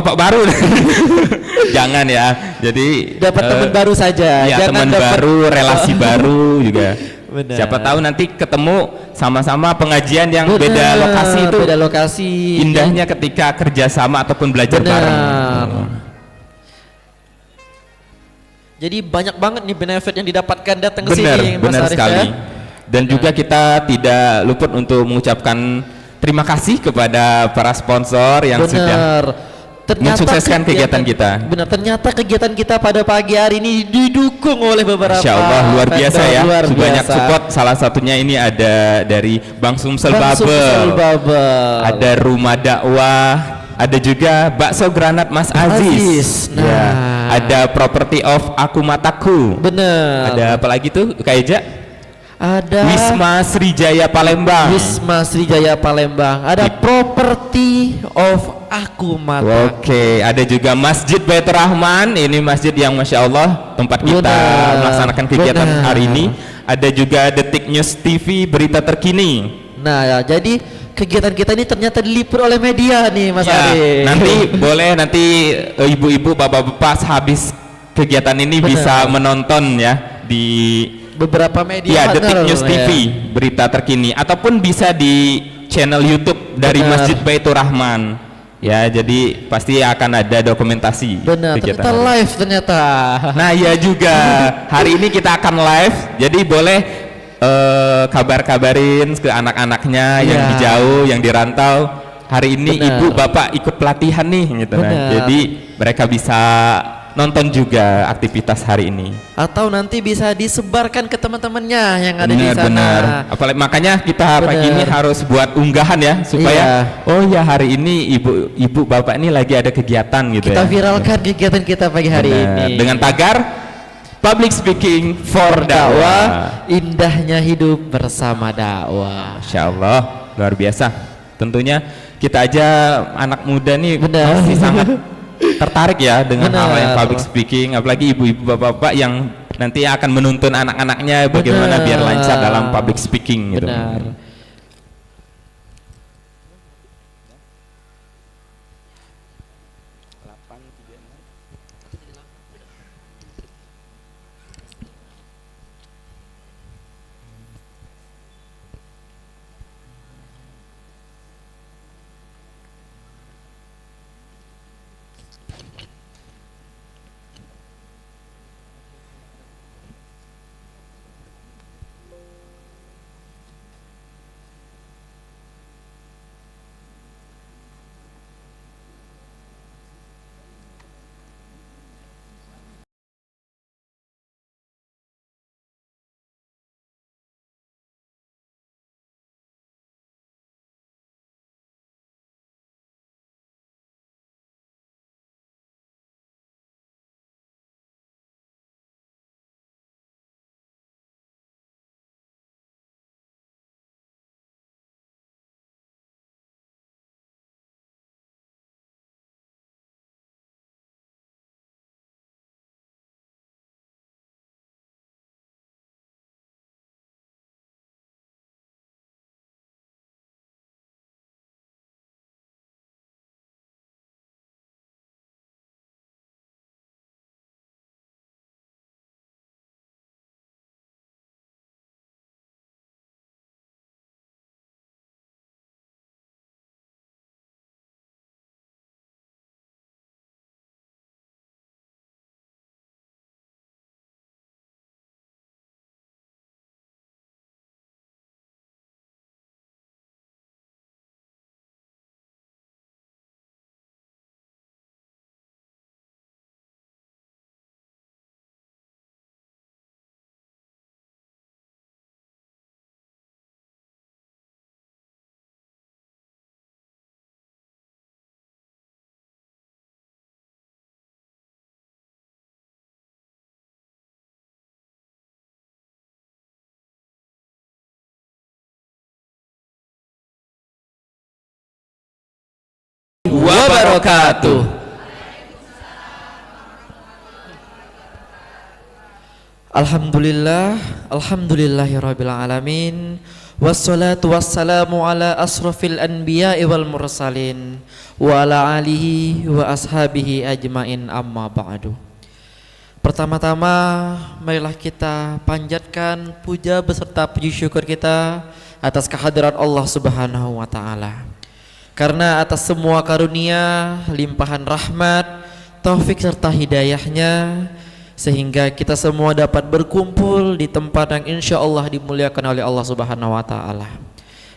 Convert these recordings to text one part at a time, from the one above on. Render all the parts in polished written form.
bapak baru. Jangan ya. Jadi dapat teman baru saja. Ya, Jangan teman baru, relasi baru juga. Benar. Siapa tahu nanti ketemu sama-sama pengajian yang Benar, beda lokasi itu. Beda lokasi. Indahnya ketika kerjasama ataupun belajar bareng. Jadi banyak banget nih benefit yang didapatkan datang ke Benar, sini, Mas benar Arif, sekali. ya? Dan juga kita tidak luput untuk mengucapkan terima kasih kepada para sponsor yang sudah mensukseskan kegiatan kita. Benar, ternyata kegiatan kita pada pagi hari ini didukung oleh beberapa. Insya Allah luar biasa ya. Luar Banyak biasa. support. Salah satunya ini ada dari Bang Sumsel Babel, ada Rumah Dakwah, ada juga Bakso Granat Mas Aziz. Nah, Ya, ada Property of Aku Mataku. benar. Ada apa lagi tuh Kak Eja? Ada Wisma Srijaya Palembang. Wisma Srijaya Palembang. Ada Property of Aku Mata. Oke, ada juga Masjid Baitur Rahman. Ini masjid yang Masya Allah tempat kita Benar, melaksanakan kegiatan benar. hari ini. Ada juga Detik News TV, berita terkini. Nah, ya, jadi kegiatan kita ini ternyata diliput oleh media nih, Mas Ya, Ari. nanti boleh nanti ibu-ibu, bapak-bapak habis kegiatan ini Benar. bisa menonton ya di beberapa media ya Detik partner, News TV, ya. berita terkini, ataupun bisa di channel YouTube dari Benar. Masjid Baitur Rahman. Ya, jadi pasti akan ada dokumentasi Benar, kegiatan ternyata hari. live ternyata. Nah, ya juga hari ini kita akan live, jadi boleh kabar-kabarin ke anak-anaknya yang Ya. di jauh, yang di rantau. Hari ini Benar. ibu bapak ikut pelatihan nih, gitu. Nah, Benar. jadi mereka bisa nonton juga aktivitas hari ini. Atau nanti bisa disebarkan ke teman-temannya yang ada di sana. Benar. Apalagi makanya kita pagi ini Benar. harus buat unggahan ya supaya Iya. oh ya hari ini ibu bapak ini lagi ada kegiatan gitu Kita ya. viralkan kegiatan kita pagi hari Benar. ini. Dengan tagar public speaking for dakwah. dakwah, indahnya hidup bersama dakwah. Masya Allah, luar biasa. Tentunya kita aja anak muda nih Benar. pasti sangat tertarik ya dengan hal yang Benar. public speaking, apalagi ibu-ibu bapak-bapak yang nanti akan menuntun anak-anaknya bagaimana biar lancar dalam public speaking gitu. Benar. Wabarakatuh. Alhamdulillah, alhamdulillahirabbil alamin. Wassalatu wassalamu ala asrafil anbiya'i wal mursalin wa ala alihi wa ashabihi ajmain, amma ba'du. Pertama-tama marilah kita panjatkan puja beserta puji syukur kita atas kehadiran Allah Subhanahu wa taala. Karena atas semua karunia, limpahan rahmat, taufik serta hidayahnya, sehingga kita semua dapat berkumpul di tempat yang insya Allah dimuliakan oleh Allah Subhanahu wa taala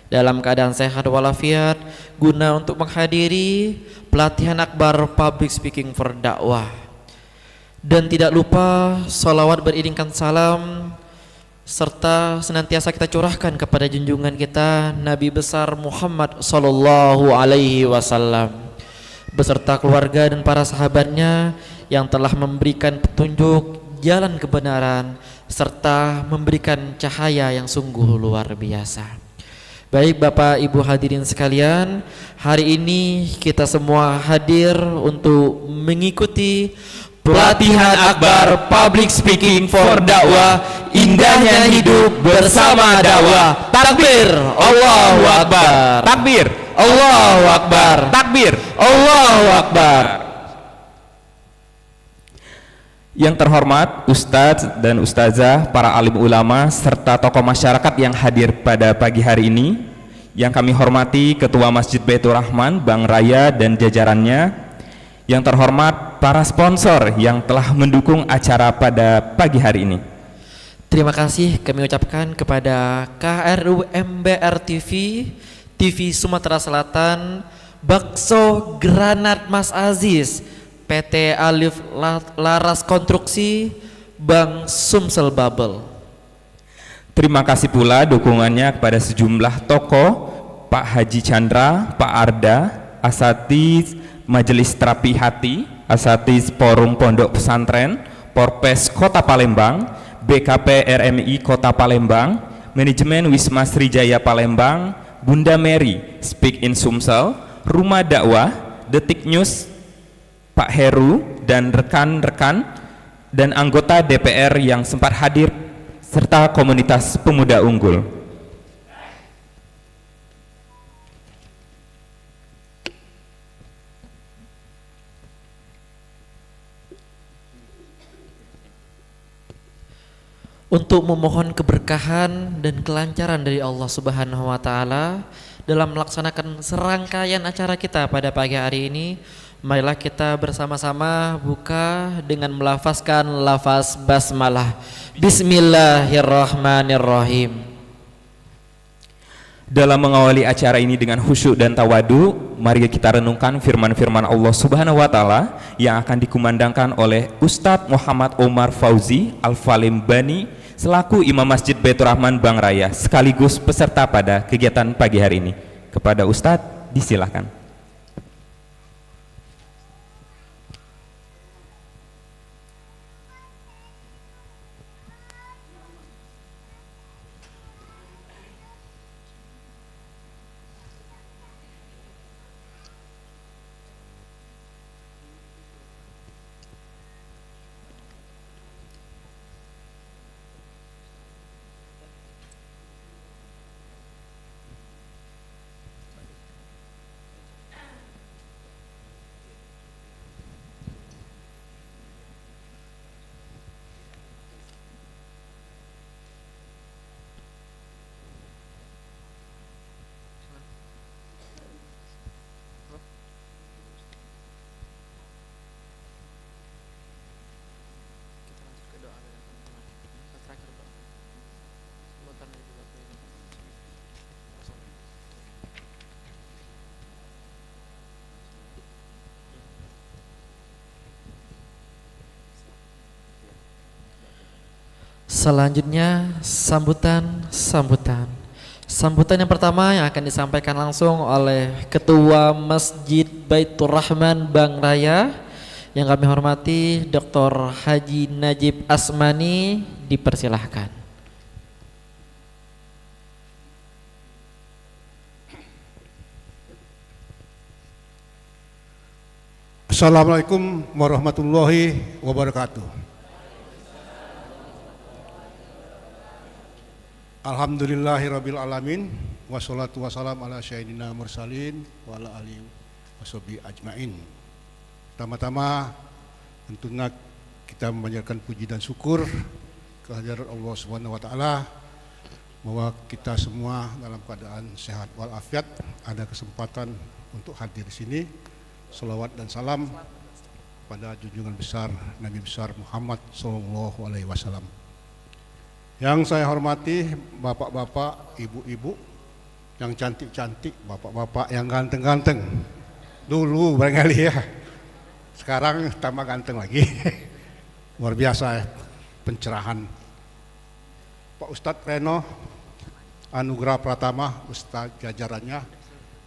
dalam keadaan sehat walafiat, guna untuk menghadiri pelatihan akbar public speaking for dakwah. Dan tidak lupa salawat beriringkan salam serta senantiasa kita curahkan kepada junjungan kita Nabi besar Muhammad sallallahu alaihi wasallam beserta keluarga dan para sahabatnya yang telah memberikan petunjuk jalan kebenaran serta memberikan cahaya yang sungguh luar biasa. Baik Bapak Ibu hadirin sekalian, hari ini kita semua hadir untuk mengikuti pelatihan akbar public speaking for dakwah, indahnya hidup bersama dakwah. Takbir, Allahu Akbar. Takbir, Allahu Akbar. takbir. Allahu Akbar. Yang terhormat Ustadz dan Ustazah, para alim ulama serta tokoh masyarakat yang hadir pada pagi hari ini, yang kami hormati Ketua Masjid Baitur Rahman Bang Raya dan jajarannya, yang terhormat para sponsor yang telah mendukung acara pada pagi hari ini. Terima kasih kami ucapkan kepada KRU MBR TV, TV Sumatera Selatan, Bakso Granat Mas Aziz, PT Alif Laras Konstruksi, Bank Sumsel Babel. Terima kasih pula dukungannya kepada sejumlah tokoh, Pak Haji Chandra, Pak Arda, Asatiz Majelis Terapi Hati, Asatiz Forum Pondok Pesantren, Porpes Kota Palembang, BKP RMI Kota Palembang, Manajemen Wisma Srijaya Palembang, Bunda Mary, Speak in Sumsel, Rumah Dakwah, Detik News, Pak Heru dan rekan-rekan dan anggota DPR yang sempat hadir serta komunitas pemuda unggul. Untuk memohon keberkahan dan kelancaran dari Allah Subhanahu wa taala dalam melaksanakan serangkaian acara kita pada pagi hari ini, marilah kita bersama-sama buka dengan melafazkan lafaz basmalah. Bismillahirrahmanirrahim. Dalam mengawali acara ini dengan khusyuk dan tawadu, mari kita renungkan firman-firman Allah Subhanahu wa taala yang akan dikumandangkan oleh Ustadz Muhammad Omar Fauzi Al-Falim Bani selaku Imam Masjid Baitur Rahman Bang Raya sekaligus peserta pada kegiatan pagi hari ini. Kepada Ustadz disilahkan. Selanjutnya sambutan yang pertama yang akan disampaikan langsung oleh Ketua Masjid Baitur Rahman Bang Raya yang kami hormati Dr. Haji Najib Asmani, dipersilahkan. Assalamualaikum warahmatullahi wabarakatuh. Alhamdulillahirabbil alamin wassalatu wassalam ala sayyidina mursalin wa ala alihi washabihi ajmain. Pertama-tama tentunya kita memanjatkan puji dan syukur kehadirat Allah Subhanahu wa taala bahwa kita semua dalam keadaan sehat walafiat, ada kesempatan untuk hadir di sini. Selawat dan salam pada junjungan besar Nabi besar Muhammad sallallahu alaihi wasallam. Yang saya hormati bapak-bapak, ibu-ibu yang cantik-cantik, bapak-bapak yang ganteng-ganteng. Dulu barangkali ya. Sekarang tambah ganteng lagi. Luar biasa ya, pencerahan. Pak Ustadz Reno, Anugrah Pratama, Ustadz jajarannya,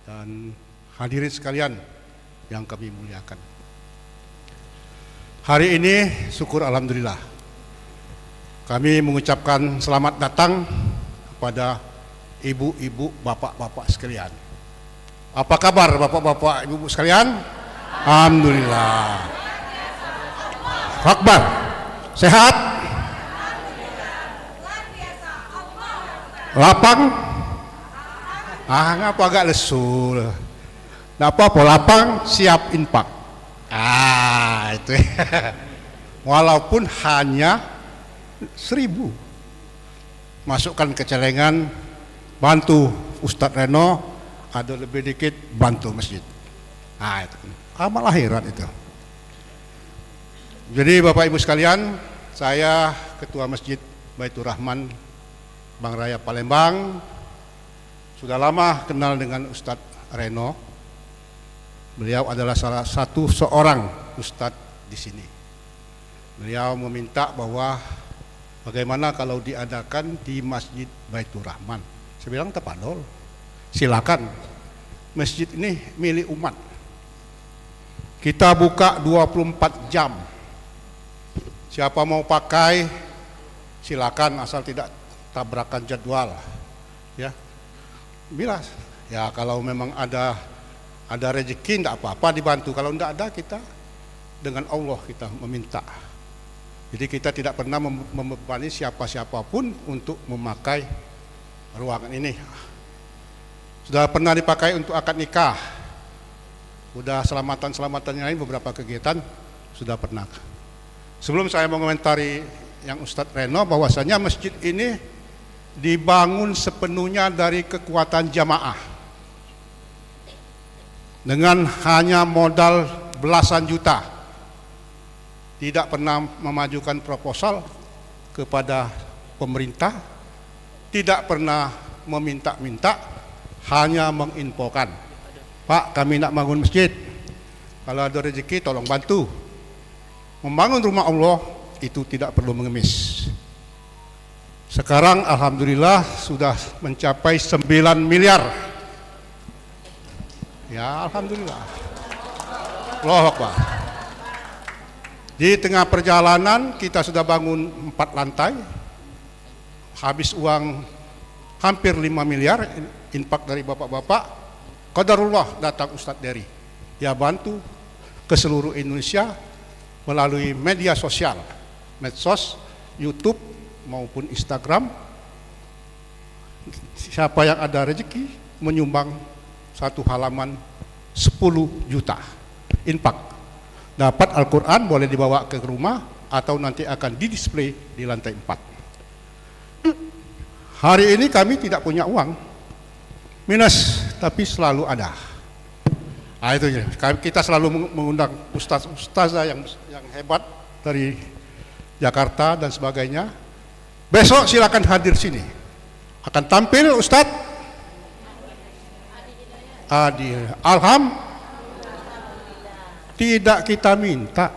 dan hadirin sekalian yang kami muliakan. Hari ini syukur alhamdulillah kami mengucapkan selamat datang kepada ibu-ibu, bapak-bapak sekalian. Apa kabar bapak-bapak, ibu-ibu sekalian? Alhamdulillah. Akbar. Sehat? Lapang? Ngapa agak lesu? Nggak apa-apa, lapang, siap infak. Itu. Walaupun hanya 1.000. Masukkan ke celengan, bantu Ustadz Reno, ada lebih dikit bantu masjid. Itu amal akhirat itu. Jadi Bapak Ibu sekalian, saya Ketua Masjid Baitur Rahman Bang Raya Palembang, sudah lama kenal dengan Ustadz Reno. Beliau adalah salah satu seorang Ustadz di sini. Beliau meminta bahwa bagaimana kalau diadakan di Masjid Baitur Rahman. Saya bilang tafadhol, silakan. Masjid ini milik umat. Kita buka 24 jam. Siapa mau pakai silakan, asal tidak tabrakan jadwal. Ya. Bila ya kalau memang ada rezeki enggak apa-apa dibantu. Kalau enggak ada, kita dengan Allah kita meminta. Jadi kita tidak pernah membebani siapa-siapapun untuk memakai ruangan ini. Sudah pernah dipakai untuk akad nikah. Sudah selamatan-selamatan yang lain, beberapa kegiatan sudah pernah. Sebelum saya mengomentari yang Ustadz Reno, bahwasanya masjid ini dibangun sepenuhnya dari kekuatan jamaah. Dengan hanya modal belasan juta. Tidak pernah memajukan proposal kepada pemerintah, tidak pernah meminta-minta, hanya menginfokan, Pak, kami nak bangun masjid, kalau ada rezeki tolong bantu. Membangun rumah Allah itu tidak perlu mengemis. Sekarang alhamdulillah sudah mencapai 9 miliar. Ya alhamdulillah. Allahu Akbar. Di tengah perjalanan kita sudah bangun 4 lantai, habis uang hampir 5 miliar infak dari bapak-bapak. Qadarullah datang Ustadz Dery, dia bantu ke seluruh Indonesia melalui media sosial, medsos, YouTube maupun Instagram. Siapa yang ada rezeki menyumbang satu halaman 10 juta infak. Dapat Al-Quran, boleh dibawa ke rumah atau nanti akan didisplay di lantai 4. Hari ini kami tidak punya uang minus, tapi selalu ada. Itu ya. Kita selalu mengundang ustaz-ustazah yang hebat dari Jakarta dan sebagainya. Besok silakan hadir sini. Akan tampil Ustadz Adi. Tidak kita minta,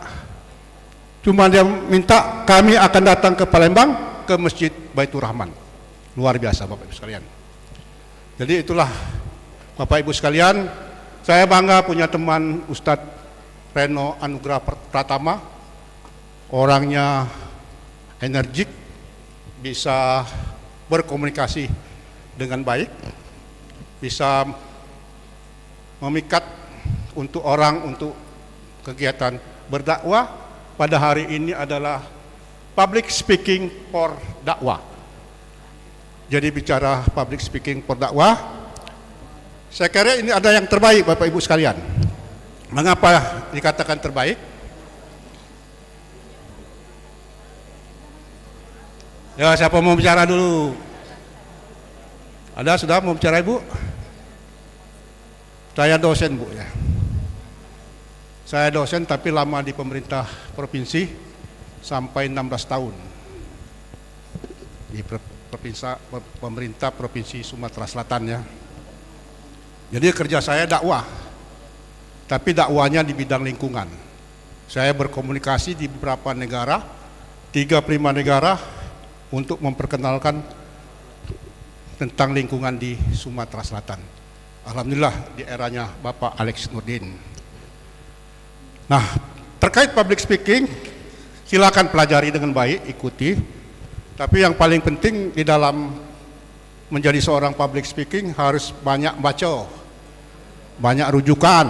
cuma dia minta kami akan datang ke Palembang ke Masjid Baitur Rahman. Luar biasa Bapak Ibu sekalian. Jadi itulah Bapak Ibu sekalian, saya bangga punya teman Ustadz Reno Anugrah Pratama. Orangnya energik, bisa berkomunikasi dengan baik, bisa memikat untuk orang untuk kegiatan berdakwah. Pada hari ini adalah public speaking for dakwah. jadi bicara public speaking pendakwah. Saya kira ini ada yang terbaik Bapak Ibu sekalian. Mengapa dikatakan terbaik? Ya, siapa mau bicara dulu? Ada sudah mau bicara Ibu? Saya dosen Bu ya. Saya dosen tapi lama di pemerintah provinsi sampai 16 tahun. Di pemerintah Provinsi Sumatera Selatan ya. Jadi kerja saya dakwah. Tapi dakwahnya di bidang lingkungan. Saya berkomunikasi di beberapa negara, 3 prima negara untuk memperkenalkan tentang lingkungan di Sumatera Selatan. Alhamdulillah di eranya Bapak Alex Nurdin. Nah, terkait public speaking, silakan pelajari dengan baik, ikuti. Tapi yang paling penting di dalam menjadi seorang public speaking harus banyak baca, banyak rujukan.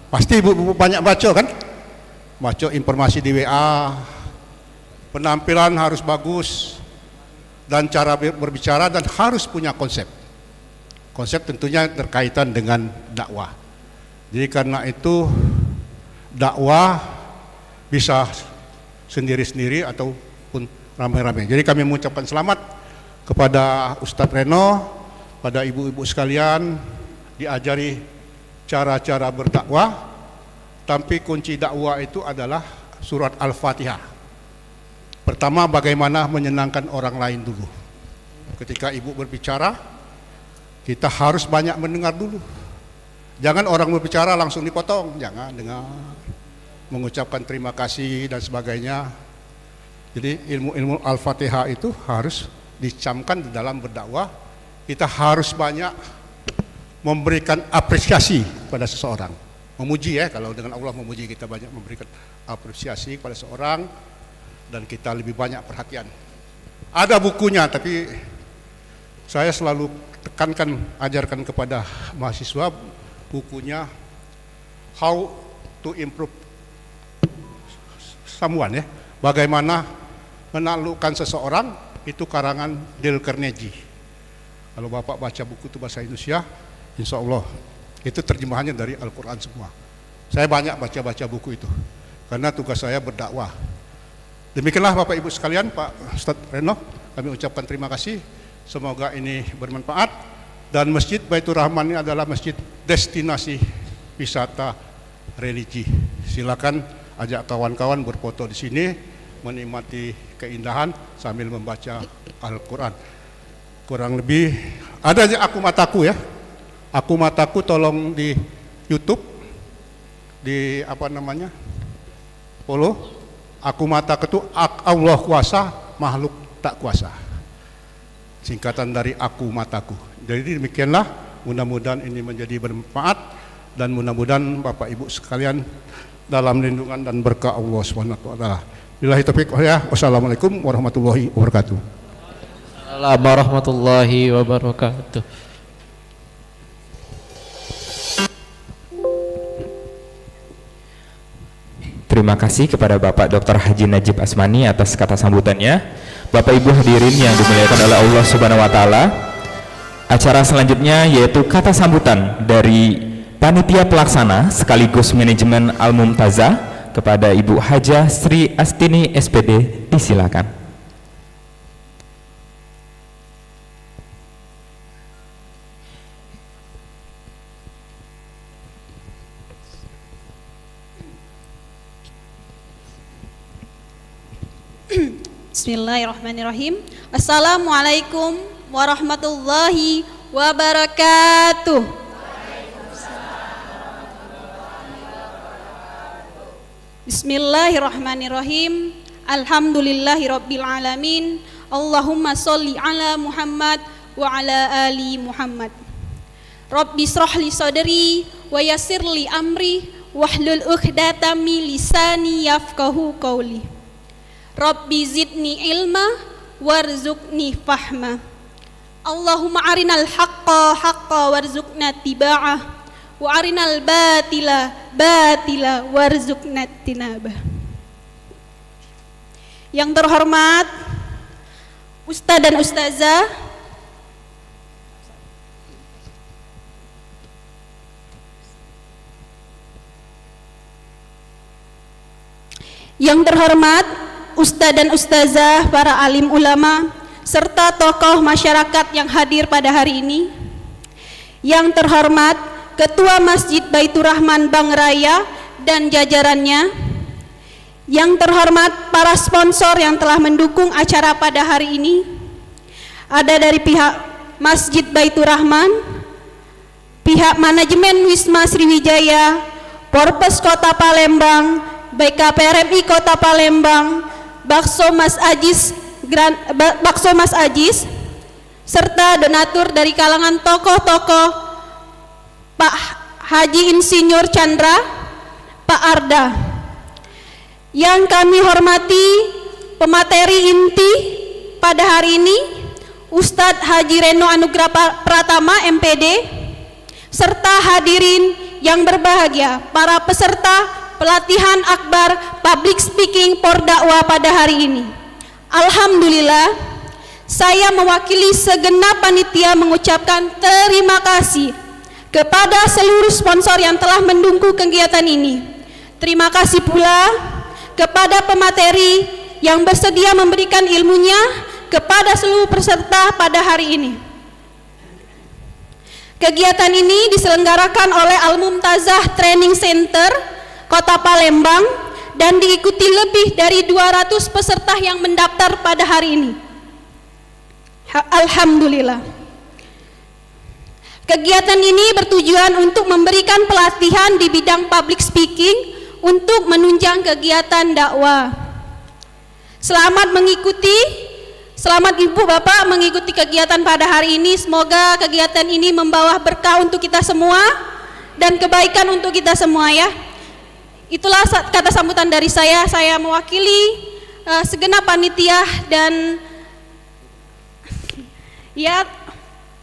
Pasti ibu banyak baca kan? Baca informasi di WA, penampilan harus bagus, dan cara berbicara dan harus punya konsep. Konsep tentunya berkaitan dengan dakwah. Jadi karena itu dakwah bisa sendiri-sendiri ataupun ramai-ramai. Jadi kami mengucapkan selamat kepada Ustadz Reno, pada ibu-ibu sekalian, diajari cara-cara berdakwah. Tapi kunci dakwah itu adalah surat Al-Fatihah. Pertama, bagaimana menyenangkan orang lain dulu. Ketika ibu berbicara, kita harus banyak mendengar dulu. Jangan orang berbicara langsung dipotong, jangan dengar, mengucapkan terima kasih dan sebagainya. Jadi ilmu-ilmu Al-Fatihah itu harus dicamkan di dalam berdakwah. Kita harus banyak memberikan apresiasi pada seseorang. Memuji ya, kalau dengan Allah memuji, kita banyak memberikan apresiasi kepada seseorang dan kita lebih banyak perhatian. Ada bukunya, tapi saya selalu tekankan, ajarkan kepada mahasiswa bukunya How to Improve Someone ya. Bagaimana menaklukkan seseorang, itu karangan Dale Carnegie. Kalau Bapak baca buku itu bahasa Indonesia, insya Allah itu terjemahannya dari Al-Quran semua. Saya banyak baca-baca buku itu karena tugas saya berdakwah. Demikianlah Bapak Ibu sekalian, Pak Ustadz Reno, kami ucapkan terima kasih. Semoga ini bermanfaat. Dan Masjid Baitur Rahman ini adalah masjid destinasi wisata religi. Silakan ajak kawan-kawan berfoto di sini, menikmati keindahan sambil membaca Al-Quran. Kurang lebih ada Aku Mataku ya. Aku Mataku tolong di YouTube, di apa namanya, follow. Aku Mataku itu Allah kuasa, makhluk tak kuasa. Singkatan dari Aku Mataku. Jadi demikianlah, mudah-mudahan ini menjadi bermanfaat dan mudah-mudahan Bapak Ibu sekalian dalam lindungan dan berkah Allah SWT. Billahi taufiq ya. Wassalamualaikum warahmatullahi wabarakatuh. Assalamualaikum warahmatullahi wabarakatuh. Terima kasih kepada Bapak Dr. Haji Najib Asmani atas kata sambutannya. Bapak Ibu hadirin yang dimuliakan oleh Allah Subhanahu wa taala. Acara selanjutnya yaitu kata sambutan dari panitia pelaksana sekaligus manajemen Al-Mumtazah kepada Ibu Hajah Sri Astini SPD, disilakan. Bismillahirrahmanirrahim. Assalamualaikum warahmatullahi wabarakatuh. Bismillahirrahmanirrahim. Alhamdulillahirabbil alamin. Allahumma sholli ala Muhammad wa ala ali Muhammad. Rabbi shrahli sadri wa yassirli amri wahlul 'uqdatam min lisani yafqahu qawli. Rabbi zidni ilma warzuqni fahma. Allahumma arinal haqqa haqqa warzuqna tiba'ah wa arinal batila batila warzuqna tinabah. Yang terhormat Ustaz dan Ustazah, Yang terhormat Ustadz dan Ustazah, para alim ulama, serta tokoh masyarakat yang hadir pada hari ini. Yang terhormat Ketua Masjid Baitur Rahman Bang Raya dan jajarannya. Yang terhormat para sponsor yang telah mendukung acara pada hari ini. Ada dari pihak Masjid Baitur Rahman, pihak manajemen Wisma Sriwijaya, Porpes Kota Palembang, BKPRMI Kota Palembang, Bakso Mas Ajis, serta donatur dari kalangan tokoh-tokoh Pak Haji Insinyur Chandra, Pak Arda. Yang kami hormati pemateri inti pada hari ini, Ustadz Haji Reno Anugrah Pratama MPD, serta hadirin yang berbahagia, para peserta pelatihan akbar public speaking Pordakwah pada hari ini. Alhamdulillah, saya mewakili segenap panitia mengucapkan terima kasih kepada seluruh sponsor yang telah mendukung kegiatan ini. Terima kasih pula kepada pemateri yang bersedia memberikan ilmunya kepada seluruh peserta pada hari ini. Kegiatan ini diselenggarakan oleh Al-Mumtazah Training Center Kota Palembang dan diikuti lebih dari 200 peserta yang mendaftar pada hari ini. Alhamdulillah. Kegiatan ini bertujuan untuk memberikan pelatihan di bidang public speaking untuk menunjang kegiatan dakwah. Selamat Ibu Bapak mengikuti kegiatan pada hari ini. Semoga kegiatan ini membawa berkah untuk kita semua dan kebaikan untuk kita semua ya. Itulah kata sambutan dari saya. Saya mewakili segenap panitia dan ya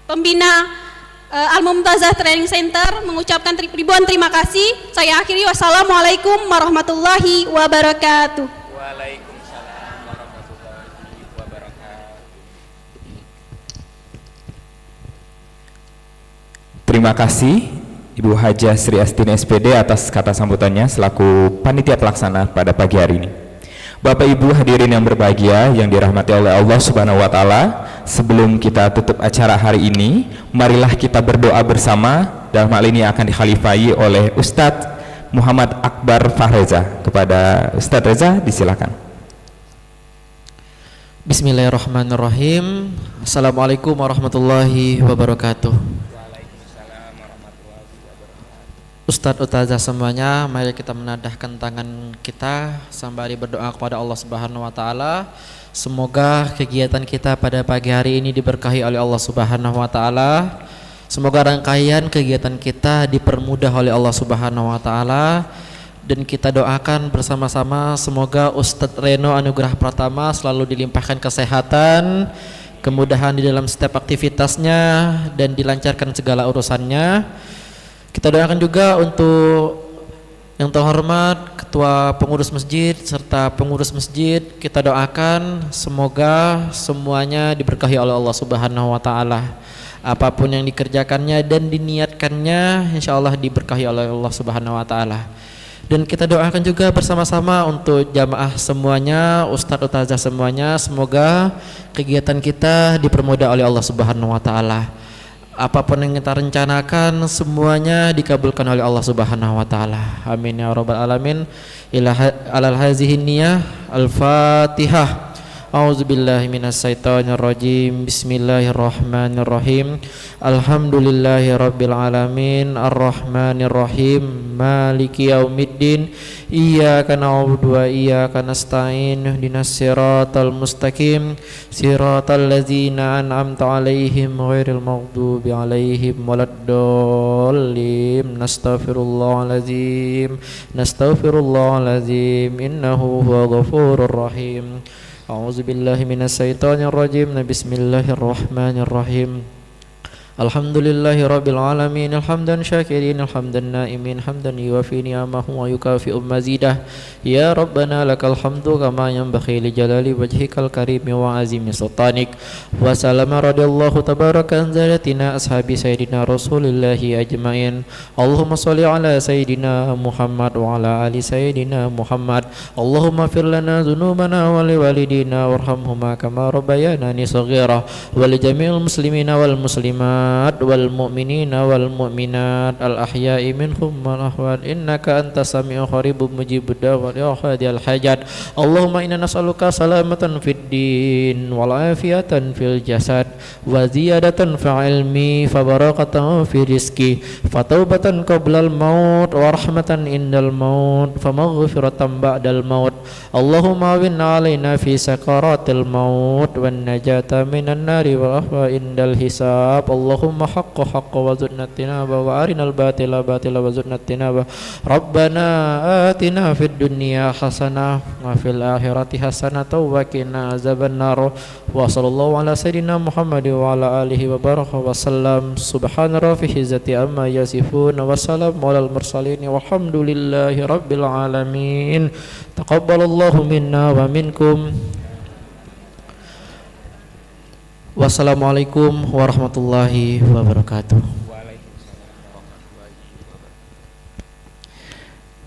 pembina Al-Mumtazah Training Center mengucapkan ribuan terima kasih. Saya akhiri, wassalamualaikum warahmatullahi wabarakatuh. Waalaikumsalam warahmatullahi wabarakatuh. Terima kasih Ibu Hajah Sri Astini SPD atas kata sambutannya selaku panitia pelaksana pada pagi hari ini. Bapak Ibu hadirin yang berbahagia yang dirahmati oleh Allah Subhanahu wa taala, sebelum kita tutup acara hari ini, marilah kita berdoa bersama. Dalam hal ini akan dikhalifai oleh Ustadz Muhammad Akbar Fahreza. Kepada Ustadz Reza disilakan. Bismillahirrahmanirrahim. Assalamualaikum warahmatullahi wabarakatuh. Ustadz semuanya, mari kita menadahkan tangan kita sembari berdoa kepada Allah Subhanahu wa taala. Semoga kegiatan kita pada pagi hari ini diberkahi oleh Allah Subhanahu wa taala. Semoga rangkaian kegiatan kita dipermudah oleh Allah Subhanahu wa taala, dan kita doakan bersama-sama semoga Ustadz Reno Anugrah Pratama selalu dilimpahkan kesehatan, kemudahan di dalam setiap aktivitasnya dan dilancarkan segala urusannya. Kita doakan juga untuk yang terhormat Ketua Pengurus Masjid serta Pengurus Masjid. Kita doakan semoga semuanya diberkahi oleh Allah Subhanahu wa taala. Apapun yang dikerjakannya dan diniatkannya insyaallah diberkahi oleh Allah Subhanahu wa taala. Dan kita doakan juga bersama-sama untuk jamaah semuanya, ustadz semuanya, semoga kegiatan kita dipermudah oleh Allah Subhanahu wa taala. Apapun yang kita rencanakan semuanya dikabulkan oleh Allah Subhanahu wa taala. Amin ya rabbal alamin. Alal hazihi niyah. Al-Fatihah. A'udzubillahi minasyaitonirrajim. Bismillahirrahmanirrahim. Alhamdulillahi rabbil alamin. Arrahmanirrahim. Maliki yaumiddin. Iyyaka na'budu wa iyyaka nasta'in. Ihdinas siratal mustaqim. Siratal ladzina an'amta 'alaihim ghairil maghdubi 'alaihim waladdallin. Nastaghfirullahalazim. Nastaghfirullahalazim. Innahu huwal ghafurur rahim. A'udzubillahi minasyaitonirrajim. Bismillahirrahmanirrahim. Alhamdulillahi Rabbil Alamin. Hamdan syakirin, hamdan naimin, hamdan yuwafi ni'amahu wa yukafi'u mazidah. Ya Rabbana lakal hamdu kama yanbaghi li jalali wajhikal karimi wa azimi sultanik. Wa salama radiyallahu tabaraka an zalatina ashabi sayyidina Rasulillahi ajmain. Allahumma salli ala sayyidina Muhammad wa ala ali sayyidina Muhammad. Allahumma fir lana dhunubana wa li walidina warhamhuma kama rabbayana shaghira wa li jami'il muslimina wal muslimat wal mu'minina wal mu'minat al ahya'i minhum wal ahwat innaka antas sami'u qaribun mujibud da'wat ya hadiyal hajat. Allahumma inna nas'aluka salamatan fid din wal afiyatan fil jasad wa ziyadatan fil ilmi fa barakatan fi rizqi fa taubatan qablal maut wa rahmatan indal maut fa maghfiratan ba'dal maut. Allahumma winna alaina fi sakaratil maut wan najata minan nari wa ahwa indal hisab. Allahumma haqqa haqqa wa zidna tinaba wa arinal batila batila wa zidna tinaba. Rabbana atina fid dunya hasanah wa fil akhirati hasanah wa qina azabannar. Wa sallallahu ala sayyidina Muhammad wa ala alihi wa baraka wa sallam. Subhana rabbika izzati amma yasifun wa salamun alal mursalin walhamdulillahi rabbil alamin. Taqabbalallahu minna wa minkum. Wassalamualaikum warahmatullahi wabarakatuh.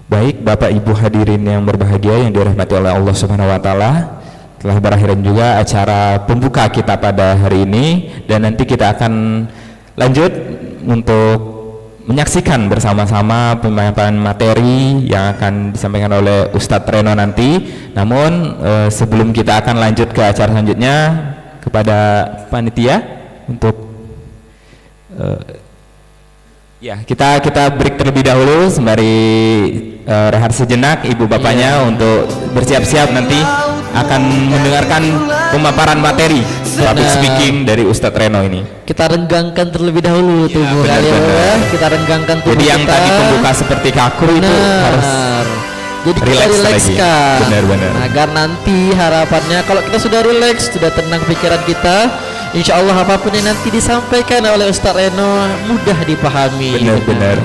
Baik, Bapak Ibu hadirin yang berbahagia yang dirahmati oleh Allah Subhanahu wa taala, telah berakhir juga acara pembuka kita pada hari ini, dan nanti kita akan lanjut untuk menyaksikan bersama-sama pemaparan materi yang akan disampaikan oleh Ustadz Reno nanti. Namun sebelum kita akan lanjut ke acara selanjutnya, kepada panitia untuk ya kita break terlebih dahulu sembari rehat sejenak ibu bapaknya untuk bersiap-siap nanti akan mendengarkan pemaparan materi public speaking dari Ustadz Reno ini. Kita renggangkan terlebih dahulu tubuh kalian ya. Kita renggangkan tubuh. Jadi yang kita. tadi pembuka seperti kaku itu harus jadi kita rilekskan agar nanti harapannya kalau kita sudah rileks, sudah tenang pikiran kita, insya Allah apapun yang nanti disampaikan oleh Ustadz Reno mudah dipahami. Benar-benar.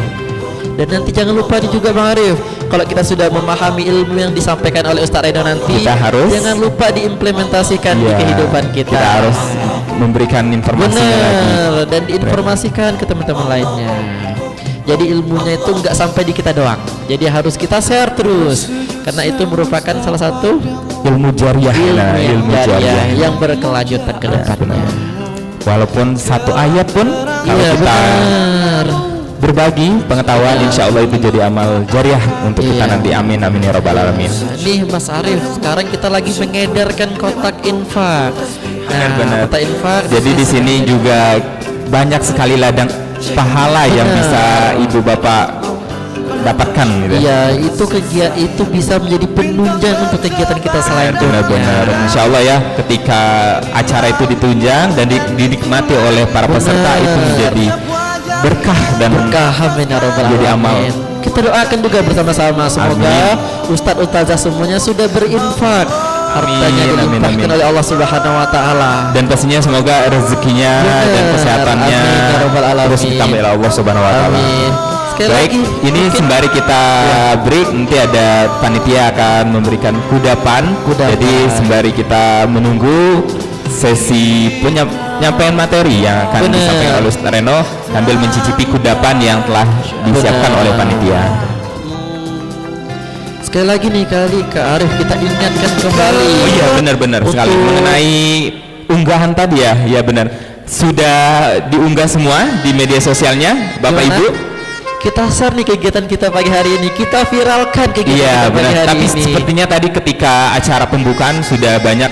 Dan nanti jangan lupa juga Bang Arif, kalau kita sudah memahami ilmu yang disampaikan oleh Ustadz Reno nanti, kita harus jangan lupa diimplementasikan di kehidupan kita. Kita harus memberikan informasinya lagi dan diinformasikan ke teman-teman lainnya. Jadi ilmunya itu nggak sampai di kita doang. Jadi harus kita share terus, karena itu merupakan salah satu ilmu jariah, ilmu jariah yang berkelanjutan ke depannya. Walaupun satu ayat pun kalau kita berbagi pengetahuan, insya Allah itu jadi amal jariah untuk kita nanti. Amin amin ya rabbal alamin. Nih Mas Arif, sekarang kita lagi mengedarkan kotak infak. Benar-benar. Kotak infak. Jadi di sini juga banyak sekali ladang pahala yang bisa ibu bapak dapatkan gitu. Iya, itu kegiatan itu bisa menjadi penunjang untuk kegiatan kita selanjutnya. Benar-benar. Insya Allah ya, ketika acara itu ditunjang dan dinikmati oleh para peserta, itu menjadi berkah dan jadi amal. Kita doakan juga bersama-sama semoga Ustadz Ustazah semuanya sudah berinfak, hartanya dilimpahkan oleh Allah Subhanahu wa taala, dan pastinya semoga rezekinya dan kesehatannya terus ditambah oleh Allah Subhanahu wa taala. Baik, ini sembari kita break, nanti ada panitia akan memberikan kudapan. Jadi sembari kita menunggu sesi penyampaian materi yang akan disampaikan oleh Ustadz Reno, sambil mencicipi kudapan yang telah disiapkan oleh panitia. Sekali lagi nih Kak Arif, kita ingatkan kembali. Oh iya, benar-benar sekali mengenai unggahan tadi ya. Ya benar, sudah diunggah semua di media sosialnya Bapak Ibu. Kita share nih kegiatan kita pagi hari ini, kita viralkan kegiatan kita pagi hari tapi ini. Tapi sepertinya tadi ketika acara pembukaan sudah banyak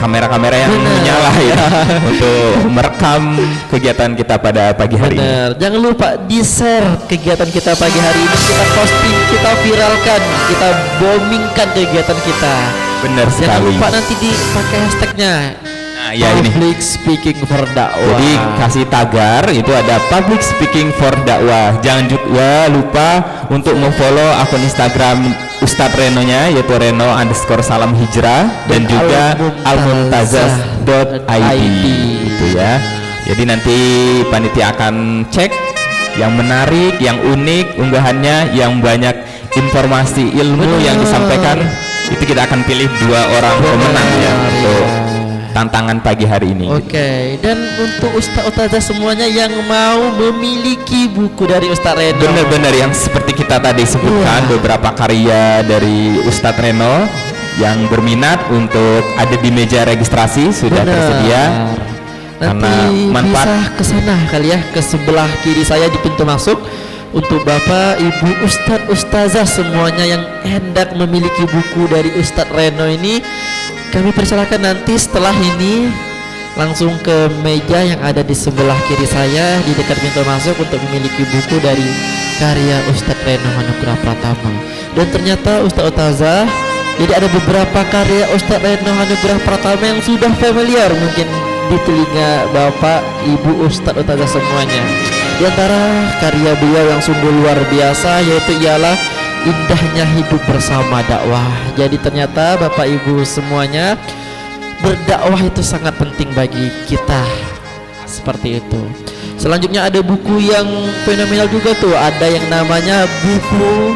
kamera-kamera yang menyala ya untuk merekam kegiatan kita pada pagi hari ini. Jangan lupa di-share kegiatan kita pagi hari ini, kita posting, kita viralkan, kita boomingkan kegiatan kita. Benar sekali. Jangan lupa nanti dipakai hashtagnya. Nah, ya ini Public Speaking for Dakwah. Jadi kasih tagar itu ada Public Speaking for Dakwah. Jangan juga lupa untuk memfollow akun Instagram Ustadz Reno-nya, yaitu Reno_salam hijrah, dan juga almuntazah.id itu ya. Jadi nanti panitia akan cek yang menarik, yang unik unggahannya, yang banyak informasi ilmu yang disampaikan. Itu kita akan pilih 2 orang pemenang ya untuk tantangan pagi hari ini. Oke, dan untuk ustaz-ustazah semuanya yang mau memiliki buku dari Ustaz Reno. Benar-benar yang seperti kita tadi sebutkan, beberapa karya dari Ustadz Reno yang berminat untuk ada di meja registrasi sudah tersedia. Karena Nanti manfaat bisa ke sana kali ya, ke sebelah kiri saya di pintu masuk. Untuk Bapak, Ibu, Ustadz, Ustazah semuanya yang hendak memiliki buku dari Ustadz Reno ini, kami persilakan nanti setelah ini langsung ke meja yang ada di sebelah kiri saya di dekat pintu masuk untuk memiliki buku dari karya Ustadz Reno Anugrah Pratama. Dan ternyata Ustadz Ustazah, jadi ada beberapa karya Ustadz Reno Anugrah Pratama yang sudah familiar mungkin di telinga Bapak, Ibu, Ustadz Ustazah semuanya. Di antara karya beliau yang sungguh luar biasa yaitu ialah indahnya hidup bersama dakwah. Jadi ternyata Bapak Ibu semuanya, berdakwah itu sangat penting bagi kita. Seperti itu. Selanjutnya ada buku yang fenomenal juga tuh, ada yang namanya buku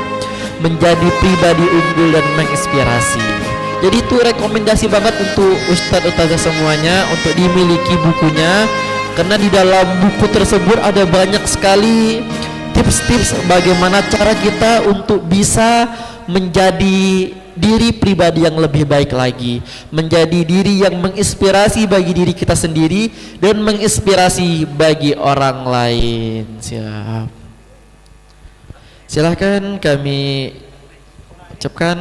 Menjadi Pribadi Unggul dan Menginspirasi. Jadi itu rekomendasi banget untuk Ustadz Ustazah semuanya untuk dimiliki bukunya, karena di dalam buku tersebut ada banyak sekali tips-tips bagaimana cara kita untuk bisa menjadi diri pribadi yang lebih baik lagi, menjadi diri yang menginspirasi bagi diri kita sendiri dan menginspirasi bagi orang lain. Siap. Silahkan kami ucapkan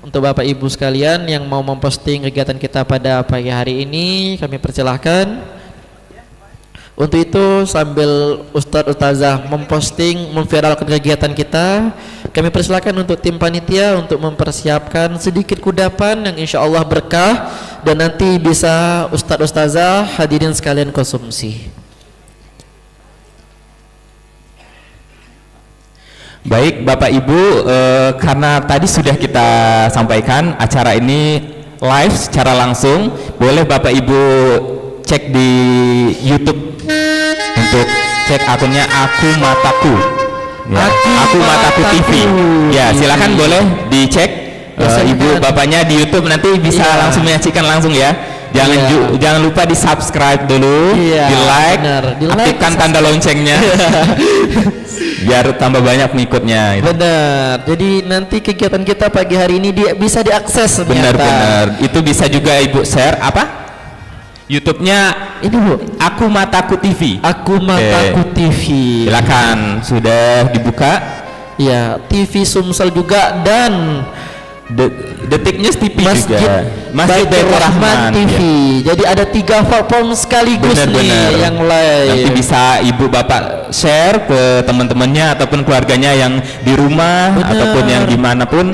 untuk Bapak Ibu sekalian yang mau memposting kegiatan kita pada pagi hari ini, kami persilahkan. Untuk itu sambil Ustadz Ustazah memposting, memviralkan kegiatan kita, kami persilakan untuk tim panitia untuk mempersiapkan sedikit kudapan yang insya Allah berkah dan nanti bisa Ustadz Ustazah hadirin sekalian konsumsi. baik Bapak Ibu, karena tadi sudah kita sampaikan acara ini live secara langsung, boleh Bapak Ibu cek di YouTube untuk cek akunnya Aku Mataku ya, Aku Mataku TV ya, silakan boleh dicek Ibu bapaknya di YouTube, nanti bisa langsung menyaksikan langsung ya. Jangan lupa di subscribe dulu, di like, aktifkan tanda loncengnya biar tambah banyak pengikutnya gitu. Benar, jadi nanti kegiatan kita pagi hari ini bisa diakses. Benar-benar, itu bisa juga Ibu share apa? YouTube-nya ini Bu, Aku Mataku TV. Aku Mataku TV. Silakan, sudah dibuka. Ya, TV Sumsel juga dan Detik News TV Masjid juga. Masjid Baitur Rahman TV. Ya. Jadi ada 3 platform sekaligus nih yang lain. Nanti bisa Ibu Bapak share ke teman-temannya ataupun keluarganya yang di rumah ataupun yang dimanapun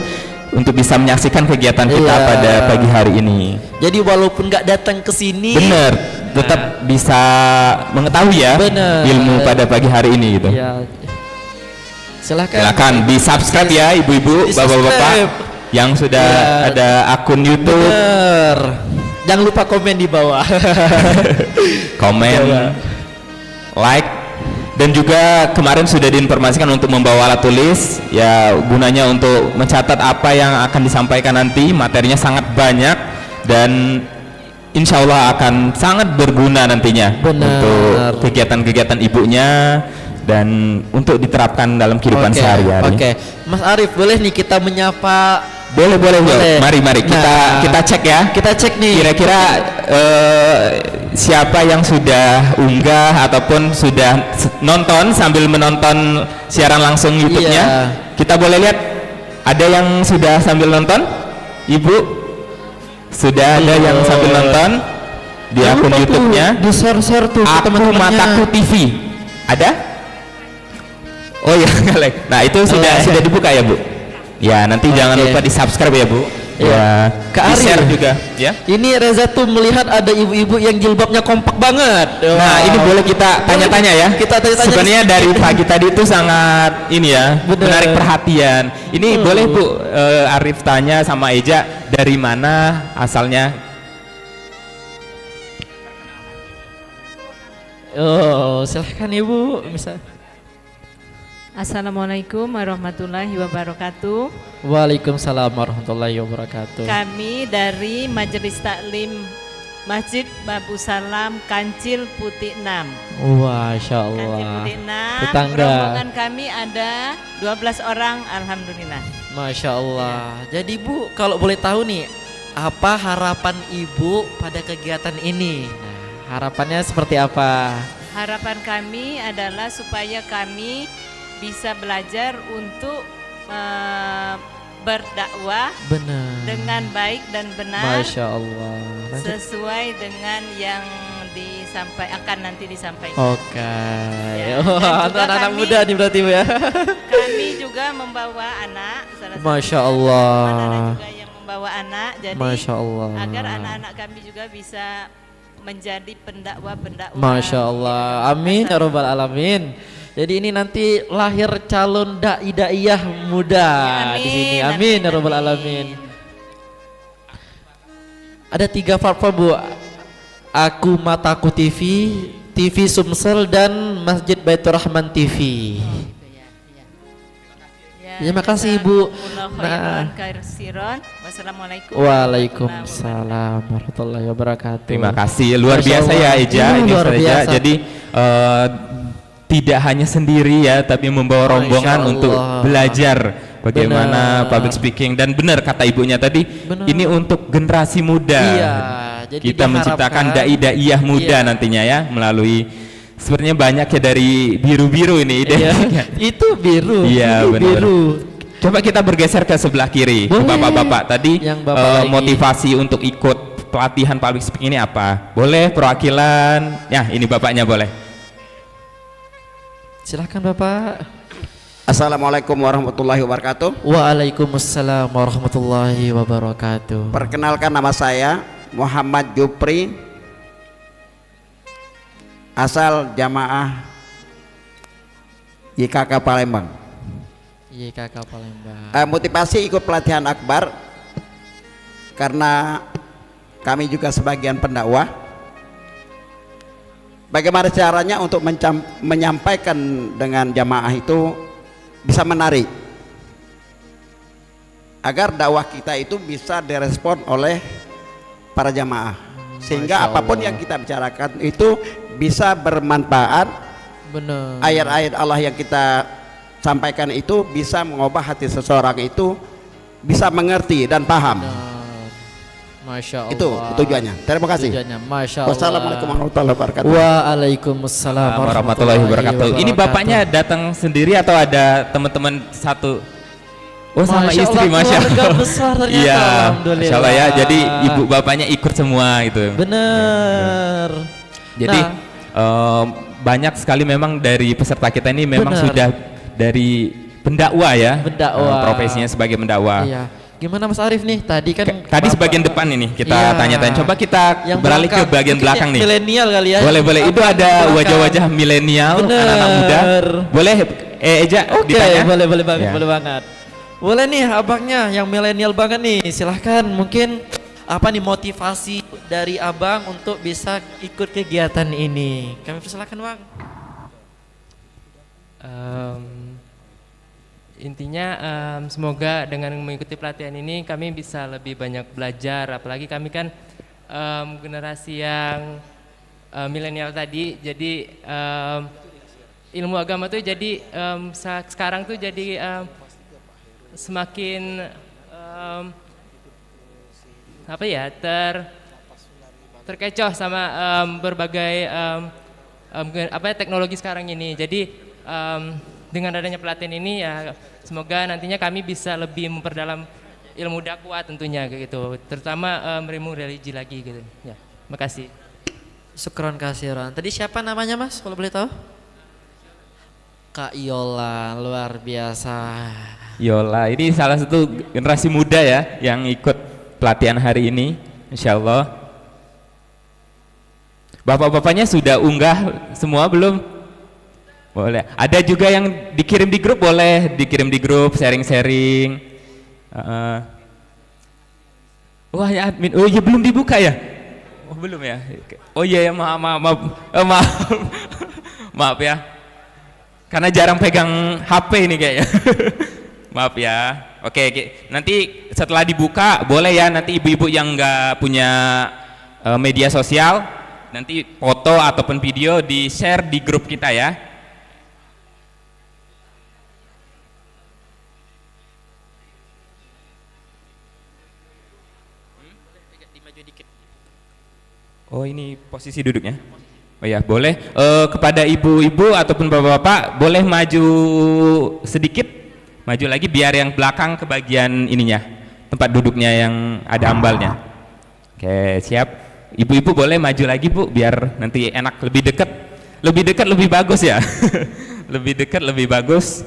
untuk bisa menyaksikan kegiatan kita pada pagi hari ini. Jadi walaupun nggak datang ke sini, bener, tetap bisa mengetahui ya ilmu pada pagi hari ini gitu. Ya. Silakan di subscribe ya ibu-ibu, bapak-bapak yang sudah ada akun YouTube. Bener. Jangan lupa komen di bawah. Komen, like. Dan juga kemarin sudah diinformasikan untuk membawa alat tulis ya, gunanya untuk mencatat apa yang akan disampaikan nanti. Materinya sangat banyak dan insya Allah akan sangat berguna nantinya untuk kegiatan-kegiatan ibunya dan untuk diterapkan dalam kehidupan sehari-hari. Mas Arief, boleh nih kita menyapa? Boleh. Mari kita cek ya. Kita cek nih kira-kira siapa yang sudah unggah ataupun sudah nonton sambil menonton siaran langsung YouTube-nya. Kita boleh lihat ada yang sudah sambil nonton? Ibu sudah ada yang sambil nonton di akun YouTube-nya. Di share tuh Aku Mataku TV. Ada? Oh ya, nah itu sudah dibuka ya Bu. Ya, nanti jangan lupa di subscribe ya Bu. Ya, di share juga ya. Ini Reza tuh melihat ada ibu-ibu yang jilbabnya kompak banget. Nah, ini boleh kita tanya-tanya ya. Kita tanya-tanya. Sebenarnya dari pagi tadi itu sangat ini ya, menarik perhatian. Ini boleh Bu Arief tanya sama Eja, dari mana asalnya? Oh, silahkan Ibu. Misal. Assalamualaikum warahmatullahi wabarakatuh. Waalaikumsalam warahmatullahi wabarakatuh. Kami dari Majelis Taklim Masjid Babu Salam Kancil Putih 6. Masya Kancil Allah. Putih 6. Tetangga. Rombongan kami ada 12 orang, alhamdulillah. Masya Allah. Jadi Bu, kalau boleh tahu nih, apa harapan Ibu pada kegiatan ini? Nah, harapannya seperti apa? Harapan kami adalah supaya kami bisa belajar untuk berdakwah Benar. dengan baik dan benar Masya Allah. sesuai dengan yang nanti disampaikan. Oke. Ya, Oh, dan juga anak-anak kami- muda nih berarti Bu ya. Kami juga membawa anak, salah satu Masya teman Allah. ada juga yang membawa anak, jadi Masya Allah. agar anak-anak kami juga bisa menjadi pendakwa-pendakwa. Masya Allah. Amin ya Rabbal Alamin. Jadi ini nanti lahir calon dai-daiyah muda Ya, di sini. amin, Amin ya amin, Rabbal amin. Alamin. Ada 3 platform Bu. Aku Mataku TV, TV Sumsel dan Masjid Baitur Rahman TV. Ya, makasih, Ibu. Nah. Wassalamualaikum. Waalaikumsalam warahmatullahi wabarakatuh. Terima kasih, luar Masya biasa ya Allah. Eja, ini Luar Ustaz Eja. biasa. Jadi tidak hanya sendiri ya, tapi membawa Masya rombongan untuk Allah. belajar bagaimana Benar. public speaking, dan benar kata ibunya tadi, Benar. ini untuk generasi muda. Iya, jadi Kita menciptakan diharapkan- dai-daiyah muda Iya. nantinya ya, melalui sebenarnya banyak ya dari biru-biru ini ide. Iya, itu biru. Iya, Itu benar. biru. Coba kita bergeser ke sebelah kiri, ke Boleh. bapak-bapak tadi. Yang Bapak lagi. Motivasi untuk ikut pelatihan public speaking ini apa? Boleh perwakilan? Ya, ini bapaknya boleh. Silahkan Bapak. Assalamualaikum warahmatullahi wabarakatuh. Waalaikumsalam warahmatullahi wabarakatuh. Perkenalkan, nama saya Muhammad Jupri, asal jamaah YKK Palembang. YKK Palembang. Motivasi ikut pelatihan akbar karena kami juga sebagian pendakwah. Bagaimana caranya untuk menyampaikan dengan jamaah itu bisa menarik, agar dakwah kita itu bisa direspon oleh para jamaah, sehingga Masya apapun Allah. yang kita bicarakan itu bisa bermanfaat. Benar. Ayat-ayat Allah yang kita sampaikan itu bisa mengubah hati seseorang itu bisa mengerti dan paham. Benar. Masya Allah. Itu tujuannya. Terima kasih. Tujuannya. Masya Allah. Wassalamualaikum warahmatullahi wabarakatuh. Waalaikumsalam Warahmatullahi wabarakatuh. Ini bapaknya datang sendiri atau ada teman-teman satu? Oh, sama Masya istri, Allah, Masya keluarga Allah. besar ternyata, Iya, alhamdulillah. Masya Allah ya. Jadi ibu bapaknya ikut semua gitu. Benar. Jadi Nah, banyak sekali memang dari peserta kita ini memang Benar. sudah dari pendakwa ya. Pendakwa. Profesinya sebagai pendakwa. iya. Gimana Mas Arief nih? Tadi kan Tadi Bapak- sebagian depan ini kita Iya. tanya-tanya. Coba kita Yang beralih ke belakang. bagian Mungkin belakang yang nih. milenial kali ya. Boleh, boleh. Itu Abang ada belakang. wajah-wajah milenial, Bener. anak-anak muda. Boleh Eja Oke, ditanya? boleh banget, Ya. boleh banget. Boleh nih abangnya yang milenial banget nih. Silahkan, mungkin apa nih motivasi dari abang untuk bisa ikut kegiatan ini? Kami persilakan bang. Intinya semoga dengan mengikuti pelatihan ini kami bisa lebih banyak belajar, apalagi kami kan generasi yang milenial tadi, jadi ilmu agama tuh jadi sekarang tuh jadi semakin apa ya terkecoh sama berbagai teknologi sekarang ini. Jadi dengan adanya pelatihan ini ya semoga nantinya kami bisa lebih memperdalam ilmu dakwah tentunya gitu, terutama ilmu religi lagi gitu. Ya, makasih. Syukron kasiran. Tadi siapa namanya Mas kalau boleh tahu? Kak Yola, luar biasa. Yola, ini salah satu generasi muda ya yang ikut pelatihan hari ini, Insya Allah. Bapak-bapaknya sudah unggah semua belum? Boleh. Ada juga yang dikirim di grup, boleh dikirim di grup, sharing-sharing. Wah ya admin, oh iya belum dibuka ya? Oh belum ya? Oh iya ya, maaf. Maaf. Maaf ya. Karena jarang pegang HP ini kayaknya. Maaf ya. Oke, nanti setelah dibuka boleh ya, nanti ibu-ibu yang nggak punya media sosial, nanti foto ataupun video di share di grup kita ya. Oh ini posisi duduknya. Oh ya boleh. Kepada ibu-ibu ataupun bapak-bapak boleh maju sedikit, maju lagi biar yang belakang ke bagian ininya, tempat duduknya yang ada ambalnya. Oke siap. Ibu-ibu boleh maju lagi bu, biar nanti enak, lebih dekat lebih bagus ya. Lebih dekat lebih bagus.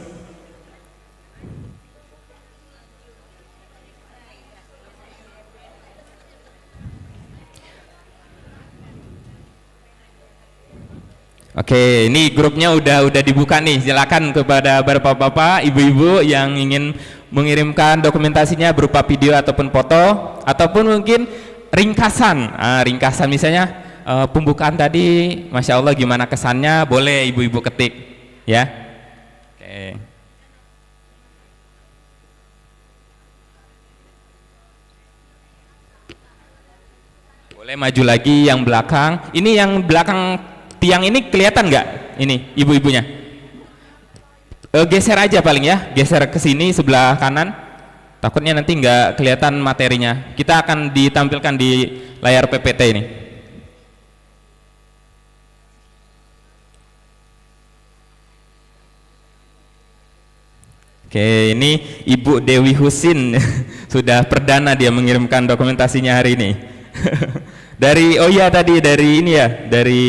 Oke, ini grupnya udah dibuka nih. Silakan kepada bapak-bapak, ibu-ibu yang ingin mengirimkan dokumentasinya berupa video ataupun foto, ataupun mungkin ringkasan. Ringkasan misalnya pembukaan tadi, masya Allah gimana kesannya, boleh ibu-ibu ketik, ya. Oke. Boleh maju lagi yang belakang. Ini yang belakang. Tiang ini kelihatan nggak? Ini ibu-ibunya. Geser aja paling ya, geser ke sini sebelah kanan. Takutnya nanti nggak kelihatan materinya. Kita akan ditampilkan di layar PPT ini. Oke, ini Ibu Dewi Husin sudah perdana dia mengirimkan dokumentasinya hari ini. Dari dari ini ya, dari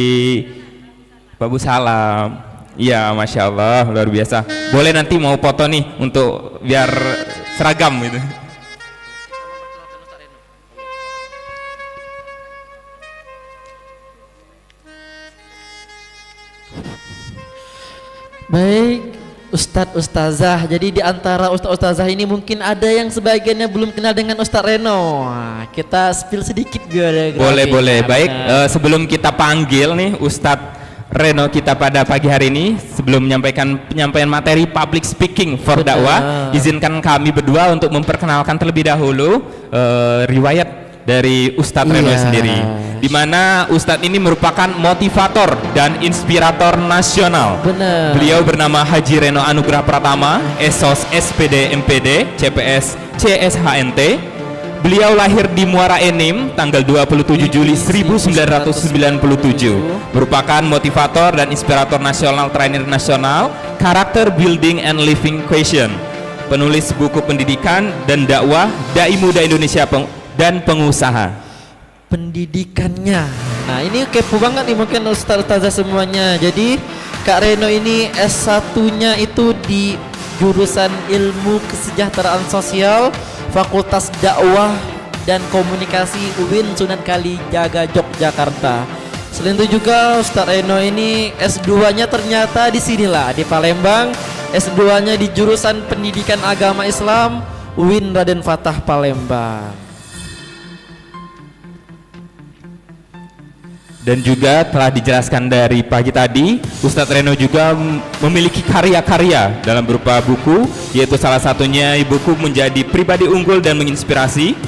Babu Salam. Iya, masya Allah, luar biasa. Boleh nanti mau foto nih untuk biar seragam gitu. Baik, Ustadz Ustazah. Jadi di antara Ustadz Ustazah ini mungkin ada yang sebagiannya belum kenal dengan Ustadz Reno. Nah, kita spill sedikit biar Boleh. Baik, sebelum kita panggil nih Ustadz Reno kita pada pagi hari ini, sebelum menyampaikan penyampaian materi public speaking for dakwah, izinkan kami berdua untuk memperkenalkan terlebih dahulu riwayat dari Ustadz Reno sendiri, di mana Ustadz ini merupakan motivator dan inspirator nasional. Benar. Beliau bernama Haji Reno Anugrah Pratama, Esos SPD MPD CPS CSHNT. Beliau lahir di Muara Enim tanggal 27 Juli 1997, merupakan motivator dan inspirator nasional, trainer nasional, karakter building and living question, penulis buku pendidikan dan dakwah, dai muda Indonesia dan pengusaha. Pendidikannya, nah ini kepo banget nih mungkin Ustazah semuanya. Jadi Kak Reno ini S1-nya itu di jurusan Ilmu Kesejahteraan Sosial, Fakultas Dakwah dan Komunikasi UIN Sunan Kalijaga Yogyakarta. Selain itu juga Ustadz Reno ini S2-nya ternyata di sinilah di Palembang. S2-nya di jurusan Pendidikan Agama Islam UIN Raden Fatah Palembang. Dan juga telah dijelaskan dari pagi tadi, Ustadz Reno juga memiliki karya-karya dalam berupa buku, yaitu salah satunya buku Menjadi Pribadi Unggul dan Menginspirasi.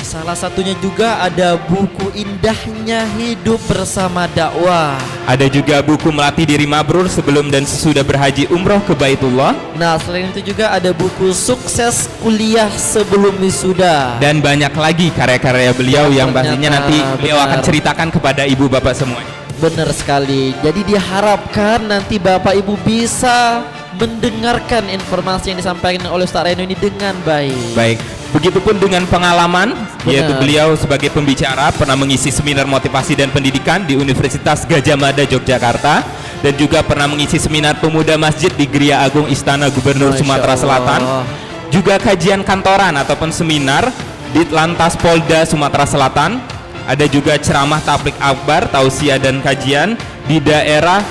Salah satunya juga ada buku Indahnya Hidup Bersama Dakwah. Ada juga buku Melatih Diri Mabrur Sebelum dan Sesudah Berhaji Umroh ke Baitullah. Nah, selain itu juga ada buku Sukses Kuliah Sebelum Wisuda. Dan banyak lagi karya-karya beliau yang pastinya nanti beliau akan ceritakan kepada ibu bapak semuanya. Benar sekali. Jadi diharapkan nanti bapak ibu bisa mendengarkan informasi yang disampaikan oleh Ustadz Reno ini dengan baik. Baik. Begitupun dengan pengalaman, yaitu beliau sebagai pembicara pernah mengisi seminar motivasi dan pendidikan di Universitas Gadjah Mada Yogyakarta, dan juga pernah mengisi seminar pemuda masjid di Gria Agung Istana Gubernur Sumatera Selatan, juga kajian kantoran ataupun seminar di Lantas Polda Sumatera Selatan. Ada juga ceramah tablik akbar, tausiah dan kajian di daerah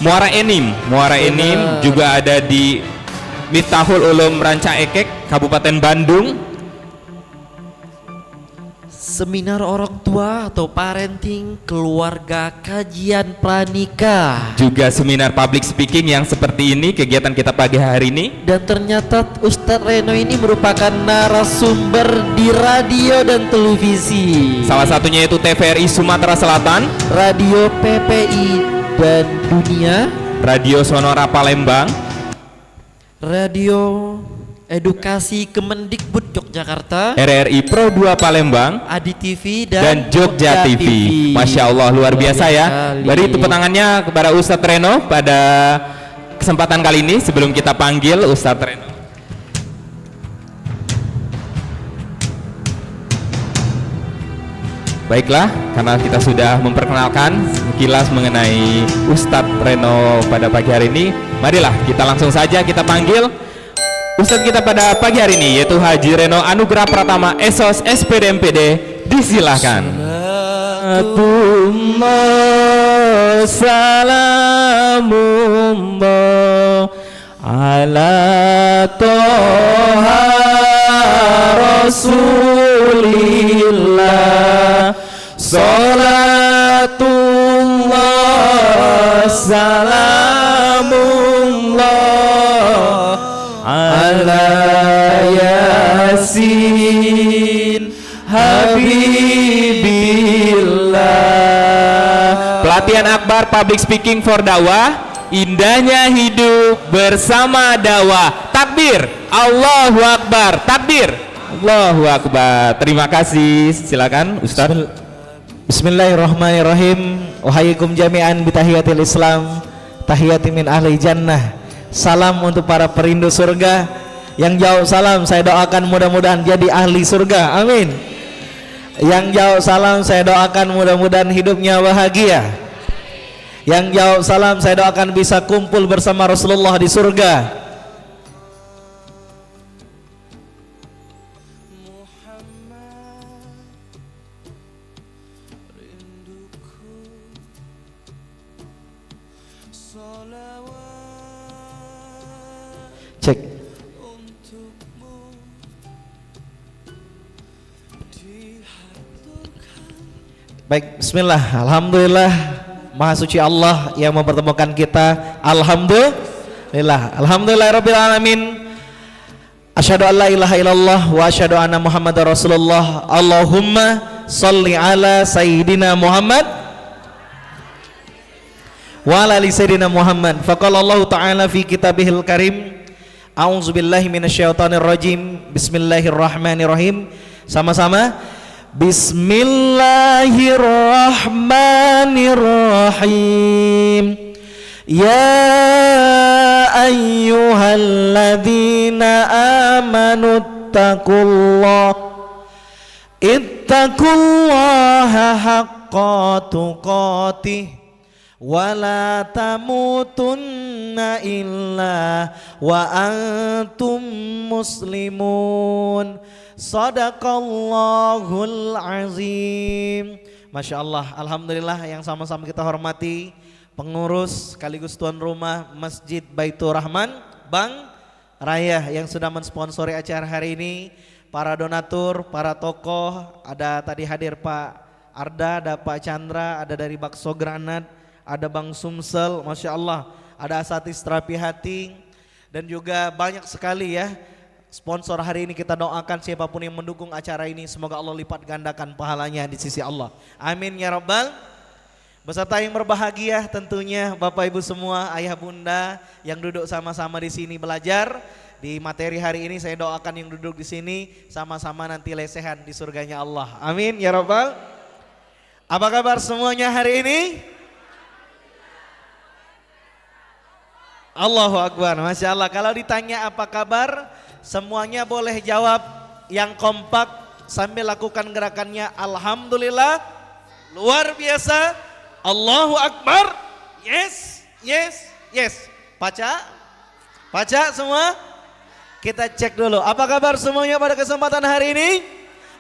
Muara Enim. Muara Enim juga ada di Miftahul Ulum Ranca Ekek, Kabupaten Bandung. seminar orang tua atau parenting keluarga kajian pranikah. Juga seminar public speaking yang seperti ini kegiatan kita pagi hari ini. Dan ternyata Ustadz Reno ini merupakan narasumber di radio dan televisi. Salah satunya yaitu TVRI Sumatera Selatan, Radio PPI dan Dunia, Radio Sonora Palembang, Radio Edukasi Kemendikbud Yogyakarta, RRI Pro 2 Palembang, Adi TV dan Jogja TV. Masya Allah, luar biasa ya. Beri tepuk tangannya kepada Ustadz Reno pada kesempatan kali ini sebelum kita panggil Ustadz Reno. Baiklah, karena kita sudah memperkenalkan sekilas mengenai Ustadz Reno pada pagi hari ini, marilah kita langsung saja kita panggil Ustadz kita pada pagi hari ini, yaitu Haji Reno Anugrah Pratama SOS SPD MPD. Disilahkan. Salamullah ala toha Rasulillah, salatullah salamullah ala Yasin Habibillah. Pelatihan akbar public speaking for dakwah, indahnya hidup bersama dakwah. Takbir, Allahu Akbar, takbir, Allahu Akbar. Terima kasih, silakan Ustaz. Bismillahirrahmanirrahim. Wahaikum jami'an bitahiyatil Islam, tahiyati min ahli jannah. Salam untuk para perindu surga. Yang jauh salam saya doakan mudah-mudahan jadi ahli surga, amin. Yang jauh salam saya doakan mudah-mudahan hidupnya bahagia. Yang jauh salam saya doakan bisa kumpul bersama Rasulullah di surga. Cek. Baik, bismillah. Alhamdulillah, Maha suci Allah yang mempertemukan kita. Alhamdulillah. Alhamdulillahirabbil alamin. Asyhadu an la ilaha illallah wa asyhadu anna Muhammadar Rasulullah. Allahumma shalli ala sayyidina Muhammad wa ala ali sayyidina Muhammad. Faqala Allah Ta'ala fi kitabihil karim. A'udzubillahi minasyaitonir rajim. Bismillahirrahmanirrahim. Sama-sama. Bismillahirrahmanirrahim. Ya ayyuhalladzina amanu ittaqullaha haqqa tuqatih wa la tamutunna illa wa antum muslimun. Sadaqallahul azim. Masya Allah, alhamdulillah yang sama-sama kita hormati pengurus sekaligus tuan rumah Masjid Baitur Rahman Bang Raya yang sudah mensponsori acara hari ini, para donatur, para tokoh, ada tadi hadir Pak Arda, ada Pak Chandra, ada dari Bakso Granat, ada Bang Sumsel, Masya Allah, ada Asatis Terapi Hati, dan juga banyak sekali ya sponsor hari ini. Kita doakan siapapun yang mendukung acara ini, semoga Allah lipat gandakan pahalanya di sisi Allah. Amin ya Rabbal. Beserta yang berbahagia tentunya Bapak Ibu semua, ayah bunda yang duduk sama-sama di sini belajar di materi hari ini. Saya doakan yang duduk di sini sama-sama nanti lesehan di surganya Allah. Amin ya Rabbal. Apa kabar semuanya hari ini? Allahu Akbar, Masya Allah. Kalau ditanya apa kabar, semuanya boleh jawab yang kompak sambil lakukan gerakannya. Alhamdulillah, luar biasa, Allahu Akbar, yes, yes, yes. Baca semua. Kita cek dulu, apa kabar semuanya pada kesempatan hari ini?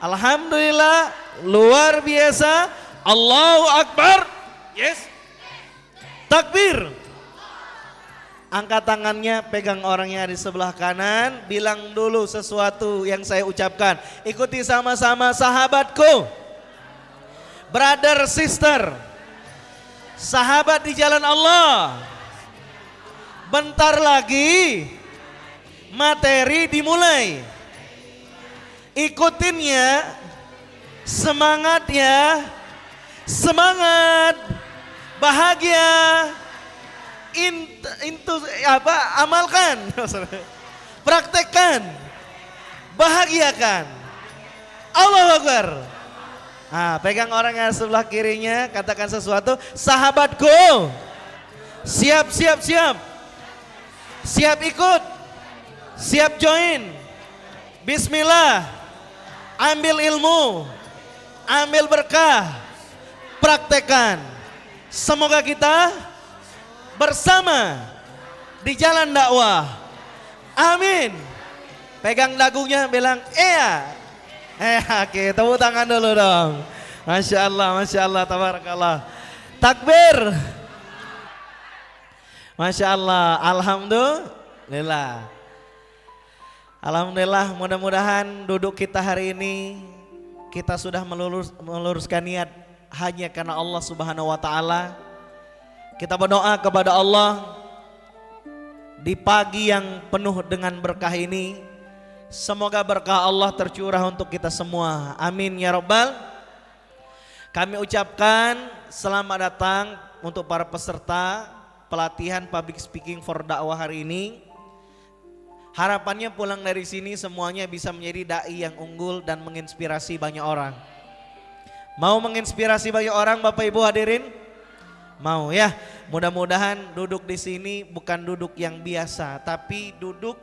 Alhamdulillah, luar biasa, Allahu Akbar, yes. Takbir. Angkat tangannya, pegang orangnya di sebelah kanan, bilang dulu sesuatu yang saya ucapkan. Ikuti sama-sama, sahabatku. brother, sister, sahabat di jalan Allah. Bentar lagi materi dimulai. Ikutin ya, semangat ya, semangat, bahagia, amalkan, praktekkan, bahagiakan. Allahu Akbar. Nah, pegang orang yang sebelah kirinya, katakan sesuatu. Sahabatku, siap, siap, siap. Siap ikut, siap join. Bismillah, ambil ilmu, ambil berkah, praktekkan. Semoga kita bersama di jalan dakwah. Amin. Pegang dagunya, bilang iya. Oke, tepuk tangan dulu dong. Masya Allah, tabarakallah. Takbir. Masya Allah, alhamdulillah. Alhamdulillah, mudah-mudahan duduk kita hari ini kita sudah meluruskan niat hanya karena Allah Subhanahu wa taala. Kita berdoa kepada Allah di pagi yang penuh dengan berkah ini. Semoga berkah Allah tercurah untuk kita semua. Amin ya rabbal. Kami ucapkan selamat datang untuk para peserta pelatihan public speaking for dakwah hari ini. Harapannya pulang dari sini semuanya bisa menjadi dai yang unggul dan menginspirasi banyak orang. Mau menginspirasi banyak orang Bapak Ibu hadirin? Mau ya. Mudah-mudahan duduk di sini bukan duduk yang biasa, tapi duduk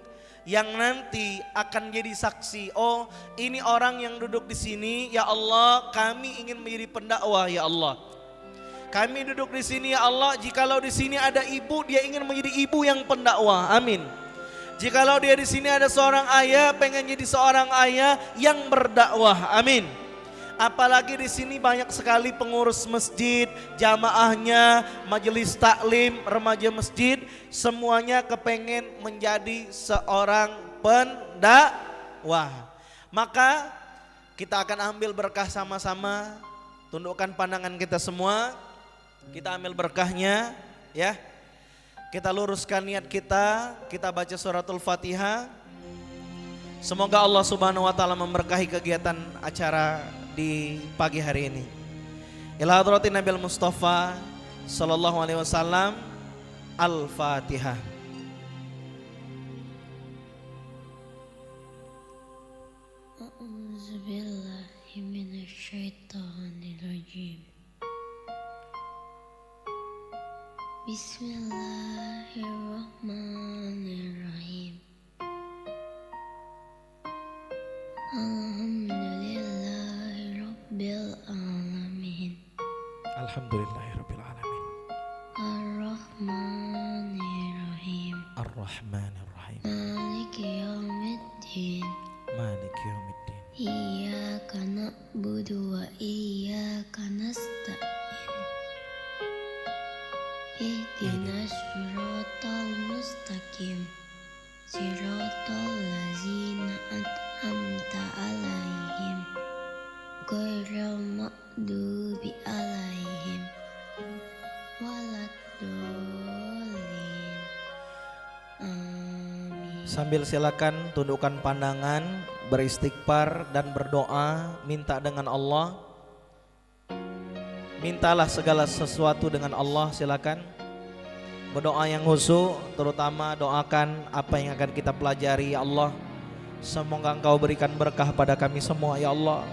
yang nanti akan jadi saksi. Oh, ini orang yang duduk di sini, ya Allah, kami ingin menjadi pendakwah ya Allah. Kami duduk di sini ya Allah, jikalau di sini ada ibu, dia ingin menjadi ibu yang pendakwah. Amin. Jikalau dia di sini ada seorang ayah, pengen jadi seorang ayah yang berdakwah. Amin. Apalagi di sini banyak sekali pengurus masjid, jamaahnya, majelis taklim, remaja masjid, semuanya kepengen menjadi seorang pendakwah. Maka kita akan ambil berkah sama-sama. Tundukkan pandangan kita semua. Kita ambil berkahnya ya. Kita luruskan niat kita, kita baca suratul Fatihah. Semoga Allah Subhanahu wa taala memberkahi kegiatan acara di pagi hari ini. Ila hadratin Nabil Mustafa sallallahu alaihi wasallam. Al-Fatihah. A'udzu billahi minasyaitonir rajim. Bismillahirrahmanirrahim. Alhamdulillahi rabbil alamin. Alhamdulillahi rabbil alamin. Ar-Rahmanirrahim. Ar-Rahmanirrahim. Maliki yaumiddin. Maliki yaumiddin. Iyyaka na'budu wa iyyaka nasta'in. Ihdinas siratal mustaqim. Siratal ladzina an'amta 'alaihim ghairil maghdubi 'alaihim waladdallin. Amin. Sambil silakan tundukkan pandangan, beristighfar dan berdoa, minta dengan Allah. Mintalah segala sesuatu dengan Allah, silakan. Berdoa yang khusyuk, terutama doakan apa yang akan kita pelajari ya Allah. Semoga Engkau berikan berkah pada kami semua ya Allah.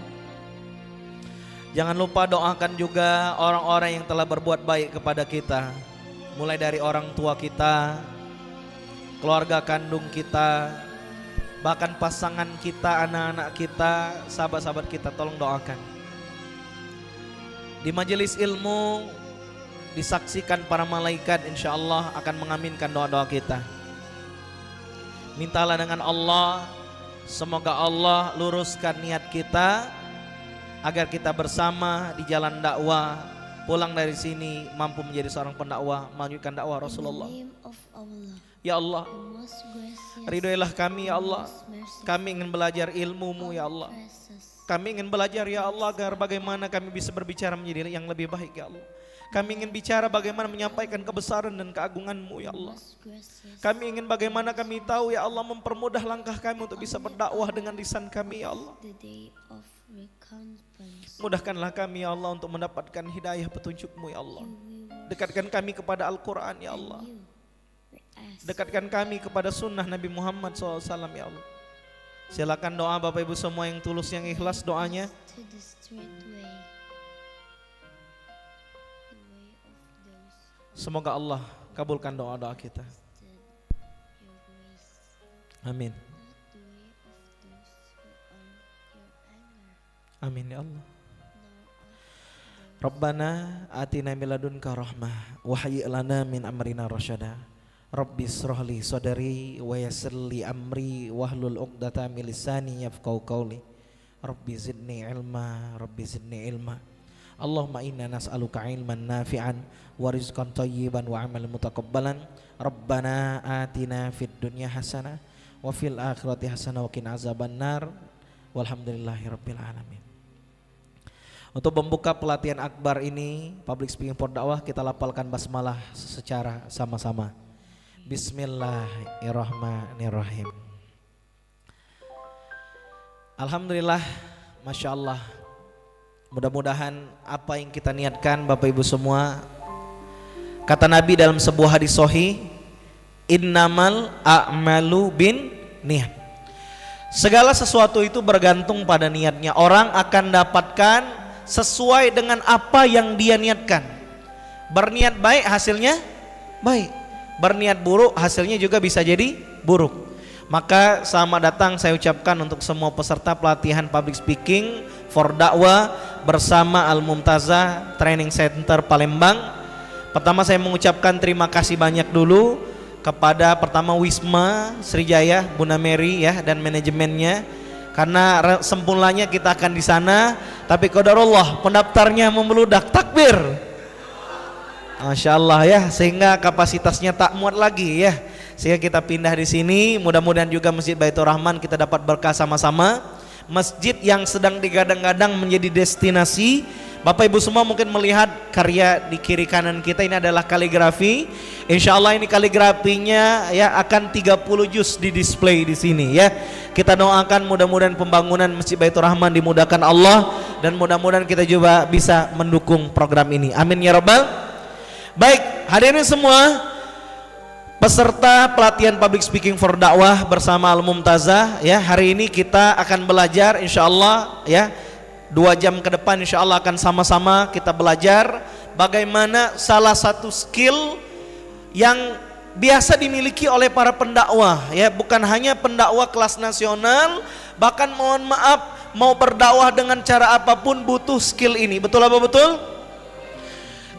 Jangan lupa doakan juga orang-orang yang telah berbuat baik kepada kita. Mulai dari orang tua kita, keluarga kandung kita, bahkan pasangan kita, anak-anak kita, sahabat-sahabat kita, tolong doakan. Di majelis ilmu disaksikan para malaikat, insya Allah akan mengaminkan doa-doa kita. Mintalah dengan Allah, semoga Allah luruskan niat kita agar kita bersama di jalan dakwah, pulang dari sini mampu menjadi seorang pendakwah, melanjutkan dakwah Rasulullah. In the name of Allah. Ya Allah, the most gracious, ridhoilah kami ya Allah. most merciful, Kami ingin belajar ilmu-Mu ya Allah. precious. Kami ingin belajar ya Allah agar bagaimana kami bisa berbicara menjadi yang lebih baik ya Allah. Kami ingin bicara bagaimana menyampaikan kebesaran dan keagungan-Mu ya Allah. Most gracious, Kami ingin bagaimana kami tahu ya Allah mempermudah langkah kami untuk bisa berdakwah dengan lisan kami ya Allah. the day of recompense. Mudahkanlah kami ya Allah untuk mendapatkan hidayah petunjuk-Mu ya Allah. Dekatkan kami kepada Al-Quran ya Allah. You, we ask, Dekatkan kami kepada sunnah Nabi Muhammad SAW ya Allah. Silakan doa Bapak Ibu semua yang tulus yang ikhlas doanya. to the straight way, the way of those Semoga Allah kabulkan doa-doa kita. that your grace, Amin. not the way of those who earn your anger, Amin ya Allah. nor of Rabbana atina min ladunka rahmah wa hayyi' lana min amrina rasyada. Rabbi israh li sadri wa yassir li amri wahlul 'uqdatam min lisani yafqahu qawli. Rabbi zidni ilma, Rabbi zidni ilma. Allahumma inna nas'aluka ilman nafi'an wa rizqan thayyiban wa 'amalan mutaqabbalan. Rabbana atina fid dunya hasanah wa fil akhirati hasanah wa qina azabannar. Walhamdulillahirabbil alamin. Untuk membuka pelatihan akbar ini, public speaking for dakwah, kita lafalkan basmalah secara sama-sama. Bismillahirrahmanirrahim. Alhamdulillah, Masya Allah. Mudah-mudahan apa yang kita niatkan Bapak Ibu semua, kata Nabi dalam sebuah hadis sahih, innamal a'malu bin niat. Segala sesuatu itu bergantung pada niatnya. Orang akan dapatkan sesuai dengan apa yang dia niatkan. Berniat baik hasilnya baik, berniat buruk hasilnya juga bisa jadi buruk. Maka selamat datang saya ucapkan untuk semua peserta pelatihan public speaking for dakwah bersama Al-Mumtazah Training Center Palembang. Pertama saya mengucapkan terima kasih banyak dulu kepada pertama Wisma Srijaya, Bunda Mary ya dan manajemennya, karena sempulanya kita akan di sana, tapi qadarullah pendaftarnya membeludak. Takbir. Masya Allah ya, sehingga kapasitasnya tak muat lagi ya, sehingga kita pindah di sini. Mudah-mudahan juga Masjid Baitur Rahman kita dapat berkah sama-sama. Masjid yang sedang digadang-gadang menjadi destinasi. Bapak Ibu semua mungkin melihat karya di kiri kanan kita ini adalah kaligrafi. Insya Allah ini kaligrafinya ya akan 30 juz di display di sini ya. Kita doakan mudah-mudahan pembangunan Masjid Baitur Rahman dimudahkan Allah, dan mudah-mudahan kita juga bisa mendukung program ini. Amin ya rabbal. Baik, hadirin semua, peserta pelatihan public speaking for dakwah bersama Al-Mumtazah ya, hari ini kita akan belajar insyaallah ya 2 jam ke depan insyaallah akan sama-sama kita belajar bagaimana salah satu skill yang biasa dimiliki oleh para pendakwah ya, bukan hanya pendakwah kelas nasional, bahkan mohon maaf mau berdakwah dengan cara apapun butuh skill ini. Betul apa betul?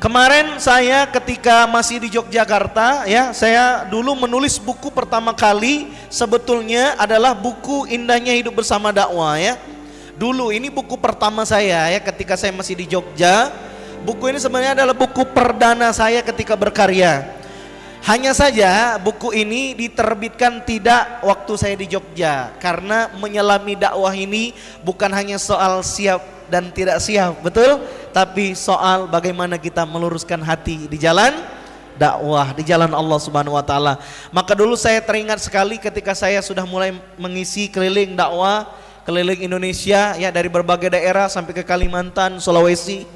Kemarin saya ketika masih di Yogyakarta ya, saya dulu menulis buku pertama kali sebetulnya adalah buku Indahnya Hidup Bersama Dakwah ya. Dulu ini buku pertama saya ya ketika saya masih di Jogja. Buku ini sebenarnya adalah buku perdana saya ketika berkarya. Hanya saja buku ini diterbitkan tidak waktu saya di Jogja, karena menyelami dakwah ini bukan hanya soal siap dan tidak siap, betul? Tapi soal bagaimana kita meluruskan hati di jalan dakwah, di jalan Allah Subhanahu wa taala. Maka dulu saya teringat sekali ketika saya sudah mulai mengisi keliling dakwah, keliling Indonesia ya, dari berbagai daerah sampai ke Kalimantan, Sulawesi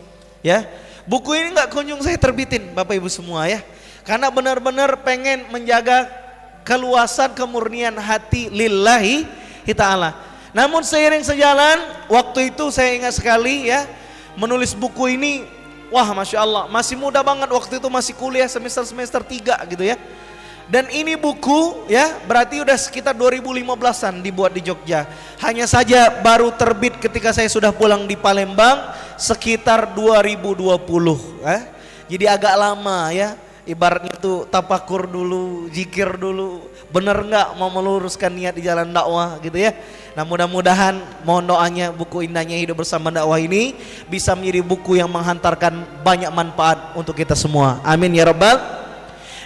ya. Buku ini nggak kunjung saya terbitin Bapak Ibu semua ya. Karena benar-benar pengen menjaga keluasan kemurnian hati lillahi ta'ala. Namun seiring sejalan waktu itu saya ingat sekali ya, menulis buku ini, wah Masya Allah, masih muda banget waktu itu, masih kuliah semester 3 gitu ya. Dan ini buku ya berarti udah sekitar 2015an dibuat di Jogja. Hanya saja baru terbit ketika saya sudah pulang di Palembang sekitar 2020 Jadi agak lama ya. Ibaratnya tuh tapakur dulu, zikir dulu, bener nggak mau meluruskan niat di jalan dakwah gitu ya. Nah mudah-mudahan mohon doanya buku Indahnya Hidup Bersama Dakwah ini bisa menjadi buku yang menghantarkan banyak manfaat untuk kita semua. Amin ya rabbal.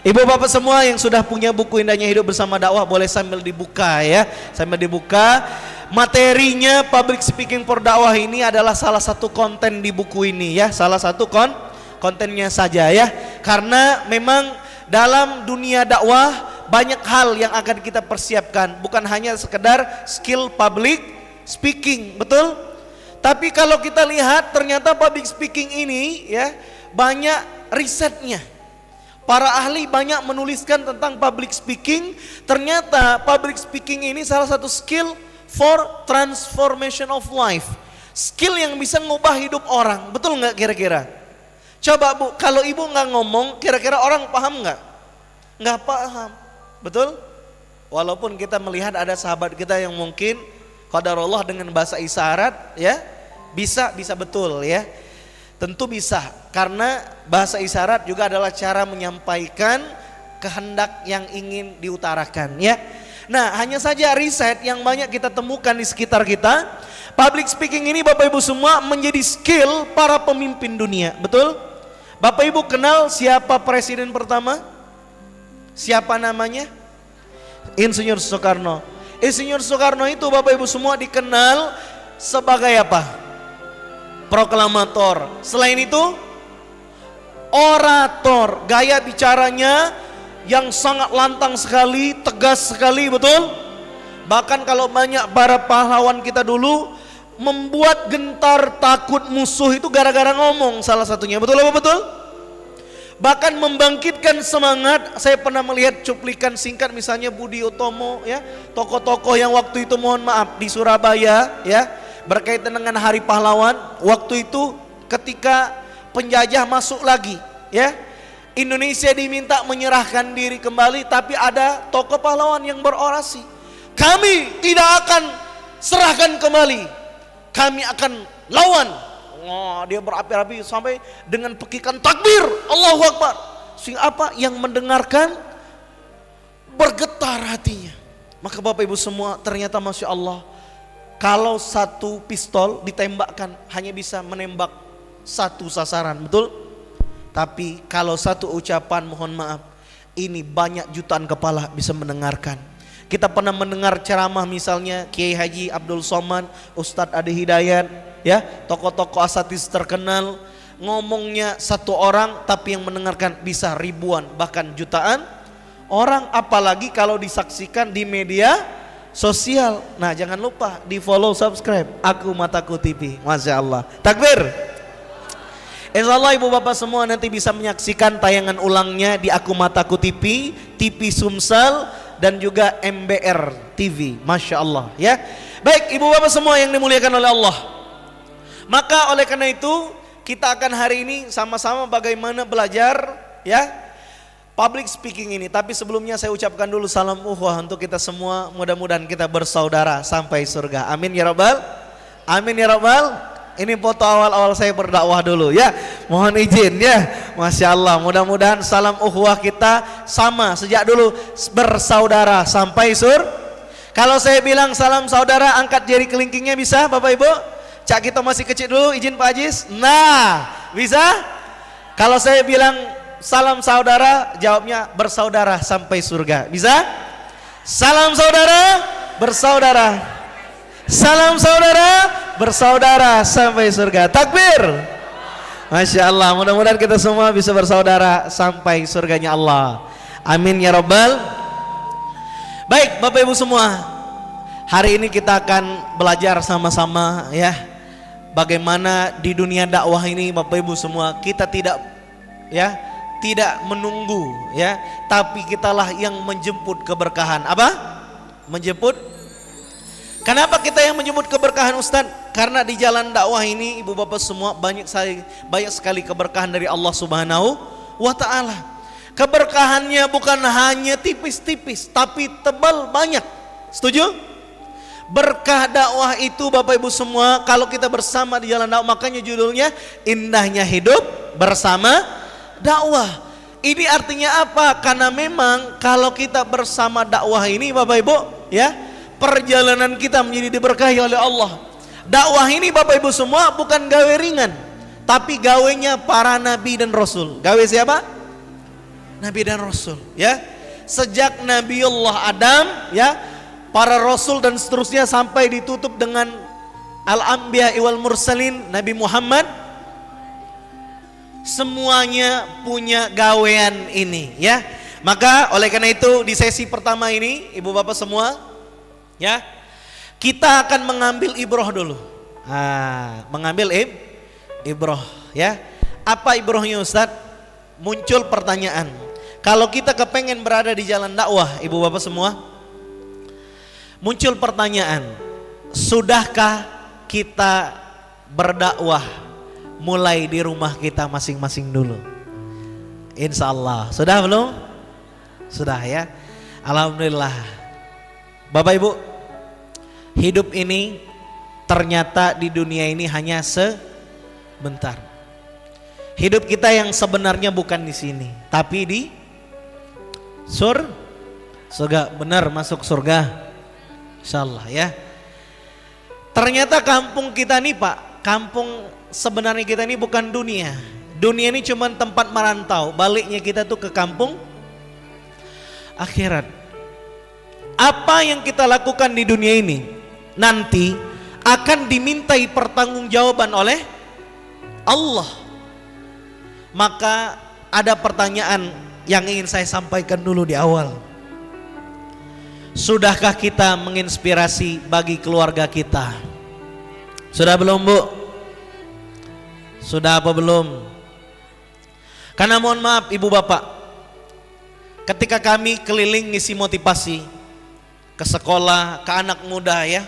Ibu bapak semua yang sudah punya buku Indahnya Hidup Bersama Dakwah boleh sambil dibuka ya, sambil dibuka. Materinya public speaking for dakwah ini adalah salah satu konten di buku ini ya, salah satu kontennya saja ya. Karena memang dalam dunia dakwah banyak hal yang akan kita persiapkan, bukan hanya sekedar skill public speaking, betul? Tapi kalau kita lihat ternyata public speaking ini ya banyak risetnya. Para ahli banyak menuliskan tentang public speaking. Ternyata public speaking ini salah satu skill for transformation of life. Skill yang bisa ngubah hidup orang. Betul nggak kira-kira? Coba Bu, kalau ibu nggak ngomong, kira-kira orang paham nggak? Nggak paham, betul? Walaupun kita melihat ada sahabat kita yang mungkin qadarullah dengan bahasa isyarat, ya bisa betul ya. Tentu bisa, karena bahasa isyarat juga adalah cara menyampaikan kehendak yang ingin diutarakan ya. Nah hanya saja riset yang banyak kita temukan di sekitar kita, public speaking ini Bapak Ibu semua menjadi skill para pemimpin dunia, betul? Bapak Ibu kenal siapa presiden pertama? Siapa namanya? Insinyur Soekarno. Insinyur Soekarno itu Bapak Ibu semua dikenal sebagai apa? Proklamator. Selain itu orator, gaya bicaranya yang sangat lantang sekali, tegas sekali, betul? Bahkan kalau banyak para pahlawan kita dulu membuat gentar takut musuh itu gara-gara ngomong, salah satunya, betul apa betul? Bahkan membangkitkan semangat. Saya pernah melihat cuplikan singkat misalnya Budi Utomo ya, tokoh-tokoh yang waktu itu mohon maaf di Surabaya ya, berkaitan dengan Hari Pahlawan. Waktu itu ketika penjajah masuk lagi ya, Indonesia diminta menyerahkan diri kembali, tapi ada tokoh pahlawan yang berorasi, kami tidak akan serahkan kembali, kami akan lawan. Oh, dia berapi-api sampai dengan pekikan takbir, Allahu Akbar. Sehingga apa? Yang mendengarkan bergetar hatinya. Maka Bapak Ibu semua ternyata Masya Allah, kalau satu pistol ditembakkan hanya bisa menembak satu sasaran, betul? Tapi kalau satu ucapan mohon maaf, ini banyak jutaan kepala bisa mendengarkan. Kita pernah mendengar ceramah misalnya Kiai Haji Abdul Somad, Ustadz Adi Hidayat, ya, tokoh-tokoh asatidz terkenal, ngomongnya satu orang tapi yang mendengarkan bisa ribuan bahkan jutaan orang, apalagi kalau disaksikan di media sosial. Nah jangan lupa di follow, subscribe Aku Mataku TV. Masya Allah, takbir. Insya Allah ibu bapak semua nanti bisa menyaksikan tayangan ulangnya di Aku Mataku TV, TV Sumsel dan juga MBR TV. Masya Allah ya. Baik ibu bapak semua yang dimuliakan oleh Allah, maka oleh karena itu kita akan hari ini sama-sama bagaimana belajar ya public speaking ini. Tapi sebelumnya saya ucapkan dulu salam ukhuwah untuk kita semua. Mudah-mudahan kita bersaudara sampai surga. Amin ya rabbal, amin ya rabbal. Ini foto awal-awal saya berdakwah dulu ya. Mohon izin ya. Masya Allah, mudah-mudahan salam ukhuwah kita sama sejak dulu, bersaudara sampai Kalau saya bilang salam saudara, angkat jari kelingkingnya bisa Bapak Ibu? Cak kita masih kecil dulu, izin Pak Ajis. Nah, bisa? Kalau saya bilang salam saudara, jawabnya bersaudara sampai surga. Bisa? Salam saudara, bersaudara. Salam saudara, bersaudara sampai surga. Takbir. Masya Allah, mudah-mudahan kita semua bisa bersaudara sampai surganya Allah. Amin ya rabbal. Baik Bapak Ibu semua, hari ini kita akan belajar sama-sama ya, bagaimana di dunia dakwah ini Bapak Ibu semua kita tidak menunggu ya, tapi kitalah yang menjemput keberkahan. Apa? Menjemput. Kenapa kita yang menjemput keberkahan Ustaz? Karena di jalan dakwah ini ibu bapak semua banyak sekali keberkahan dari Allah Subhanahu wa Ta'ala. Keberkahannya bukan hanya tipis-tipis tapi tebal banyak. Setuju? Berkah dakwah itu Bapak Ibu semua, kalau kita bersama di jalan dakwah, makanya judulnya Indahnya Hidup Bersama Dakwah. Ini artinya apa? Karena memang kalau kita bersama dakwah ini Bapak Ibu ya, perjalanan kita menjadi diberkahi oleh Allah. Dakwah ini Bapak Ibu semua bukan gawe ringan, tapi gawenya para nabi dan rasul. Gawe siapa? nabi dan rasul, ya. Sejak Nabiullah Adam, ya, para rasul dan seterusnya sampai ditutup dengan al-anbiya wal mursalin Nabi Muhammad, semuanya punya gawean ini, ya. Maka oleh karena itu di sesi pertama ini ibu bapak semua, ya, kita akan mengambil ibroh dulu. Mengambil ibroh, ya. Apa ibrohnya Ustadz? Muncul pertanyaan. Kalau kita kepengen berada di jalan dakwah, ibu bapak semua, muncul pertanyaan, sudahkah kita berdakwah mulai di rumah kita masing-masing dulu? Insya Allah, sudah belum? Sudah, ya. Alhamdulillah. Bapak ibu, hidup ini ternyata di dunia ini hanya sebentar. Hidup kita yang sebenarnya bukan di sini, tapi di surga. Benar, masuk surga, insyaallah, ya. Ternyata kampung kita nih Pak, kampung sebenarnya kita ini bukan dunia. Dunia ini cuma tempat merantau, baliknya kita tuh ke kampung akhirat. Apa yang kita lakukan di dunia ini nanti akan dimintai pertanggungjawaban oleh Allah. Maka ada pertanyaan yang ingin saya sampaikan dulu di awal. Sudahkah kita menginspirasi bagi keluarga kita? Sudah belum Bu? Sudah apa belum? Karena mohon maaf ibu bapak, ketika kami keliling ngisi motivasi ke sekolah, ke anak muda, ya,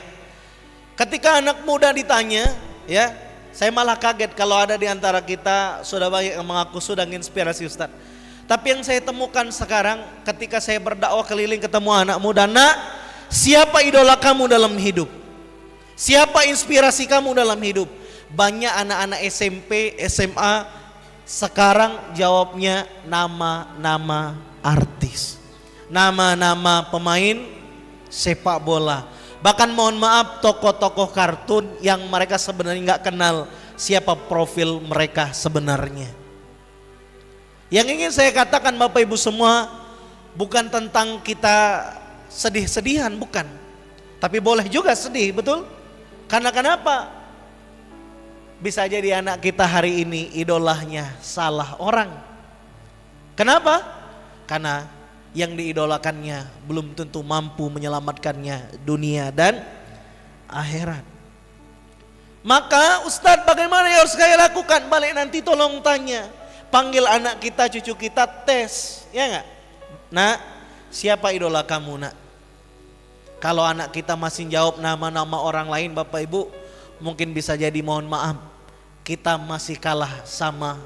ketika anak muda ditanya, ya, saya malah kaget kalau ada di antara kita sudah banyak yang mengaku sudah menginspirasi Ustadz. Tapi yang saya temukan sekarang ketika saya berdakwah keliling ketemu anak muda, nak, siapa idola kamu dalam hidup? Siapa inspirasi kamu dalam hidup? Banyak anak-anak SMP, SMA sekarang jawabnya nama-nama artis, nama-nama pemain sepak bola. Bahkan mohon maaf tokoh-tokoh kartun yang mereka sebenarnya nggak kenal siapa profil mereka sebenarnya. Yang ingin saya katakan Bapak Ibu semua, bukan tentang kita sedih-sedihan, bukan. Tapi boleh juga sedih, betul? Karena kenapa? Bisa jadi anak kita hari ini idolanya salah orang. Kenapa? Karena yang diidolakannya belum tentu mampu menyelamatkannya dunia dan akhirat. Maka Ustadz, bagaimana yang harus saya lakukan? Balik nanti tolong tanya, panggil anak kita, cucu kita, tes, ya enggak? Nak, siapa idola kamu, nak? Kalau anak kita masih jawab nama-nama orang lain, Bapak Ibu, mungkin bisa jadi mohon maaf, kita masih kalah sama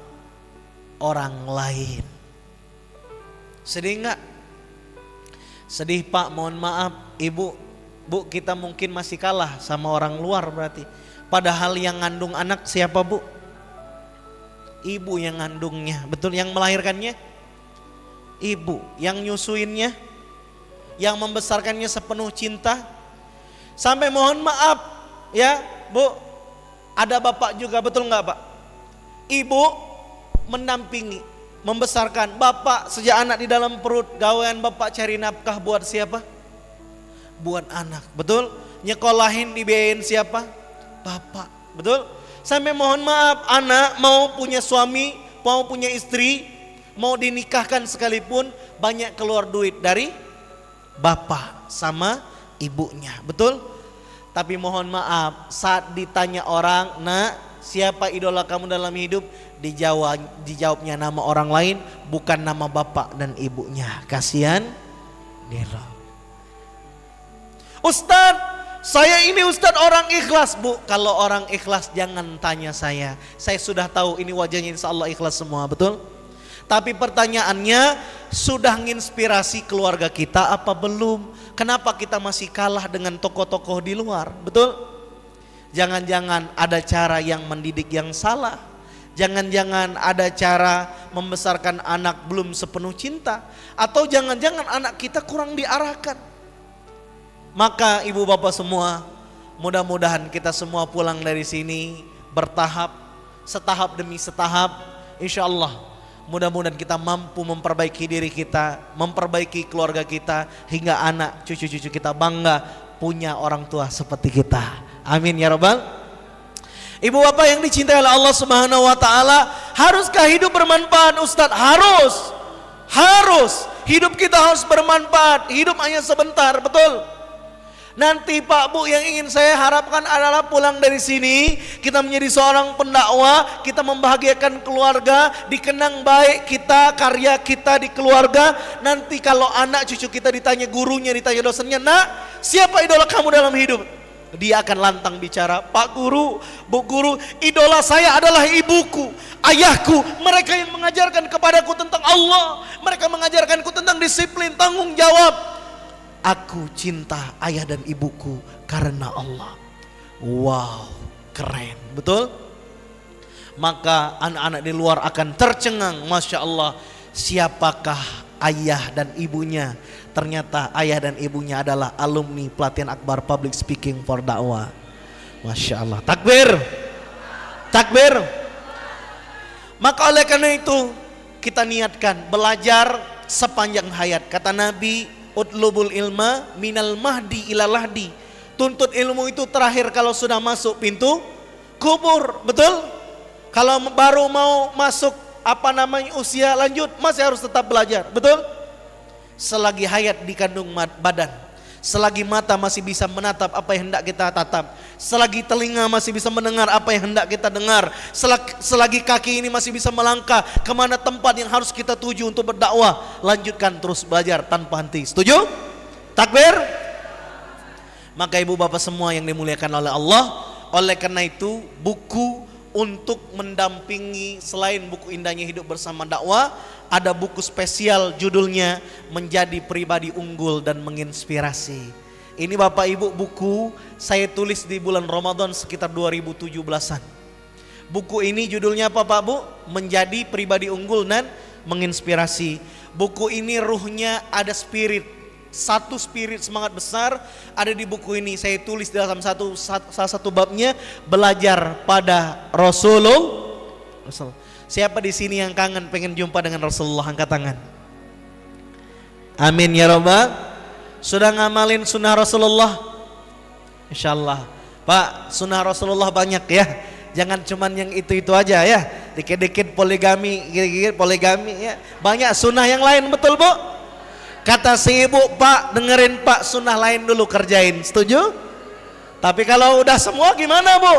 orang lain. Sedih enggak? Sedih Pak, mohon maaf Ibu, Bu, kita mungkin masih kalah sama orang luar berarti. Padahal yang ngandung anak siapa Bu? Ibu yang ngandungnya, betul, yang melahirkannya Ibu, yang nyusuinnya, yang membesarkannya sepenuh cinta. Sampai mohon maaf ya Bu, ada bapak juga, betul enggak Pak? Ibu mendampingi, membesarkan bapak sejak anak di dalam perut, gawean bapak cari nafkah buat siapa? Buat anak, betul? Nyekolahin, dibiayain siapa? Bapak, betul? Sampai mohon maaf, anak mau punya suami, mau punya istri, mau dinikahkan sekalipun, banyak keluar duit dari bapak sama ibunya, betul? Tapi mohon maaf, saat ditanya orang, nak, siapa idola kamu dalam hidup? Dijawabnya nama orang lain, bukan nama bapak dan ibunya. Kasihan Nero. Ustadz, saya ini Ustadz orang ikhlas. Bu, kalau orang ikhlas jangan tanya saya sudah tahu ini wajahnya insya Allah ikhlas semua, betul? Tapi pertanyaannya, sudah menginspirasi keluarga kita apa belum? Kenapa kita masih kalah dengan tokoh-tokoh di luar, betul? Jangan-jangan ada cara yang mendidik yang salah. Jangan-jangan ada cara membesarkan anak belum sepenuh cinta. Atau jangan-jangan anak kita kurang diarahkan. Maka ibu bapak semua, mudah-mudahan kita semua pulang dari sini bertahap, setahap demi setahap, insya Allah Mudah-mudahan kita mampu memperbaiki diri kita, memperbaiki keluarga kita, hingga anak cucu-cucu kita bangga punya orang tua seperti kita. Amin ya rabbal. Ibu bapak yang dicintai oleh Allah Subhanahu wa taala, haruskah hidup bermanfaat Ustadz? Harus. Hidup kita harus bermanfaat. Hidup hanya sebentar, betul? Nanti Pak Bu, yang ingin saya harapkan adalah pulang dari sini kita menjadi seorang pendakwah, kita membahagiakan keluarga, dikenang baik kita, karya kita di keluarga. Nanti kalau anak cucu kita ditanya gurunya, ditanya dosennya, "Nak, siapa idola kamu dalam hidup?" Dia akan lantang bicara, "Pak Guru, Bu Guru, idola saya adalah ibuku, ayahku. Mereka yang mengajarkan kepadaku tentang Allah, mereka mengajarkanku tentang disiplin, tanggung jawab. Aku cinta ayah dan ibuku karena Allah." Wow, keren, betul? Maka anak-anak di luar akan tercengang, Masya Allah, siapakah ayah dan ibunya? Ternyata ayah dan ibunya adalah alumni pelatihan Akbar Public Speaking for Dakwah. Masya Allah, takbir, takbir. Maka oleh karena itu kita niatkan belajar sepanjang hayat. Kata Nabi, "Utlubul ilma minal mahdi ilal lahdi." Tuntut ilmu itu terakhir kalau sudah masuk pintu kubur, betul? Kalau baru mau masuk usia lanjut, masih harus tetap belajar, betul? Selagi hayat di kandung badan, selagi mata masih bisa menatap apa yang hendak kita tatap, selagi telinga masih bisa mendengar apa yang hendak kita dengar, selagi kaki ini masih bisa melangkah kemana tempat yang harus kita tuju untuk berdakwah, lanjutkan terus belajar tanpa henti. Setuju? Takbir. Maka ibu bapak semua yang dimuliakan oleh Allah, oleh karena itu buku untuk mendampingi, selain buku Indahnya Hidup Bersama Dakwah, ada buku spesial judulnya Menjadi Pribadi Unggul dan Menginspirasi. Ini Bapak Ibu buku saya tulis di bulan Ramadan sekitar 2017-an. Buku ini judulnya apa Pak Bu? Menjadi Pribadi Unggul dan Menginspirasi. Buku ini ruhnya ada spirit, satu spirit semangat besar ada di buku ini. Saya tulis dalam salah satu babnya, belajar pada Rasulullah. Siapa di sini yang kangen pengen jumpa dengan Rasulullah, angkat tangan. Amin ya rabbal. Sudah ngamalin sunnah Rasulullah? Insyaallah. Pak, sunnah Rasulullah banyak ya. Jangan cuman yang itu-itu aja ya. Dikit-dikit poligami, dikit-dikit poligami ya. Banyak sunnah yang lain, betul Bu? Kata si ibu, "Pak, dengerin Pak, sunnah lain dulu kerjain." Setuju? Tapi kalau udah semua gimana Bu?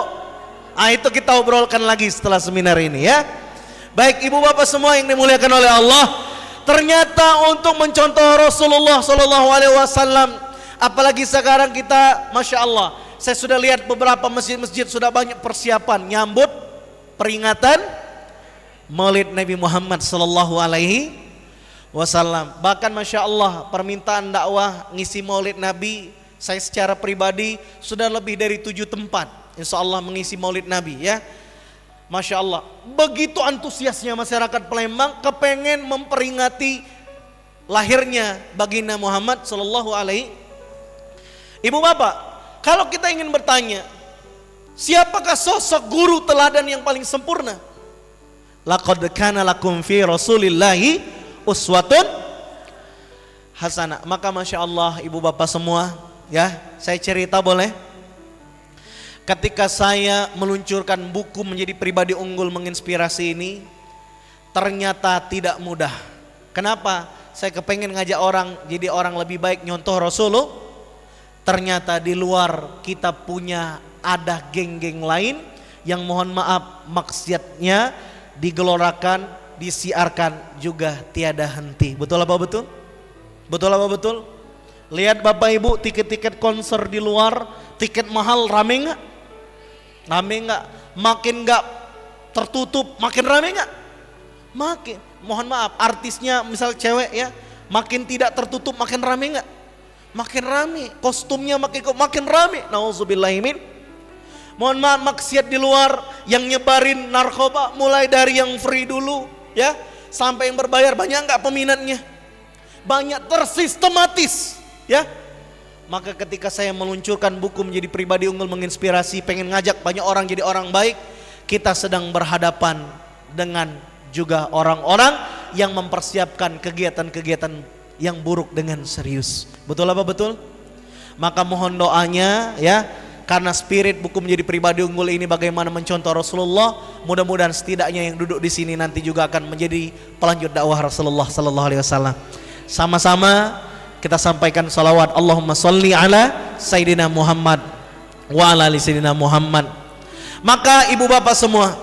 Itu kita obrolkan lagi setelah seminar ini ya. Baik ibu bapak semua yang dimuliakan oleh Allah, ternyata untuk mencontoh Rasulullah SAW, apalagi sekarang kita, Masya Allah, saya sudah lihat beberapa masjid-masjid sudah banyak persiapan nyambut peringatan Maulid Nabi Muhammad SAW. Bahkan Masya Allah, permintaan dakwah ngisi Maulid Nabi, saya secara pribadi sudah lebih dari 7 tempat Insya Allah mengisi Maulid Nabi ya. Masya Allah, begitu antusiasnya masyarakat Palembang kepengen memperingati lahirnya baginda Muhammad Sallallahu Alaihi. Ibu bapak, kalau kita ingin bertanya, siapakah sosok guru teladan yang paling sempurna? Laqad kana lakum fi Rasulillahi uswatun hasanah. Maka Masya Allah ibu bapak semua ya, saya cerita boleh? Ketika saya meluncurkan buku Menjadi Pribadi Unggul Menginspirasi ini, ternyata tidak mudah. Kenapa? Saya kepengen ngajak orang jadi orang lebih baik, nyontoh Rasulullah. Ternyata di luar kita punya ada geng-geng lain yang mohon maaf maksiatnya digelorakan, disiarkan juga tiada henti. Betul apa betul? Betul apa betul? Lihat Bapak Ibu, tiket-tiket konser di luar, tiket mahal, rame nggak? Rame nggak? Makin nggak tertutup, makin rame nggak? Makin. Mohon maaf, artisnya misal cewek ya, makin tidak tertutup, makin rame nggak? Makin rame. Kostumnya makin rame. Nauzubillahimin. Mohon maaf, maksiat di luar yang nyebarin narkoba, mulai dari yang free dulu ya, sampai yang berbayar, banyak nggak peminatnya? Banyak, tersistematis ya. Maka ketika saya meluncurkan buku Menjadi Pribadi Unggul Menginspirasi, pengen ngajak banyak orang jadi orang baik, kita sedang berhadapan dengan juga orang-orang yang mempersiapkan kegiatan-kegiatan yang buruk dengan serius. Betul apa betul? Maka mohon doanya ya, karena spirit buku menjadi pribadi unggul ini bagaimana mencontoh Rasulullah, mudah-mudahan setidaknya yang duduk di sini nanti juga akan menjadi pelanjut dakwah Rasulullah sallallahu alaihi wasallam. Sama-sama kita sampaikan salawat Allahumma sholli ala Sayyidina Muhammad wa ala ali Sayyidina Muhammad. Maka ibu bapak semua,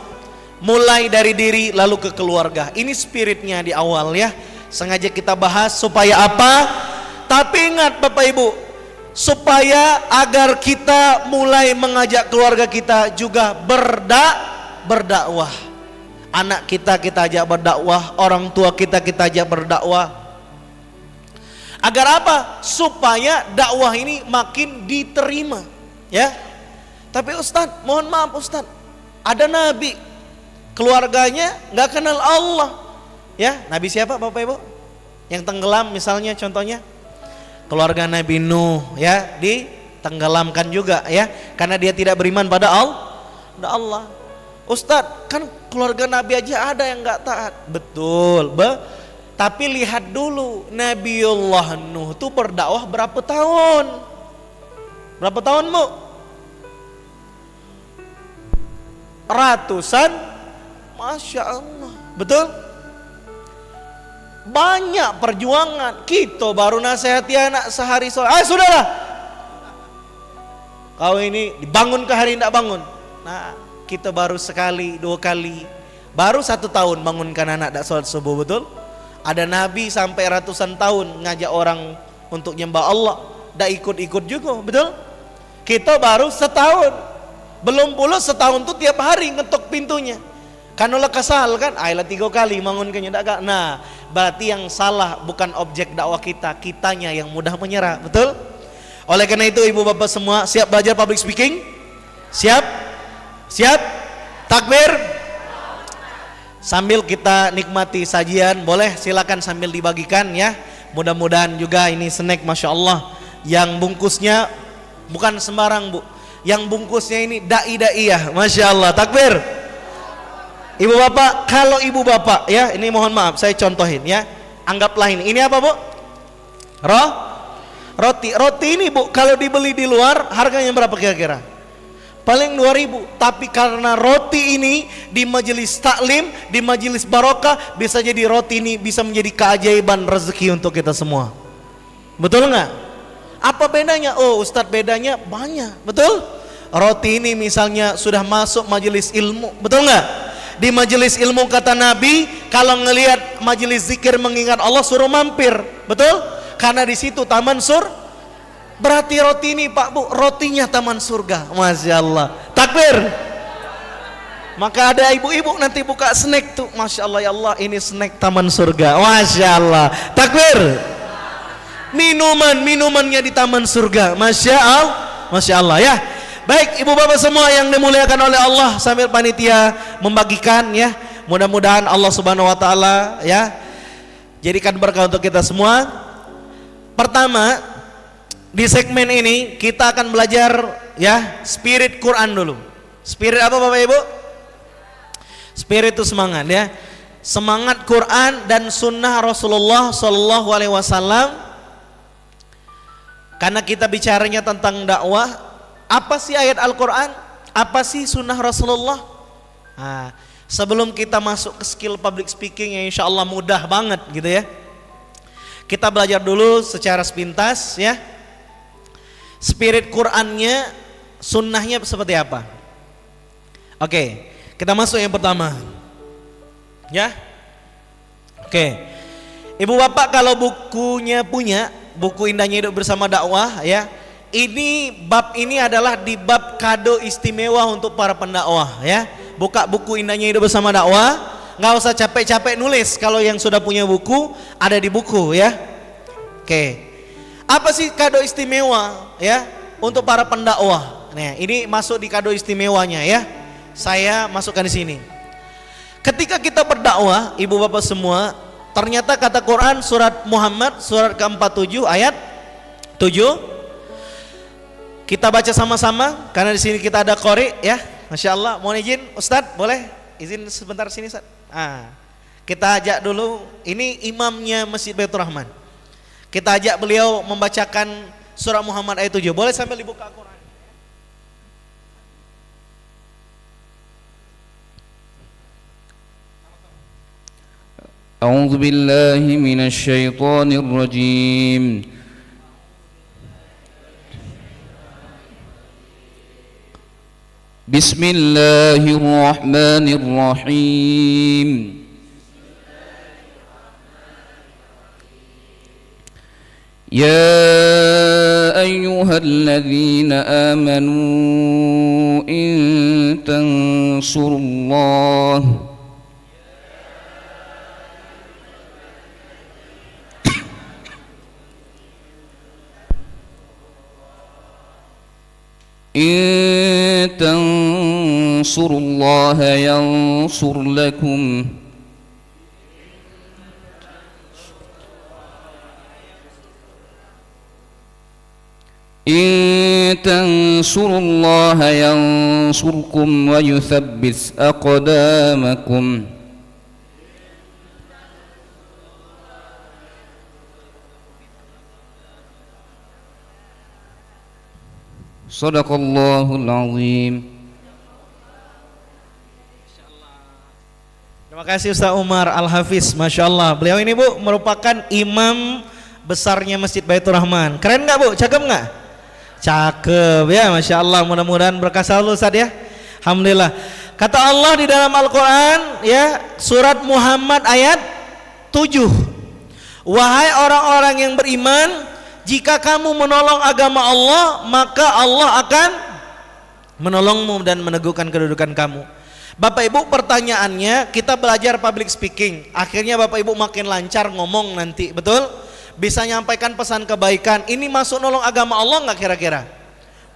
mulai dari diri lalu ke keluarga. Ini spiritnya di awal ya. Sengaja kita bahas supaya apa? Tapi ingat Bapak Ibu, supaya agar kita mulai mengajak keluarga kita juga berdakwah. Anak kita ajak berdakwah, orang tua kita ajak berdakwah. Agar apa? Supaya dakwah ini makin diterima, ya. Tapi Ustadz, mohon maaf Ustadz, ada nabi, keluarganya nggak kenal Allah, ya. Nabi siapa Bapak Ibu? Yang tenggelam misalnya contohnya, keluarga Nabi Nuh, ya, ditenggelamkan juga, ya, karena dia tidak beriman pada Allah. Ustadz, kan keluarga Nabi aja ada yang nggak taat, betul, tapi lihat dulu Nabiullah Nuh tuh berdakwah berapa tahun? Berapa tahun Bu? Ratusan, Masya Allah, betul? Banyak perjuangan. Kita baru nasihati anak sehari sholat, sudahlah, kau ini dibangun ke hari tidak bangun. Nah, kita baru sekali, 2 kali, baru 1 tahun bangunkan anak tidak sholat subuh, betul? Ada nabi sampai ratusan tahun ngajak orang untuk nyembah Allah, tidak ikut-ikut juga, betul? Kita baru setahun, belum puluh setahun tuh tiap hari ngetok pintunya. Kanulah kesal kan, ayolah 3 kali bangunkannya enggak. Nah, berarti yang salah bukan objek dakwah kita, kitanya yang mudah menyerah, betul? Oleh karena itu ibu bapak semua, siap belajar public speaking? Siap? Siap? Takbir? Sambil kita nikmati sajian, boleh silakan sambil dibagikan ya. Mudah-mudahan juga ini snack, Masya Allah. Yang bungkusnya bukan sembarang Bu, yang bungkusnya ini da'i-da'iyah, Masya Allah. Takbir. Ibu bapak, kalau ibu bapak ya, ini mohon maaf saya contohin ya. Anggaplah ini apa Bu? Roti ini Bu, kalau dibeli di luar harganya berapa kira-kira? Paling 2.000, tapi karena roti ini di majelis taklim, di majelis barokah, bisa jadi roti ini bisa menjadi keajaiban rezeki untuk kita semua. Betul nggak? Apa bedanya? Oh Ustadz, bedanya banyak, betul? Roti ini misalnya sudah masuk majelis ilmu, betul nggak? Di majelis ilmu kata Nabi, kalau ngelihat majelis zikir mengingat Allah suruh mampir, betul? Karena di situ taman berarti roti ini Pak Bu, rotinya taman surga, Masya Allah. Takbir. Maka ada ibu-ibu nanti buka snack tuh, Masya Allah, ya Allah ini snack taman surga, Masya Allah. Takbir. Minumannya di taman surga, Masya Allah ya. Baik ibu bapak semua yang dimuliakan oleh Allah, sambil panitia membagikan ya, mudah-mudahan Allah Subhanahu Wa Taala ya jadikan berkah untuk kita semua. Pertama, di segmen ini kita akan belajar ya spirit Quran dulu. Spirit apa Bapak Ibu? Spirit itu semangat ya. Semangat Quran dan sunnah Rasulullah Shallallahu Alaihi Wasallam. Karena kita bicaranya tentang dakwah, apa sih ayat Al-Quran? Apa sih sunnah Rasulullah? Nah, sebelum kita masuk ke skill public speaking yang insya Allah mudah banget gitu ya, kita belajar dulu secara sepintas ya. Spirit Qurannya, sunnahnya seperti apa? Oke, kita masuk yang pertama ya. Oke, ibu bapak kalau bukunya punya buku Indahnya Hidup Bersama Dakwah ya, ini bab ini adalah di bab kado istimewa untuk para pendakwah ya. Buka buku Indahnya Hidup Bersama Dakwah, nggak usah capek-capek nulis, kalau yang sudah punya buku ada di buku ya. Oke, apa sih kado istimewa ya untuk para pendakwah? Nah, ini masuk di kado istimewanya ya. Saya masukkan di sini. Ketika kita berdakwah, ibu bapak semua, ternyata kata Quran surat Muhammad surat ke-47 ayat 7. Kita baca sama-sama karena di sini kita ada qori ya. Masya Allah. Mohon izin Ustadz, boleh izin sebentar sini Ustadz. Kita ajak dulu, ini imamnya Masjid Baitur Rahman. Kita ajak beliau membacakan surah Muhammad ayat 7. Boleh sambil dibuka Al-Quran. أعوذ بالله من الشيطان الرجيم بسم الله الرحمن الرحيم يا أيها الذين آمنوا إن تنصروا الله إن تنصروا الله ينصر لكم إن تنصروا الله ينصركم ويثبت أقدامكم Sadaqallahul Azim. Terima kasih Ustaz Umar Al-Hafiz, Masya Allah. Beliau ini Bu merupakan imam besarnya Masjid Baitur Rahman. Keren nggak Bu? Cakep nggak? Cakep ya, Masya Allah. Mudah-mudahan berkah selalu Ustaz ya. Alhamdulillah. Kata Allah di dalam Al-Quran ya, surat Muhammad ayat 7. Wahai orang-orang yang beriman, jika kamu menolong agama Allah, maka Allah akan menolongmu dan meneguhkan kedudukan kamu. Bapak Ibu, pertanyaannya, kita belajar public speaking, akhirnya Bapak Ibu makin lancar ngomong nanti, betul? Bisa nyampaikan pesan kebaikan. Ini masuk nolong agama Allah nggak kira-kira?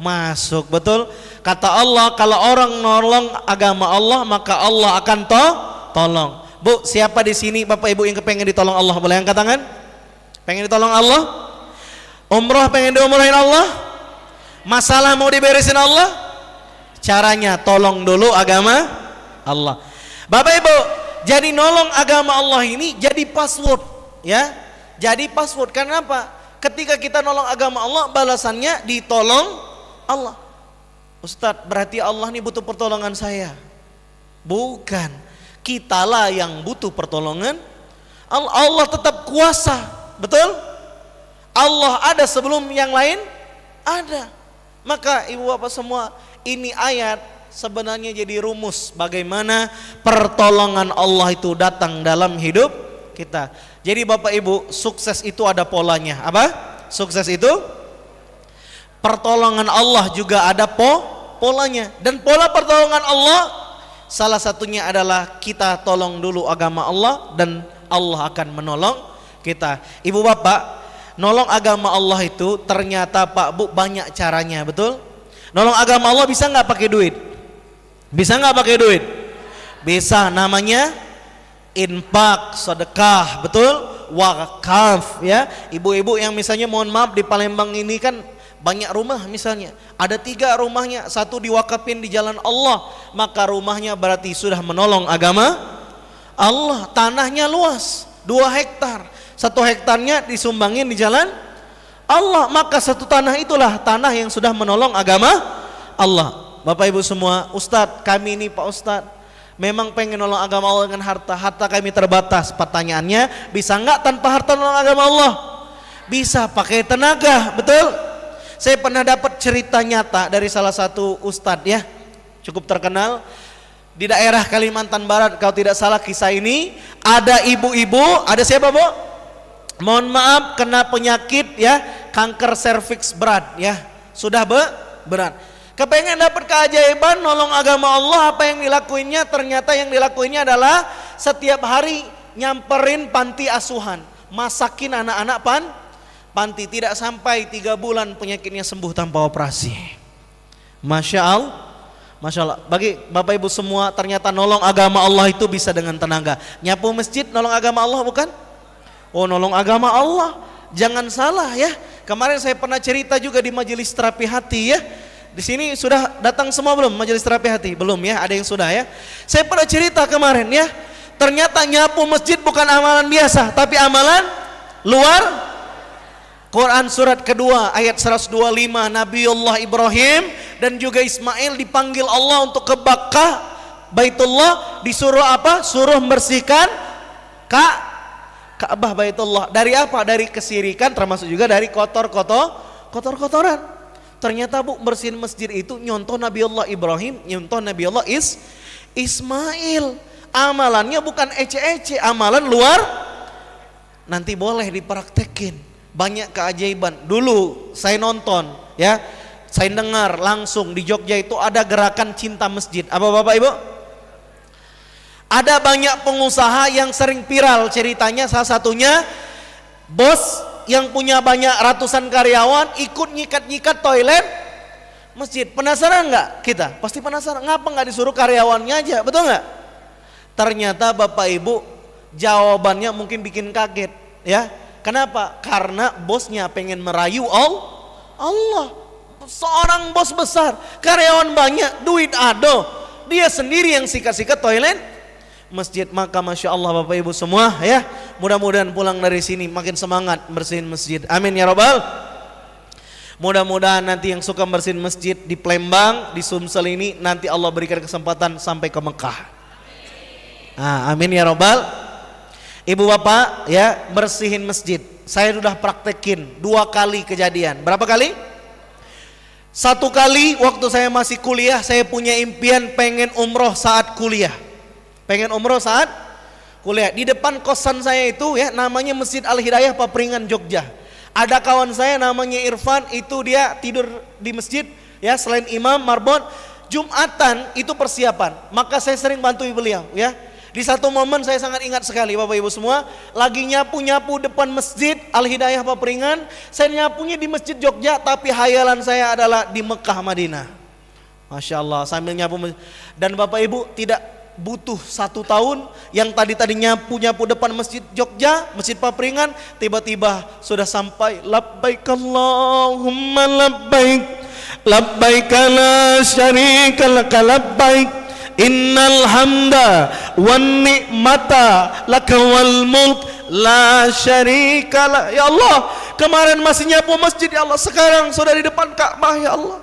Masuk, betul? Kata Allah, kalau orang nolong agama Allah, maka Allah akan tolong. Bu, siapa di sini Bapak Ibu yang kepengen ditolong Allah? Boleh angkat tangan? Pengen ditolong Allah? Umroh pengen diumrohin Allah? Masalah mau diberesin Allah? Caranya tolong dulu agama Allah. Bapak Ibu, jadi nolong agama Allah ini jadi password ya. Jadi password, karena apa? Ketika kita nolong agama Allah, balasannya ditolong Allah. Ustadz, berarti Allah ini butuh pertolongan saya? Bukan, kitalah yang butuh pertolongan Allah. Allah tetap kuasa, betul? Allah ada sebelum yang lain ada. Maka ibu bapak semua, ini ayat sebenarnya jadi rumus bagaimana pertolongan Allah itu datang dalam hidup kita. Jadi bapak ibu, sukses itu ada polanya. Apa? Sukses itu pertolongan Allah juga ada polanya. Dan pola pertolongan Allah salah satunya adalah kita tolong dulu agama Allah dan Allah akan menolong kita. Ibu bapak, nolong agama Allah itu ternyata Pak Bu banyak caranya, betul? Nolong agama Allah bisa nggak pakai duit? Bisa nggak pakai duit? Bisa, namanya infak, sedekah, betul? Wakaf ya. Ibu-ibu yang misalnya mohon maaf di Palembang ini kan banyak rumah misalnya. Ada 3 rumahnya, 1 diwakafin di jalan Allah, maka rumahnya berarti sudah menolong agama Allah. Tanahnya luas, 2 hektar. 1 hektarnya disumbangin di jalan Allah, maka 1 tanah itulah tanah yang sudah menolong agama Allah. Bapak Ibu semua, Ustadz kami ini Pak Ustadz memang pengen nolong agama Allah dengan harta kami terbatas. Pertanyaannya, bisa nggak tanpa harta nolong agama Allah? Bisa, pakai tenaga, betul? Saya pernah dapat cerita nyata dari salah satu Ustadz ya, cukup terkenal di daerah Kalimantan Barat. Kalau tidak salah kisah ini, ada ibu-ibu, ada siapa Bu? Mohon maaf, kena penyakit ya, kanker serviks berat ya, sudah berat. Kepengen dapat keajaiban nolong agama Allah, apa yang dilakuinnya? Ternyata yang dilakuinnya adalah setiap hari nyamperin panti asuhan, masakin anak-anak panti. Tidak sampai 3 bulan penyakitnya sembuh tanpa operasi. Masya Allah, Masya Allah. Bagi Bapak Ibu semua, ternyata nolong agama Allah itu bisa dengan tenaga. Nyapu masjid nolong agama Allah bukan? Oh, nolong agama Allah, jangan salah ya. Kemarin saya pernah cerita juga di majelis terapi hati ya. Di sini sudah datang semua belum majelis terapi hati? Belum ya, ada yang sudah ya. Saya pernah cerita kemarin ya, Ternyata nyapu masjid bukan amalan biasa, tapi amalan luar. Quran surat kedua ayat 125, Nabiullah Ibrahim dan juga Ismail dipanggil Allah untuk ke Bakkah, Baitullah, disuruh apa? Suruh membersihkan Ka'bah Baitullah. Dari apa? Dari kesirikan, termasuk juga dari kotor-kotoran. Ternyata Bu, bersihin masjid itu nyontoh Nabiullah Ibrahim, nyontoh Nabiullah Ismail. Amalannya bukan ece-ece, amalan luar. Nanti boleh dipraktekin. Banyak keajaiban. Dulu saya nonton, ya, saya dengar langsung di Jogja itu ada gerakan cinta masjid. Apa Bapak Ibu? Ada banyak pengusaha yang sering viral ceritanya, salah satunya bos yang punya banyak ratusan karyawan ikut nyikat-nyikat toilet masjid. Penasaran nggak kita? Pasti penasaran. Ngapa nggak disuruh karyawannya aja? Betul nggak? Ternyata Bapak Ibu jawabannya mungkin bikin kaget, ya. Kenapa? Karena bosnya pengen merayu Allah. Seorang bos besar, karyawan banyak, duit ada, dia sendiri yang sikat-sikat toilet masjid. Maka Masya Allah Bapak Ibu semua, ya, mudah-mudahan pulang dari sini makin semangat bersihin masjid. Amin ya Rabbal. Mudah-mudahan nanti yang suka bersihin masjid di Palembang, di Sumsel ini, nanti Allah berikan kesempatan sampai ke Mekah. Amin ya Rabbal. Ibu bapak, ya, bersihin masjid. Saya sudah praktekin 2 kali kejadian. Berapa kali? 1 kali waktu saya masih kuliah, saya punya impian pengen umroh saat kuliah. Pengen umroh saat kuliah. Di depan kosan saya itu, ya, namanya Masjid Al-Hidayah Papringan Jogja. Ada kawan saya namanya Irfan, itu dia tidur di masjid, ya, selain imam marbon. Jumatan itu persiapan. Maka saya sering bantu beliau, ya. Di satu momen saya sangat ingat sekali Bapak Ibu semua, lagi nyapu-nyapu depan Masjid Al-Hidayah Papringan. Saya nyapunya di Masjid Jogja, tapi hayalan saya adalah di Mekah Madinah. Masya Allah, sambil nyapu. Dan Bapak Ibu tidak butuh 1 tahun, yang tadi nyapu-nyapu depan Masjid Jogja, Masjid Papringan, tiba-tiba sudah sampai. Labbaik Allahumma labbaik, labbaik la syarika laka labbaik, innal hamda wan ni'mata laka wal mulk la syarika la. Ya Allah, kemarin masih nyapu masjid, ya Allah, sekarang sudah di depan Ka'bah, ya Allah.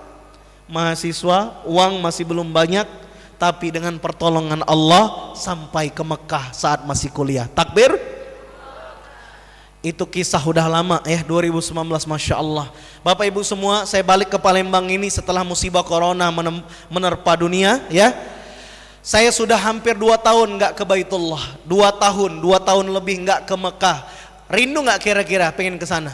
Mahasiswa, uang masih belum banyak, tapi dengan pertolongan Allah sampai ke Mekah saat masih kuliah. Takbir. Itu kisah udah lama, ya, 2019. Masya Allah. Bapak Ibu semua, saya balik ke Palembang ini setelah musibah corona menerpa dunia, ya. Saya sudah hampir 2 tahun nggak ke Baitullah, 2 tahun lebih nggak ke Mekah. Rindu nggak kira-kira pengen ke sana?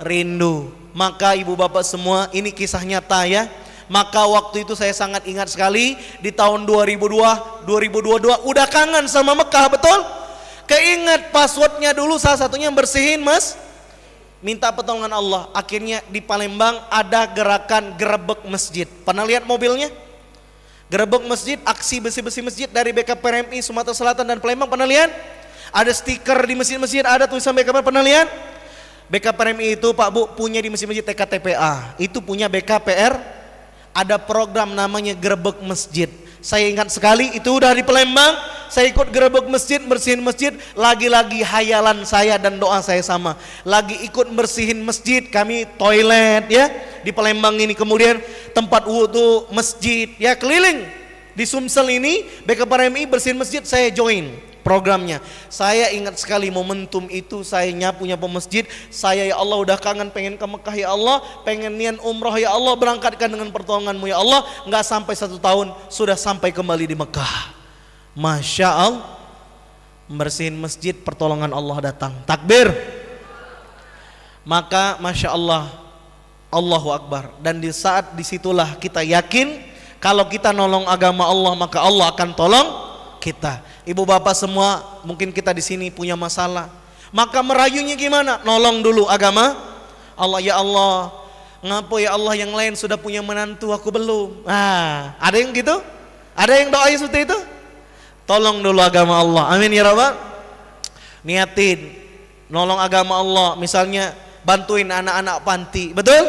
Rindu. Maka ibu bapak semua, ini kisah nyata, ya. Maka waktu itu saya sangat ingat sekali, di tahun 2022 udah kangen sama Mekah, betul? Keinget passwordnya dulu, salah satunya bersihin minta pertolongan Allah. Akhirnya di Palembang ada gerakan gerebek masjid. Pernah lihat mobilnya? Gerebek masjid, aksi bersih-bersih masjid dari BKPRMI Sumatera Selatan dan Palembang. Pernah lihat? Ada stiker di masjid-masjid, ada tulisan BKPRMI. Pernah lihat? BKPRMI itu Pak Bu punya di masjid-masjid TKTPA. Itu punya BKPR. Ada program namanya gerebek masjid. Saya ingat sekali itu udah di Palembang. Saya ikut gerebek masjid, bersihin masjid. Lagi-lagi hayalan saya dan doa saya sama. Lagi ikut bersihin masjid, kami toilet, ya, di Palembang ini. Kemudian tempat wudhu, masjid, ya, keliling. Di Sumsel ini BKPRMI bersihin masjid, saya join programnya. Saya ingat sekali momentum itu, saya nyapu-nyapu masjid. Saya, ya Allah, udah kangen pengen ke Mekah, ya Allah, pengen nian umroh, ya Allah, berangkatkan dengan pertolonganmu, ya Allah. Nggak sampai 1 tahun sudah sampai kembali di Mekah. Masya Allah, bersihin masjid, pertolongan Allah datang. Takbir. Maka Masya Allah, Allahu Akbar. Dan di saat disitulah kita yakin kalau kita nolong agama Allah, maka Allah akan tolong kita. Ibu bapak semua, mungkin kita di sini punya masalah, maka merayunya gimana? Nolong dulu agama Allah. Ya Allah, ngapa ya Allah yang lain sudah punya menantu, aku belum. Ada yang gitu? Ada yang doa seperti itu? Tolong dulu agama Allah. Amin ya Rabbal. Niatin nolong agama Allah, misalnya bantuin anak-anak panti, betul?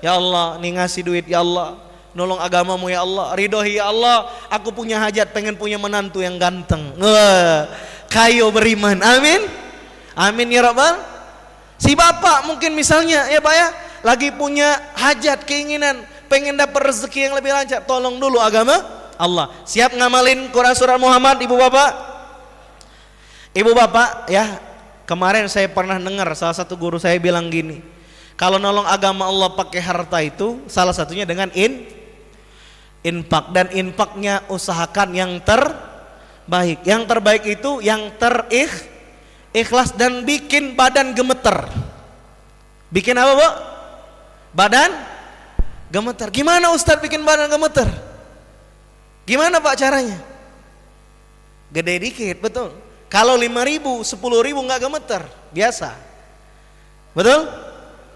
Ya Allah, nih ngasih duit, ya Allah, nolong agamamu ya Allah, ridhoi ya Allah, aku punya hajat, pengen punya menantu yang ganteng, kayo beriman, amin, amin ya Rabbal. Si bapak mungkin misalnya ya Pak ya, lagi punya hajat, keinginan, pengen dapat rezeki yang lebih lancar, tolong dulu agama Allah. Siap ngamalin Quran Surat Muhammad ibu bapak? Ibu bapak ya, kemarin saya pernah dengar salah satu guru saya bilang gini, kalau nolong agama Allah pakai harta itu salah satunya dengan infak, dan infaknya usahakan yang terbaik. Yang terbaik itu yang ikhlas dan bikin badan gemeter. Bikin apa Bu? Badan gemeter. Gimana Ustadz bikin badan gemeter? Gimana Pak caranya? Gede dikit, betul. Kalau 5.000, 10.000 nggak gemeter, biasa. Betul?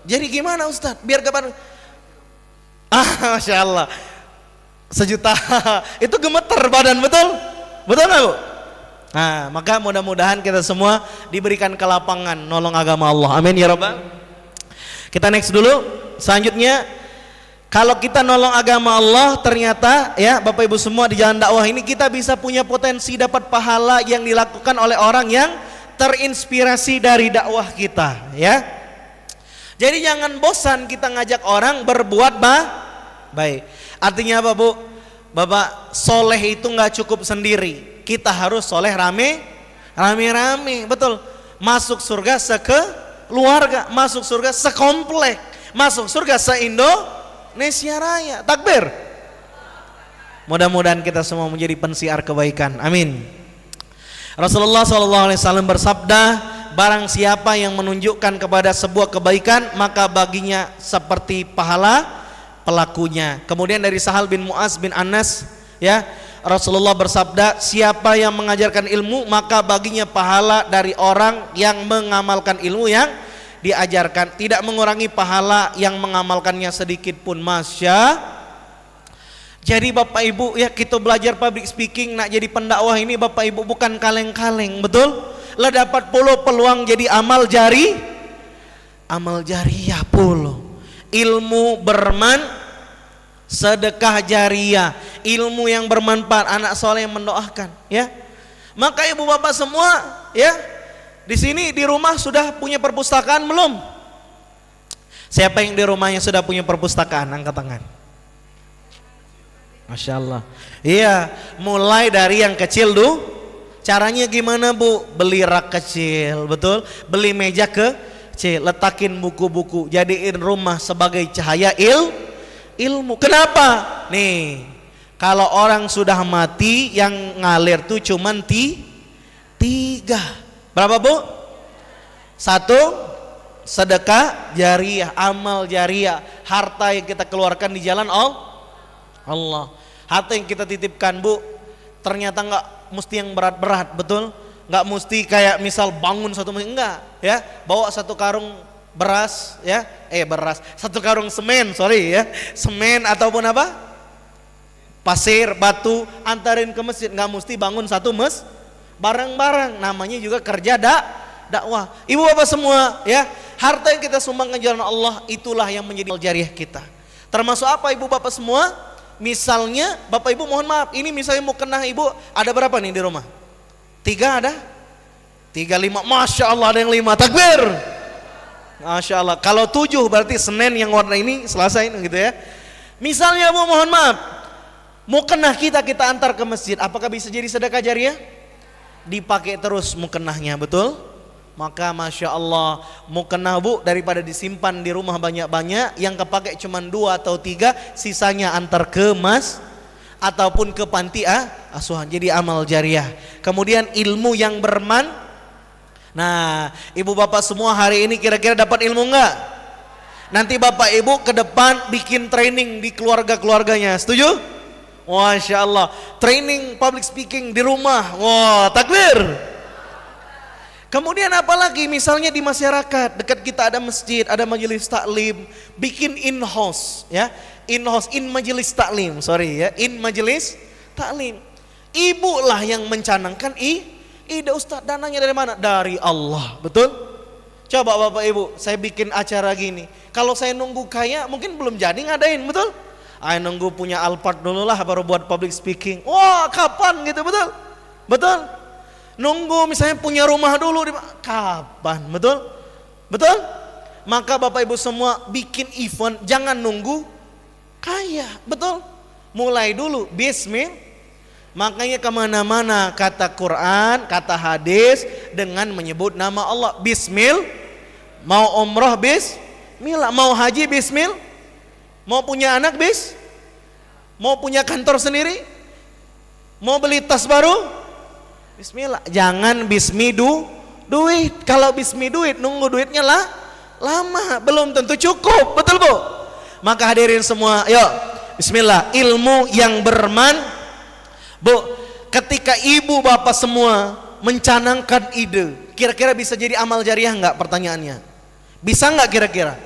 Jadi gimana Ustadz? Biar kapan? Masya Allah, 1 juta itu gemeter badan, betul? Betul nggak Bu? Nah, maka mudah-mudahan kita semua diberikan kelapangan nolong agama Allah. Amin ya Rabbal. Kita next dulu. Selanjutnya, kalau kita nolong agama Allah, ternyata ya Bapak Ibu semua di jalan dakwah ini kita bisa punya potensi dapat pahala yang dilakukan oleh orang yang terinspirasi dari dakwah kita, ya. Jadi jangan bosan kita ngajak orang berbuat baik. Artinya apa Bu? Bapak, soleh itu nggak cukup sendiri. Kita harus soleh rame, betul. Masuk surga sekeluarga, masuk surga sekomplek, masuk surga se-Indonesia Raya. Takbir. Mudah-mudahan kita semua menjadi pensiar kebaikan. Amin. Rasulullah SAW bersabda, barang siapa yang menunjukkan kepada sebuah kebaikan, maka baginya seperti pahala pelakunya. Kemudian dari Sahal bin Mu'az bin Anas, ya, Rasulullah bersabda, siapa yang mengajarkan ilmu, maka baginya pahala dari orang yang mengamalkan ilmu yang diajarkan, tidak mengurangi pahala yang mengamalkannya sedikit pun. Jadi Bapak Ibu ya, kita belajar public speaking, nak jadi pendakwah ini Bapak Ibu bukan kaleng-kaleng, betul? Lah dapat peluang jadi amal jariyah puluh. Ilmu sedekah jariyah, ilmu yang bermanfaat, anak soleh yang mendoakan, ya. Maka ibu bapak semua, ya, di sini di rumah sudah punya perpustakaan belum? Siapa yang di rumahnya sudah punya perpustakaan? Angkat tangan. Masya Allah. Iya, mulai dari yang kecil dulu. Caranya gimana Bu? Beli rak kecil, betul? Beli meja kecil, letakin buku-buku, jadiin rumah sebagai cahaya ilmu. Kenapa? Nih, kalau orang sudah mati yang ngalir tuh cuman 3. Berapa Bu? 1, sedekah jariyah, amal jariyah, harta yang kita keluarkan di jalan Allah. Harta yang kita titipkan Bu, ternyata nggak mesti yang berat-berat, betul? Nggak mesti kayak misal bangun satu masjid, enggak, ya. Bawa 1 karung beras, ya, 1 karung semen, semen ataupun apa? Pasir, batu, antarin ke masjid. Nggak mesti bangun satu bareng-bareng, namanya juga kerja dakwah. Ibu bapak semua, ya, harta yang kita sumbangkan jalan Allah itulah yang menjadi jariah kita. Termasuk apa ibu bapak semua? Misalnya bapak ibu mohon maaf, ini misalnya mau kena ibu, ada berapa nih di rumah? 3 ada? 3, 5, Masya Allah ada yang 5, takbir. Masya Allah, kalau 7 berarti Senin yang warna ini, Selasa ini gitu ya. Misalnya Bu mohon maaf, mau kena kita antar ke masjid, apakah bisa jadi sedekah jariyah? Dipakai terus mukenahnya, betul? Maka Masya Allah, mukenah Bu daripada disimpan di rumah banyak-banyak, yang kepake cuma 2 atau 3, sisanya antar ke ataupun ke panti asuhan, jadi amal jariyah. Kemudian ilmu yang nah, ibu bapak semua hari ini kira-kira dapat ilmu enggak? Nanti bapak ibu ke depan bikin training di keluarga-keluarganya, setuju? Masya Allah, training public speaking di rumah, wah takbir. Kemudian apalagi misalnya di masyarakat dekat kita ada masjid, ada majelis taklim, bikin in-house, ya, in-house, in majelis taklim, in majelis taklim. Ibu lah yang mencanangkan ide Ustadz, dananya dari mana? Dari Allah, betul? Coba bapak ibu, saya bikin acara gini, kalau saya nunggu kaya mungkin belum jadi ngadain, betul? nunggu punya Alphard dulu lah baru buat public speaking. Wah, kapan gitu, betul? Betul? Nunggu misalnya punya rumah dulu, kapan? Betul? Betul? Maka Bapak Ibu semua bikin event, jangan nunggu kaya, betul? Mulai dulu, bismillah. Makanya kemana-mana kata Quran, kata hadis dengan menyebut nama Allah. Bismillah. Mau umroh bismillah, mau haji bismillah, mau punya anak mau punya kantor sendiri, mau beli tas baru bismillah. Jangan duit. Kalau bismi duit, nunggu duitnya lah lama, belum tentu cukup, betul Bu? Maka hadirin semua, yuk bismillah, ilmu yang Bu, ketika ibu bapak semua mencanangkan ide, kira-kira bisa jadi amal jariah nggak? Pertanyaannya, bisa nggak kira-kira?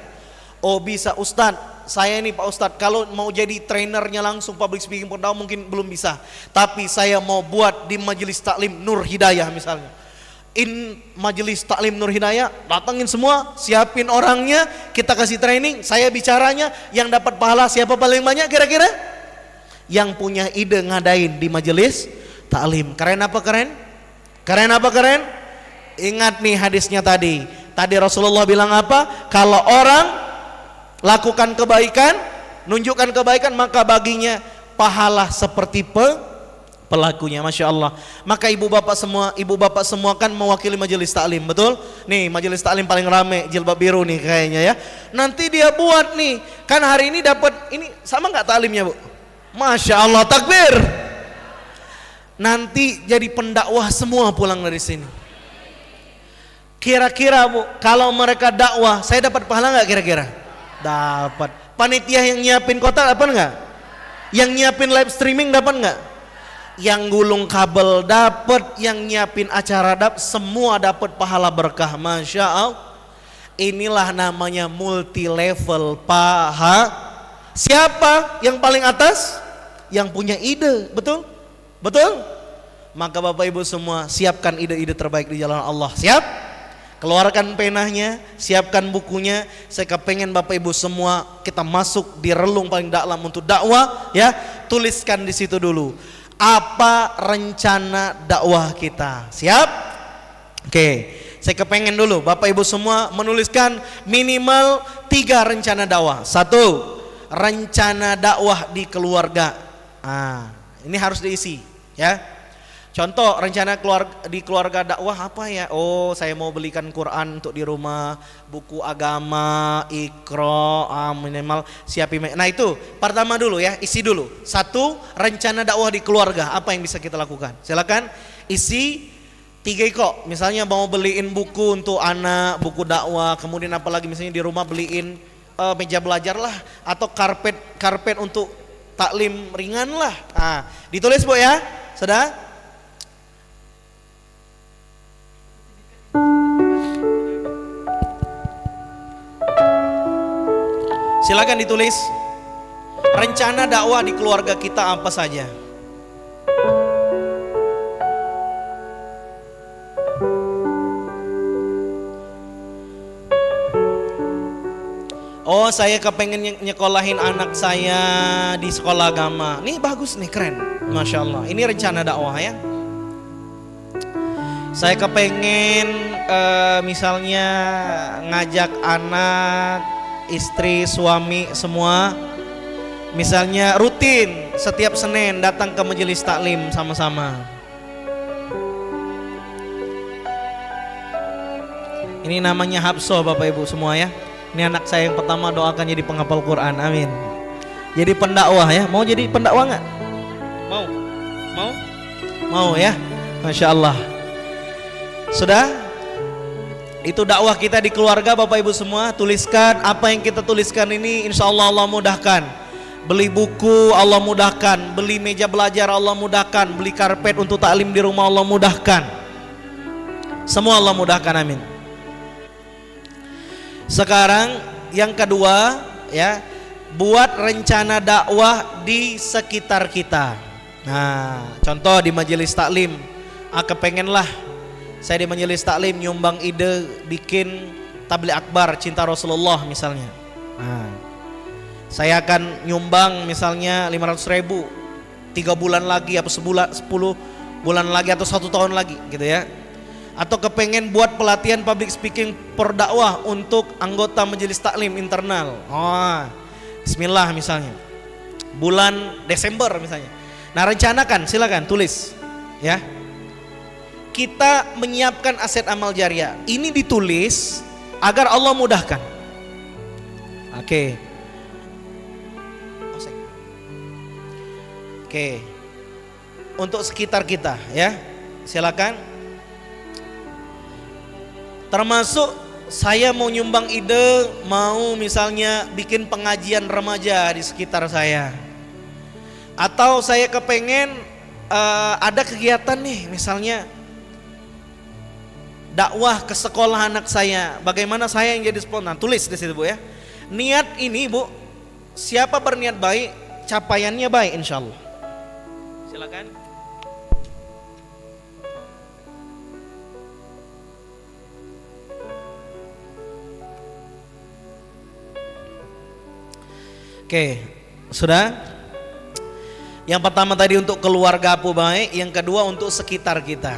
Oh bisa Ustadz, saya ini Pak Ustadz kalau mau jadi trainernya langsung public speaking pertama mungkin belum bisa, tapi saya mau buat di majelis taklim Nur Hidayah misalnya. Majelis taklim Nur Hidayah, datangin semua, siapin orangnya, kita kasih training, saya bicaranya, yang dapat pahala siapa paling banyak kira-kira? Yang punya ide ngadain di majelis taklim. Keren apa keren? Keren apa keren? Ingat nih hadisnya tadi Rasulullah bilang apa? Kalau orang lakukan kebaikan, nunjukkan kebaikan, maka baginya pahala seperti pelakunya. Masya Allah. Maka ibu bapak semua kan mewakili majelis taklim, betul? Nih majelis taklim paling rame, jilbab biru nih kayaknya ya. Nanti dia buat nih, kan hari ini dapat ini sama nggak taklimnya Bu? Masya Allah, takbir. Nanti jadi pendakwah semua pulang dari sini. Kira-kira Bu, kalau mereka dakwah, saya dapat pahala nggak kira-kira? Dapat. Panitia yang nyiapin kotak dapat nggak? Yang nyiapin live streaming dapat nggak? Yang gulung kabel dapat, yang nyiapin acara dapat, semua dapat pahala berkah. Masya Allah. Inilah namanya multi level Siapa yang paling atas? Yang punya ide, betul? Betul? Maka Bapak Ibu semua siapkan ide-ide terbaik di jalan Allah. Siap? Keluarkan penahnya, siapkan bukunya. Saya kepengen Bapak Ibu semua kita masuk di relung paling dalam untuk dakwah ya. Tuliskan di situ dulu. Apa rencana dakwah kita? Siap? Oke, saya kepengen dulu Bapak Ibu semua menuliskan minimal 3 rencana dakwah. 1, rencana dakwah di keluarga. Ini harus diisi ya. Contoh rencana di keluarga dakwah apa ya? Oh, saya mau belikan Quran untuk di rumah, buku agama, Iqra, minimal siapin. Nah itu pertama dulu ya, isi dulu. 1, rencana dakwah di keluarga, apa yang bisa kita lakukan? Silakan isi 3 kok. Misalnya mau beliin buku untuk anak, buku dakwah, kemudian apalagi misalnya di rumah beliin meja belajar lah, atau karpet untuk taklim ringan lah. Ditulis Bu ya, sudah? Silakan ditulis rencana dakwah di keluarga kita apa saja. Oh, saya kepengen nyekolahin anak saya di sekolah agama. Nih bagus nih, keren. Masya Allah. Ini rencana dakwah ya. Saya kepengen misalnya ngajak anak, istri, suami semua, misalnya rutin setiap Senin datang ke majelis taklim sama-sama. Ini namanya Habsoh Bapak Ibu semua ya. Ini anak saya yang pertama, doakan jadi penghafal Quran, amin. Jadi pendakwah ya, mau jadi pendakwah nggak? Mau ya, Masya Allah. Sudah? Itu dakwah kita di keluarga Bapak Ibu semua. Tuliskan apa yang kita tuliskan ini, insya Allah Allah mudahkan. Beli buku Allah mudahkan, beli meja belajar Allah mudahkan, beli karpet untuk taklim di rumah Allah mudahkan. Semua Allah mudahkan, amin. Sekarang yang kedua ya, buat rencana dakwah di sekitar kita. Nah, contoh di majelis taklim, kepengenlah saya di majelis taklim nyumbang ide bikin tabligh akbar cinta Rasulullah misalnya. Nah, saya akan nyumbang misalnya 500.000 3 bulan lagi, apa sebulan 10 bulan lagi atau 1 tahun lagi gitu ya. Atau kepengen buat pelatihan public speaking perdakwah untuk anggota majelis taklim internal. Oh, bismillah misalnya. Bulan Desember misalnya. Nah, rencanakan, silakan tulis ya. Kita menyiapkan aset amal jariah. Ini ditulis agar Allah mudahkan. Oke. Oke. Untuk sekitar kita ya. Silakan. Termasuk saya mau nyumbang ide, mau misalnya bikin pengajian remaja di sekitar saya. Atau saya kepengen ada kegiatan nih, misalnya dakwah ke sekolah anak saya. Bagaimana saya yang jadi spontan? Tulis di situ Bu ya. Niat ini Bu, siapa berniat baik, capaiannya baik insyaallah. Silakan. Oke, sudah? Yang pertama tadi untuk keluarga Apu baik, yang kedua untuk sekitar kita.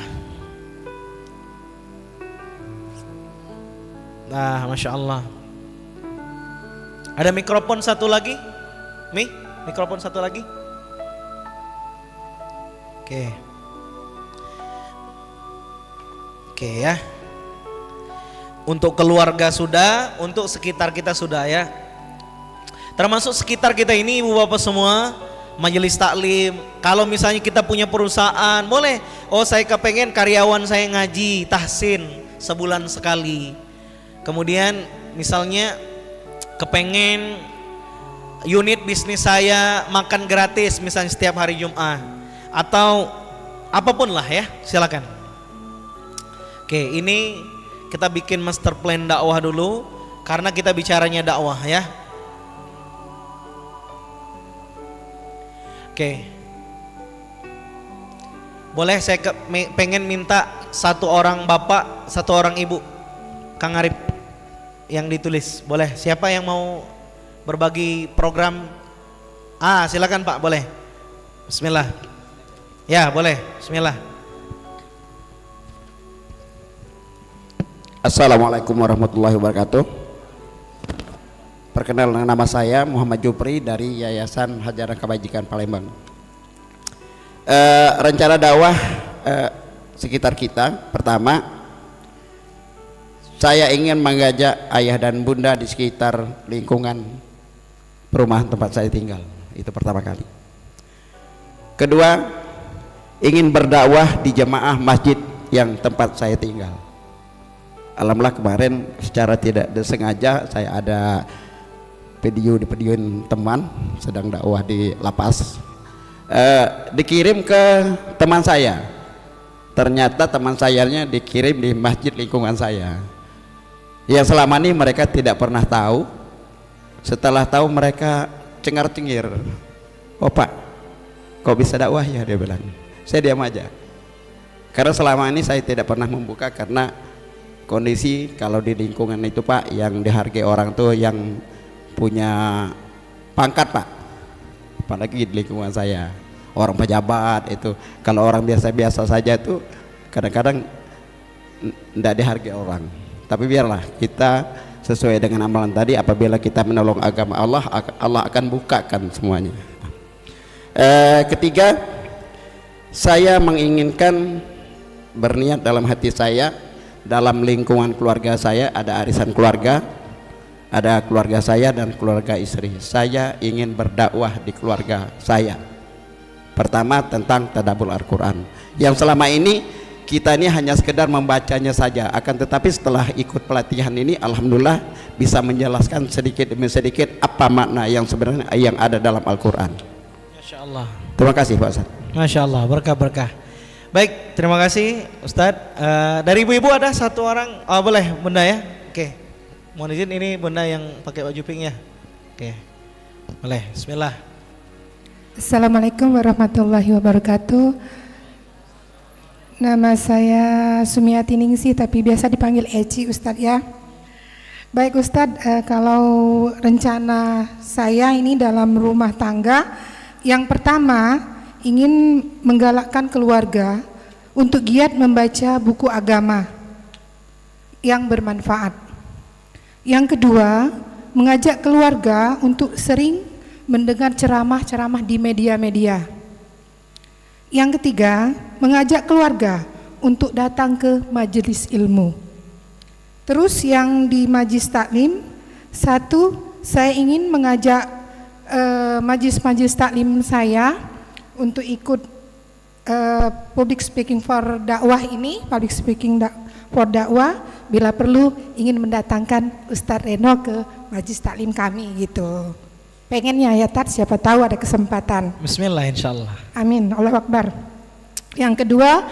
Nah, Masya Allah. Ada mikrofon satu lagi? Mikrofon satu lagi? Oke. Oke ya. Untuk keluarga sudah, untuk sekitar kita sudah ya. Termasuk sekitar kita ini ibu bapak semua, majelis taklim. Kalau misalnya kita punya perusahaan, boleh. Oh, saya kepengen karyawan saya ngaji tahsin sebulan sekali. Kemudian misalnya kepengen unit bisnis saya makan gratis misalnya setiap hari Jumat. Atau apapun lah ya, silakan. Oke, ini kita bikin master plan dakwah dulu karena kita bicaranya dakwah ya. Oke. Boleh saya pengen minta 1 orang bapak, 1 orang ibu. Kang Arif yang ditulis. Boleh. Siapa yang mau berbagi program? Silakan Pak, boleh. Bismillah. Ya, boleh. Bismillah. Assalamualaikum warahmatullahi wabarakatuh. Perkenalkan, nama saya Muhammad Jupri dari Yayasan Hajarah Kebajikan Palembang. Rencana dakwah sekitar kita, pertama saya ingin mengajak ayah dan bunda di sekitar lingkungan perumahan tempat saya tinggal. Itu pertama kali. Kedua, ingin berdakwah di jemaah masjid yang tempat saya tinggal. Alhamdulillah kemarin secara tidak disengaja saya ada videoin teman sedang dakwah di lapas, dikirim ke teman saya. Ternyata teman sayanya dikirim di masjid lingkungan saya, yang selama ini mereka tidak pernah tahu. Setelah tahu mereka cengar-cengir, "Oh Pak, kok bisa dakwah ya?" Dia bilang. Saya diam aja karena selama ini saya tidak pernah membuka, karena kondisi kalau di lingkungan itu Pak, yang dihargai orang tuh yang punya pangkat Pak, apalagi di lingkungan saya orang pejabat itu. Kalau orang biasa-biasa saja itu kadang-kadang tidak dihargai orang. Tapi biarlah kita sesuai dengan amalan tadi, apabila kita menolong agama Allah, Allah akan bukakan semuanya. Ketiga, saya menginginkan berniat dalam hati saya, dalam lingkungan keluarga saya ada arisan keluarga, ada keluarga saya dan keluarga istri. Saya ingin berdakwah di keluarga saya. Pertama tentang tadabbur Al-Quran, yang selama ini kita ini hanya sekedar membacanya saja, akan tetapi setelah ikut pelatihan ini alhamdulillah bisa menjelaskan sedikit demi sedikit apa makna yang sebenarnya yang ada dalam Al-Quran. Masya Allah. Terima kasih Pak Ustadz. Masya Allah, berkah-berkah. Baik, terima kasih Ustadz. Dari ibu-ibu ada 1 orang. Oh boleh bunda ya. Oke. Mohon izin, ini bunda yang pakai baju pink ya. Oke. Boleh. Bismillah. Assalamualaikum warahmatullahi wabarakatuh. Nama saya Sumiati Ningsih, tapi biasa dipanggil Eci Ustadz ya. Baik Ustadz, kalau rencana saya ini dalam rumah tangga, yang pertama ingin menggalakkan keluarga untuk giat membaca buku agama yang bermanfaat. Yang kedua, mengajak keluarga untuk sering mendengar ceramah-ceramah di media-media. Yang ketiga, mengajak keluarga untuk datang ke majelis ilmu. Terus yang di Majelis Taklim, satu, saya ingin mengajak majelis-majelis taklim saya untuk ikut public speaking for dakwah ini, public speaking for dakwah, bila perlu ingin mendatangkan Ustadz Reno ke majelis taklim kami gitu. Pengennya ya Tat, siapa tahu ada kesempatan. Bismillah insyaallah. Amin, Allahu Akbar. Yang kedua,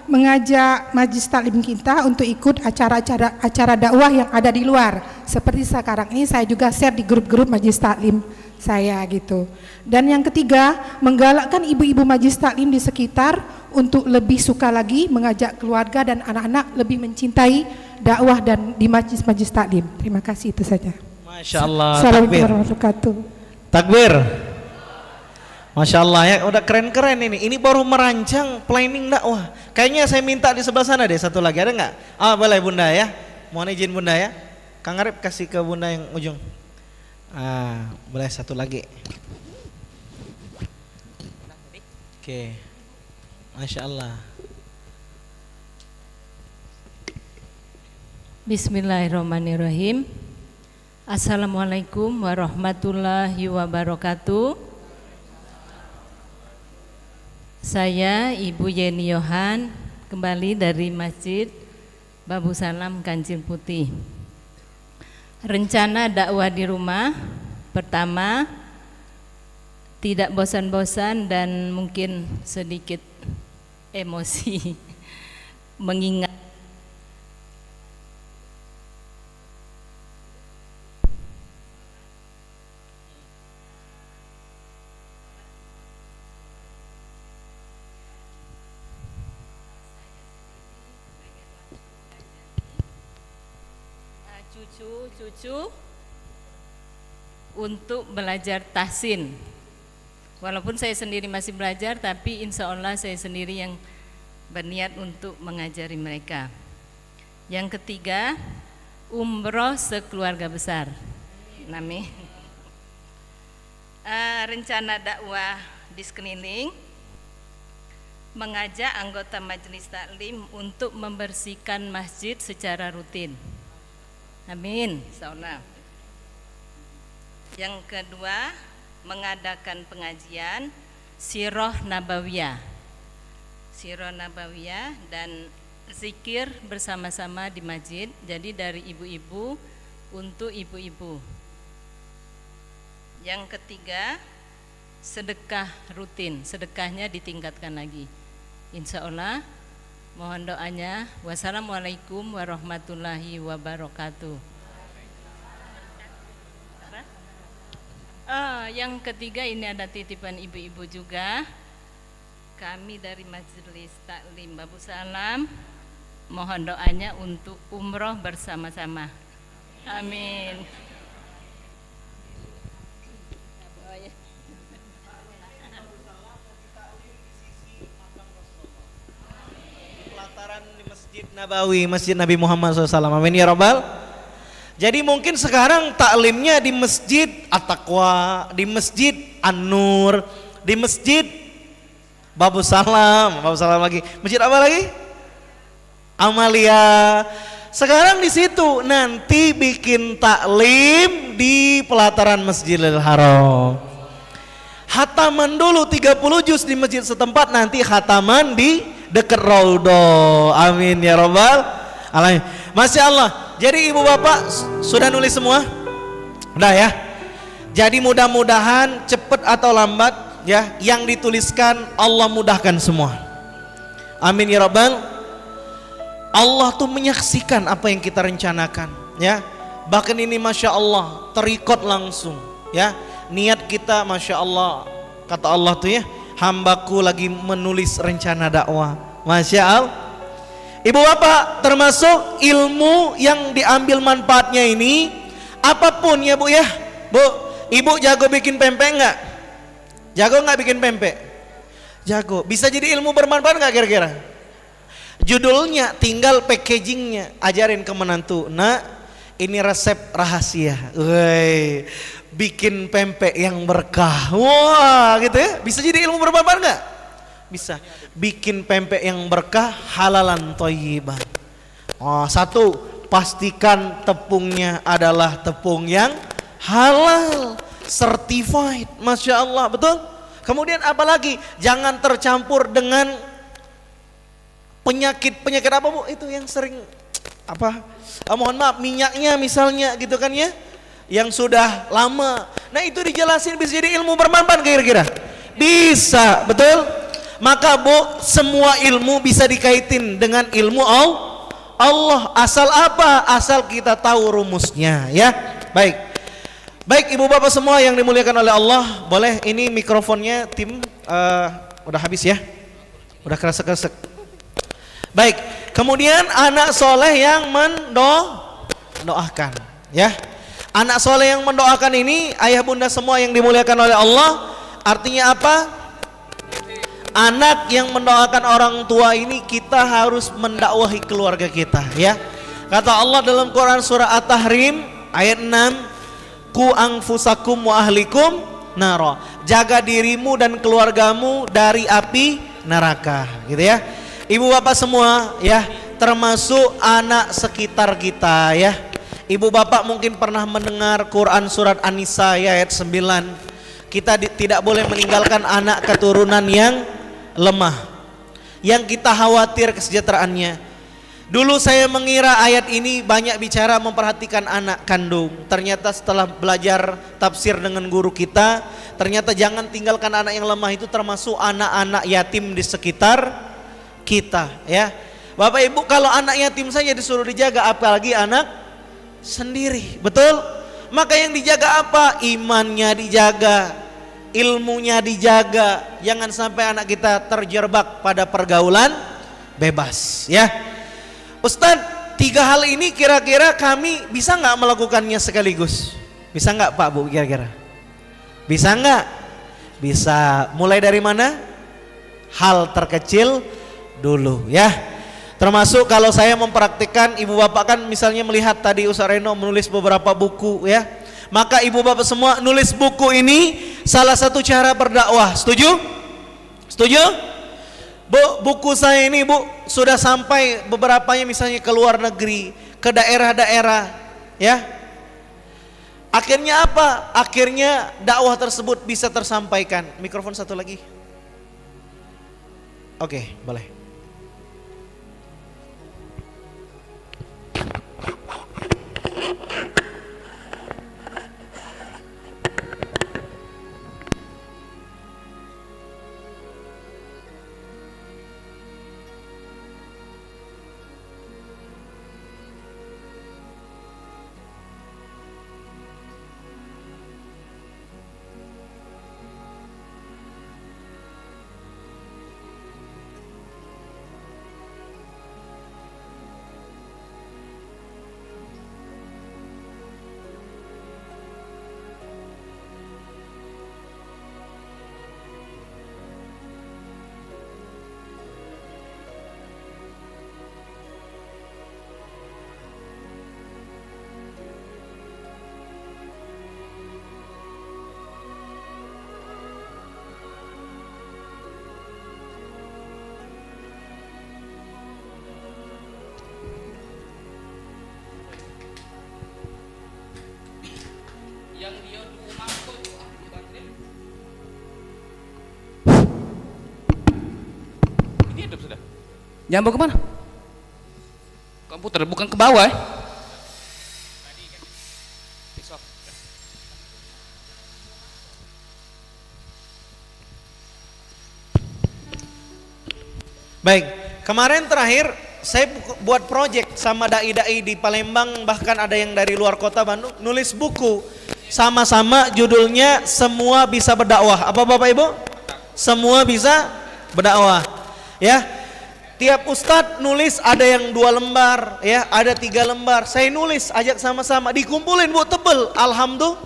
mengajak majelis taklim kita untuk ikut acara dakwah yang ada di luar. Seperti sekarang ini saya juga share di grup-grup majelis taklim saya gitu. Dan yang ketiga, menggalakkan ibu-ibu majelis taklim di sekitar untuk lebih suka lagi mengajak keluarga dan anak-anak lebih mencintai dakwah dan di majelis taklim. Terima kasih, itu saja. Masya Allah. Assalamualaikum Takbir. warahmatullahi wabarakatuh. Takbir. Masya Allah ya, udah keren-keren ini. Ini baru merancang planning dakwah. Kayaknya saya minta di sebelah sana deh satu lagi, ada nggak? Ah boleh Bunda ya. Mohon izin Bunda ya. Kang Arif kasih ke Bunda yang ujung. Ah boleh satu lagi. Oke. Masya Allah. Bismillahirrahmanirrahim. Assalamualaikum warahmatullahi wabarakatuh. Saya Ibu Yeni Yohan, kembali dari Masjid Babu Salam Kancil Putih. Rencana dakwah di rumah, pertama, tidak bosan-bosan dan mungkin sedikit emosi mengingat cucu untuk belajar tahsin. Walaupun saya sendiri masih belajar, tapi insya Allah saya sendiri yang berniat untuk mengajari mereka. Yang ketiga, umroh sekeluarga besar. Amin. Rencana dakwah di sekeliling, mengajak anggota majelis taklim untuk membersihkan masjid secara rutin. Amin, insyaallah. Yang kedua, mengadakan pengajian Sirah Nabawiyah. Sirah Nabawiyah dan zikir bersama-sama di masjid. Jadi dari ibu-ibu untuk ibu-ibu. Yang ketiga, sedekah rutin. Sedekahnya ditingkatkan lagi. Insyaallah. Mohon doanya. Wassalamualaikum warahmatullahi wabarakatuh. Yang ketiga, ini ada titipan ibu-ibu juga. Kami dari Majelis Taklim Babu Salam mohon doanya untuk umroh bersama-sama. Amin. Di Masjid Nabawi, Masjid Nabi Muhammad SAW. Amin ya Rabbal. Jadi mungkin sekarang taklimnya di Masjid At-Taqwa, di Masjid An-Nur, di Masjid Babu Salam lagi. Masjid apa lagi? Amalia. Sekarang di situ, nanti bikin taklim di pelataran Masjidil Haram. Hataman dulu 30 juz di masjid setempat, nanti hataman di dekat Raudhah. Amin ya Rabbal alamin. Masya Allah. Jadi ibu bapak sudah nulis semua? Udah ya. Jadi mudah-mudahan cepat atau lambat ya, yang dituliskan Allah mudahkan semua. Amin ya Rabbal. Allah tuh menyaksikan apa yang kita rencanakan ya. Bahkan ini Masya Allah terikot langsung ya. Niat kita Masya Allah, kata Allah tuh ya, hambaku lagi menulis rencana dakwah. Masya Allah. Ibu bapak, termasuk ilmu yang diambil manfaatnya ini apapun ya bu ya. Bu, ibu jago bikin pempek nggak? Jago nggak bikin pempek? Jago. Bisa jadi ilmu bermanfaat nggak kira-kira? Judulnya tinggal packagingnya, ajarin ke menantu. Nah, ini resep rahasia. Woi, bikin pempek yang berkah. Wah, gitu ya. Bisa jadi ilmu bermanfaat nggak? Bisa. Bikin pempek yang berkah, halalan thayyiban. Oh, satu, pastikan tepungnya adalah tepung yang halal, certified. Masya Allah, betul? Kemudian apalagi? Jangan tercampur dengan penyakit apa bu? Itu yang sering apa? Mohon maaf, minyaknya misalnya gitu kan ya, yang sudah lama. Nah itu dijelasin bisa jadi ilmu bermanfaat kira-kira. Bisa, betul? Maka bu, semua ilmu bisa dikaitin dengan ilmu Allah. Asal apa? Asal kita tahu rumusnya ya. Baik ibu bapak semua yang dimuliakan oleh Allah, boleh ini mikrofonnya tim udah habis ya, udah kresek-kresek. Baik, kemudian anak soleh yang mendoakan ya. Anak soleh yang mendoakan ini ayah bunda semua yang dimuliakan oleh Allah, artinya apa? Anak yang mendoakan orang tua ini kita harus mendakwahi keluarga kita ya. Kata Allah dalam Quran surah At-Tahrim ayat 6, ku anfusakum wa ahlikum naro, jaga dirimu dan keluargamu dari api neraka gitu ya. Ibu bapak semua ya, termasuk anak sekitar kita ya. Ibu bapak mungkin pernah mendengar Quran surat An-Nisa ayat 9. Kita tidak boleh meninggalkan anak keturunan yang lemah, yang kita khawatir kesejahteraannya. Dulu saya mengira ayat ini banyak bicara memperhatikan anak kandung. Ternyata setelah belajar tafsir dengan guru kita, ternyata jangan tinggalkan anak yang lemah itu termasuk anak-anak yatim di sekitar kita ya. Bapak ibu, kalau anak yatim saja disuruh dijaga, apalagi anak sendiri, betul? Maka yang dijaga apa? Imannya dijaga, ilmunya dijaga. Jangan sampai anak kita terjebak pada pergaulan bebas ya. Ustadz, 3 hal ini kira-kira kami bisa nggak melakukannya sekaligus? Bisa nggak Pak Bu kira-kira? Bisa nggak? Bisa. Mulai dari mana? Hal terkecil dulu ya. Termasuk kalau saya mempraktikkan, ibu bapak kan misalnya melihat tadi Ustaz Reno menulis beberapa buku ya. Maka ibu bapak semua nulis buku ini salah satu cara berdakwah. Setuju? Setuju? Bu, buku saya ini bu sudah sampai beberapanya misalnya ke luar negeri, ke daerah-daerah ya. Akhirnya apa? Akhirnya dakwah tersebut bisa tersampaikan. Mikrofon satu lagi. Oke, boleh. Nyambung kemana? Komputer bukan ke bawah ya? Baik, kemarin terakhir saya buat project sama dai-dai di Palembang, bahkan ada yang dari luar kota Bandung, nulis buku sama-sama judulnya Semua Bisa Berdakwah. Apa Bapak Ibu? Semua bisa berdakwah. Ya. Tiap ustadz nulis ada yang 2 lembar, ya, ada 3 lembar. Saya nulis, ajak sama-sama, dikumpulin Bu, tebel. Alhamdulillah.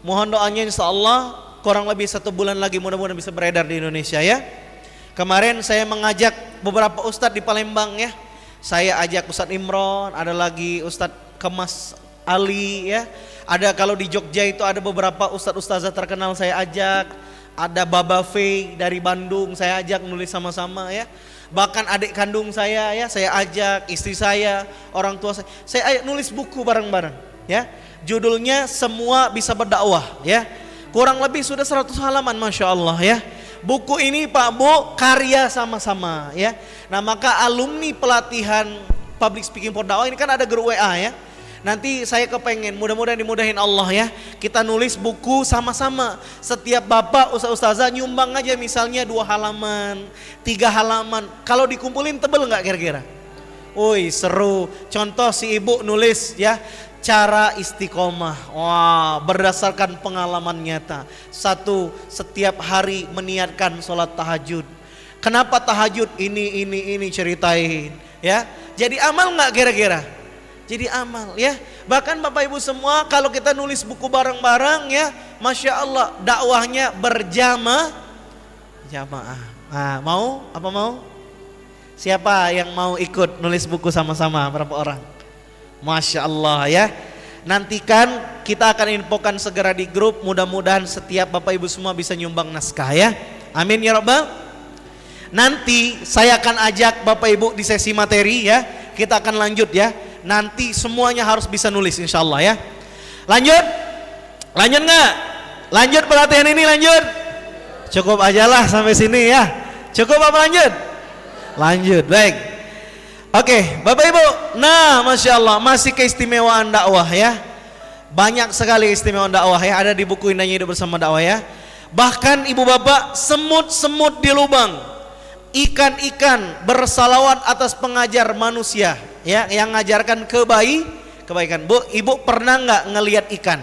Mohon doanya insya Allah kurang lebih 1 bulan lagi mudah-mudahan bisa beredar di Indonesia ya. Kemarin saya mengajak beberapa ustadz di Palembang ya. Saya ajak Ustadz Imron, ada lagi Ustadz Kemas Ali ya. Ada kalau di Jogja itu ada beberapa ustadz-ustazah terkenal saya ajak. Ada Baba Fei dari Bandung saya ajak nulis sama-sama ya. Bahkan adik kandung saya ya, saya ajak istri saya, orang tua saya ajak nulis buku bareng-bareng ya. Judulnya Semua Bisa Berdakwah ya. Kurang lebih sudah 100 halaman Masya Allah ya. Buku ini Pak Bu karya sama-sama ya. Nah maka alumni pelatihan public speaking for dakwah ini kan ada grup WA ya. Nanti saya kepengen mudah-mudahan dimudahin Allah ya. Kita nulis buku sama-sama. Setiap bapak ustazah nyumbang aja misalnya 2 halaman, 3 halaman. Kalau dikumpulin tebel nggak kira-kira? Woi seru. Contoh si ibu nulis ya. Cara istiqomah, wah berdasarkan pengalaman nyata. 1, setiap hari meniatkan sholat tahajud. Kenapa tahajud? Ini ceritain ya. Jadi amal nggak kira-kira? Jadi amal ya. Bahkan Bapak Ibu semua kalau kita nulis buku bareng-bareng ya, Masya Allah dakwahnya jamaah. Nah, mau? Apa mau? Siapa yang mau ikut nulis buku sama-sama? Berapa orang? Masya Allah ya. Nantikan kita akan infokan segera di grup. Mudah-mudahan setiap Bapak Ibu semua bisa nyumbang naskah ya. Amin ya Rabbal. Nanti saya akan ajak Bapak Ibu di sesi materi ya. Kita akan lanjut ya. Nanti semuanya harus bisa nulis insya Allah ya. Lanjut? Lanjut nggak? Lanjut pelatihan ini lanjut? Cukup aja lah sampai sini ya. Cukup apa lanjut? Lanjut, baik. Oke, Bapak Ibu, nah Masya Allah masih keistimewaan dakwah ya. Banyak sekali keistimewaan dakwah ya, ada di buku Indahnya Hidup Bersama Dakwah ya. Bahkan Ibu Bapak, semut-semut di lubang, ikan-ikan bersalawat atas pengajar manusia ya, yang ngajarkan kebaikan. Bu, Ibu pernah nggak ngelihat ikan?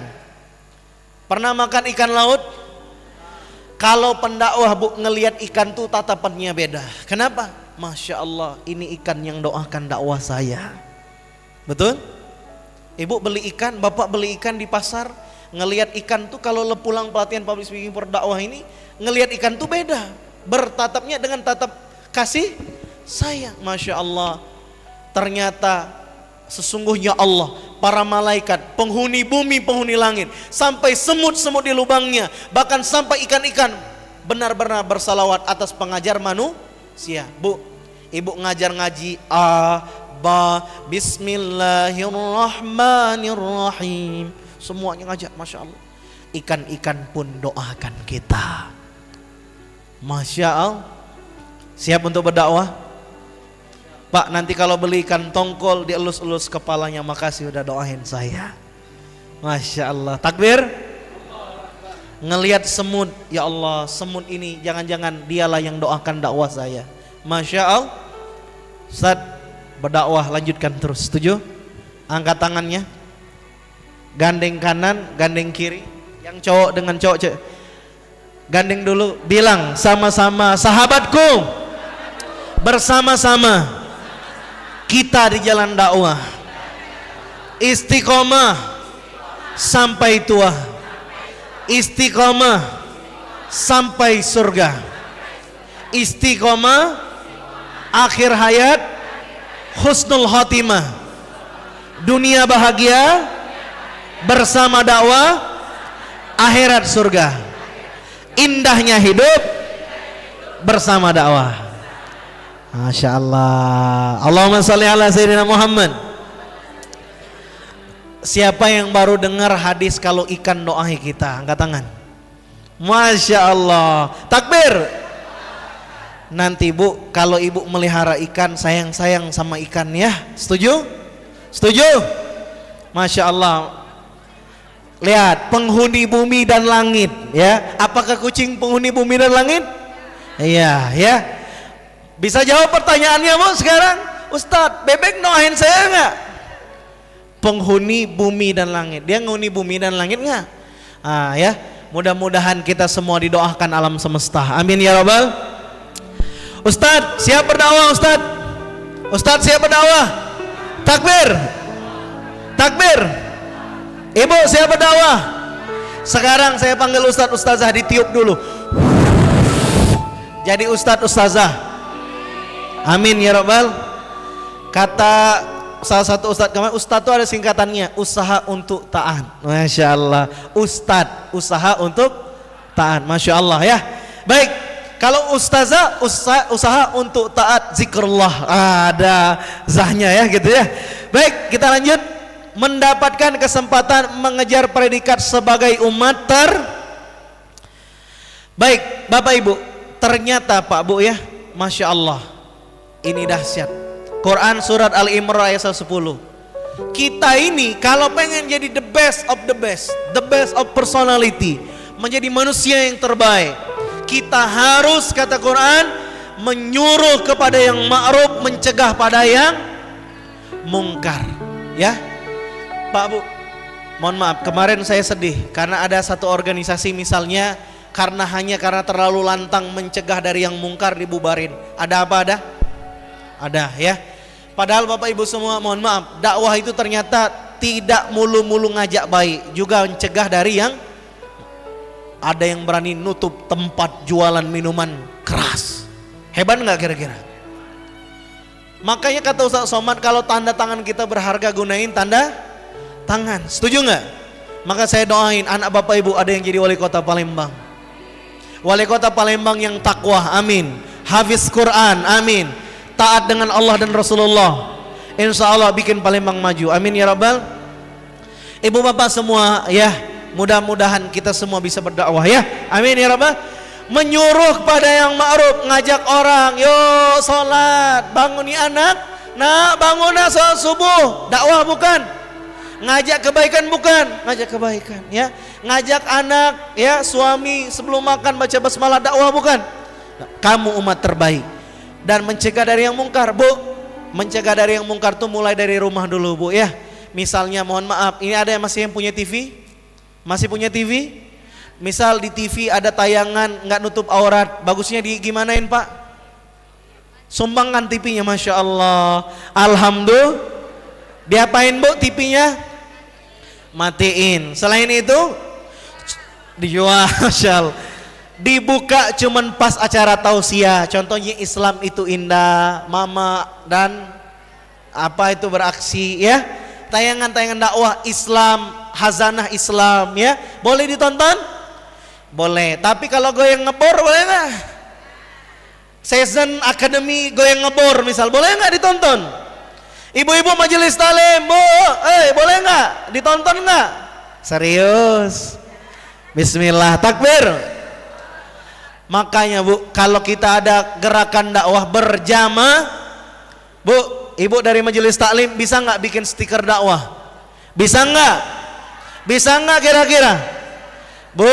Pernah makan ikan laut? Kalau pendakwah Bu ngelihat ikan tuh tatapannya beda. Kenapa? Masya Allah, ini ikan yang doakan dakwah saya. Betul? Ibu beli ikan, bapak beli ikan di pasar, ngelihat ikan tuh kalau pulang pelatihan public speaking for dakwah ini, ngelihat ikan tuh beda. Bertatapnya dengan tatap kasih sayang. Masya Allah, ternyata sesungguhnya Allah, para malaikat, penghuni bumi, penghuni langit, sampai semut-semut di lubangnya, bahkan sampai ikan-ikan benar-benar bersalawat atas pengajar manusia. Bu, Ibu ngajar ngaji Bismillahirrahmanirrahim, semuanya ngajar, Masya Allah. Ikan-ikan pun doakan kita. Masya Allah. Siap untuk berdakwah? Pak, nanti kalau beli ikan tongkol dielus-elus kepalanya, makasih udah doain saya. Masya Allah. Takbir. Ngelihat semut, ya Allah, semut ini jangan-jangan dialah yang doakan dakwah saya. Masya Allah. Ustaz, berdakwah lanjutkan terus. Setuju? Angkat tangannya. Gandeng kanan, gandeng kiri. Yang cowok dengan cowok. Gandeng dulu, bilang sama-sama, sahabatku, bersama-sama kita di jalan dakwah, istiqomah sampai tua, istiqomah sampai surga, istiqomah akhir hayat, husnul khotimah, dunia bahagia bersama dakwah, akhirat surga, indahnya hidup bersama dakwah. Masya Allah. Allahumma salli ala Sayyidina Muhammad. Siapa yang baru dengar hadis kalau ikan doai kita? Angkat tangan. Masya Allah. Takbir. Nanti Bu, kalau Ibu melihara ikan, sayang-sayang sama ikan ya. Setuju? Setuju? Masya Allah. Lihat, penghuni bumi dan langit ya. Apakah kucing penghuni bumi dan langit? Iya ya. Bisa jawab pertanyaannya Bu sekarang? Ustadz, bebek doain saya enggak? Penghuni bumi dan langit. Dia penghuni bumi dan langit enggak? Ya. Mudah-mudahan kita semua didoakan alam semesta. Amin ya Rabbal. Ustadz siap berdakwah Ustadz? Ustadz siap berdakwah? Takbir. Takbir. Ibu siap berdakwah? Sekarang saya panggil Ustadz Ustazah, ditiup dulu. Jadi Ustadz Ustazah. Amin ya Rabbal. Kata salah satu Ustadz kemarin, Ustadz itu ada singkatannya, usaha untuk taat. Masya Allah. Ustadz, usaha untuk taat. Masya Allah ya. Baik, kalau Ustazah usaha untuk taat zikrullah. Ada zahnya ya gitu ya. Baik, kita lanjut. Mendapatkan kesempatan mengejar predikat sebagai umat Baik, Bapak Ibu, ternyata Pak Bu ya, Masya Allah, ini dahsyat. Quran surat Al-Imran ayat 10. Kita ini kalau pengen jadi the best of personality, menjadi manusia yang terbaik, kita harus, kata Quran, menyuruh kepada yang ma'ruf, mencegah pada yang mungkar. Ya, Pak Bu, mohon maaf, kemarin saya sedih karena ada satu organisasi misalnya karena terlalu lantang mencegah dari yang mungkar dibubarin. Ada apa ada? Ada ya. Padahal Bapak Ibu semua mohon maaf, dakwah itu ternyata tidak mulu-mulu ngajak baik, juga mencegah dari yang ada yang berani nutup tempat jualan minuman keras. Hebat nggak kira-kira? Makanya kata Ustaz Somad, kalau tanda tangan kita berharga, gunain tanda tangan. Setuju nggak? Maka saya doain anak Bapak Ibu ada yang jadi wali kota Palembang. Wali kota Palembang yang takwa, amin. Hafiz Quran, amin. Taat dengan Allah dan Rasulullah. Insya Allah bikin Palembang maju, amin ya Rabbal. Ibu bapak semua ya, mudah-mudahan kita semua bisa berdakwah ya, amin ya Rabbal. Menyuruh pada yang ma'ruf, ngajak orang, yo sholat, banguni anak, nak bangun sholat subuh, dakwah bukan? Ngajak kebaikan bukan? Ngajak kebaikan ya. Ngajak anak ya, suami sebelum makan baca basmalah, dakwah bukan? Kamu umat terbaik. Dan mencegah dari yang mungkar, Bu. Mencegah dari yang mungkar tuh mulai dari rumah dulu, Bu ya. Misalnya mohon maaf, ini ada yang masih punya TV? Masih punya TV? Misal di TV ada tayangan nggak nutup aurat, bagusnya gimanain Pak? Sumbangkan TV-nya, Masya Allah. Alhamdulillah. Diapain Bu TV-nya? Matiin. Selain itu dijual, Masya Allah. Dibuka cuman pas acara tausiah. Contohnya Islam itu indah, mama dan apa itu beraksi ya. Tayangan-tayangan dakwah Islam, hazanah Islam ya. Boleh ditonton? Boleh. Tapi kalau goyang ngebor boleh nggak? Season Academy goyang ngebor misal, boleh nggak ditonton? Ibu-ibu majelis talim, Bu, boleh nggak ditonton nggak? Serius? Bismillah, takbir. Makanya Bu, kalau kita ada gerakan dakwah berjamaah, Bu, ibu dari majelis taklim bisa nggak bikin stiker dakwah? Bisa nggak? Bisa nggak kira-kira? Bu,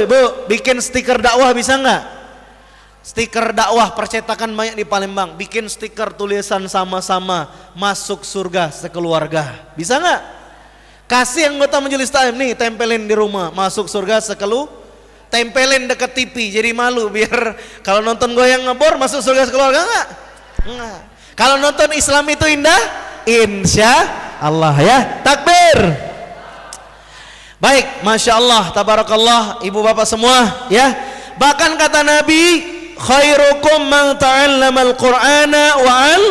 Bu, bikin stiker dakwah bisa nggak? Stiker dakwah percetakan banyak di Palembang. Bikin stiker tulisan sama-sama masuk surga sekeluarga. Bisa nggak? Kasih anggota majelis taklim nih, tempelin di rumah, masuk surga tempelin deket TV, jadi malu biar kalau nonton goyang ngebor masuk surga sekeluarga enggak? Enggak. Kalau nonton Islam itu indah, insya Allah ya. Takbir. Baik, Masya Allah, tabarakallah, ibu bapak semua ya. Bahkan kata Nabi, khairukum man ta'allamal Qur'ana wa'al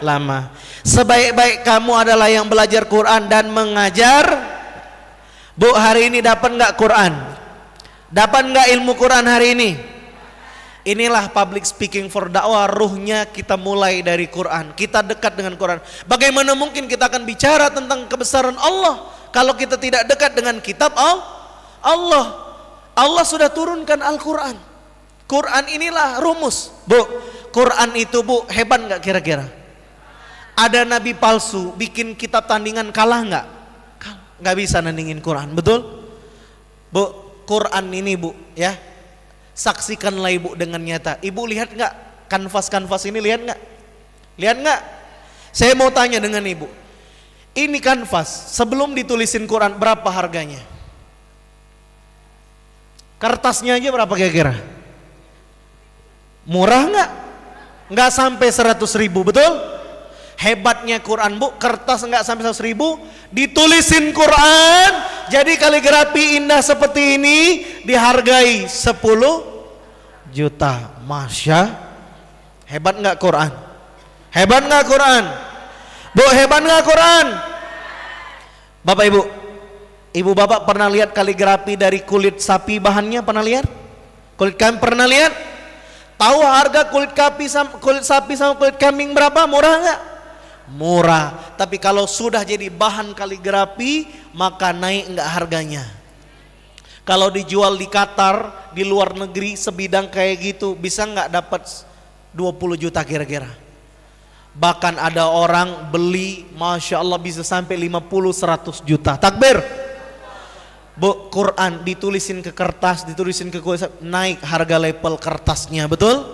lama. Sebaik-baik kamu adalah yang belajar Quran dan mengajar. Bu, hari ini dapat nggak Quran? Dapat nggak ilmu Quran hari ini? Inilah public speaking for dakwah, ruhnya kita mulai dari Quran. Kita dekat dengan Quran. Bagaimana mungkin kita akan bicara tentang kebesaran Allah kalau kita tidak dekat dengan kitab Allah? Allah sudah turunkan Al-Quran. Quran inilah rumus. Bu, Quran itu Bu, hebat nggak kira-kira? Ada nabi palsu bikin kitab tandingan, kalah nggak? Nggak bisa nandingin Quran, betul? Bu, Quran ini Bu ya, saksikanlah Ibu dengan nyata. Ibu lihat nggak kanvas ini, lihat nggak? Lihat nggak? Saya mau tanya dengan Ibu, ini kanvas sebelum ditulisin Quran berapa harganya? Kertasnya aja berapa kira-kira? Murah nggak? Nggak sampai 100.000, betul? Hebatnya Quran Bu, kertas nggak sampai 100.000, ditulisin Quran, jadi kaligrafi indah seperti ini dihargai 10 juta. Masya, hebat nggak Quran? Hebat nggak Quran? Bu, hebat nggak Quran? Bapak Ibu, Ibu Bapak pernah lihat kaligrafi dari kulit sapi bahannya? Pernah lihat? Kulit kambing pernah lihat? Tahu harga kulit sapi sama kulit kambing berapa? Murah nggak? Murah. Tapi kalau sudah jadi bahan kaligrafi maka naik nggak harganya? Kalau dijual di Qatar, di luar negeri sebidang kayak gitu bisa nggak dapat 20 juta kira-kira? Bahkan ada orang beli, Masya Allah bisa sampai 50-100 juta. Takbir. Bu, Quran ditulisin ke kertas, ditulisin ke kulit, naik harga level kertasnya, betul?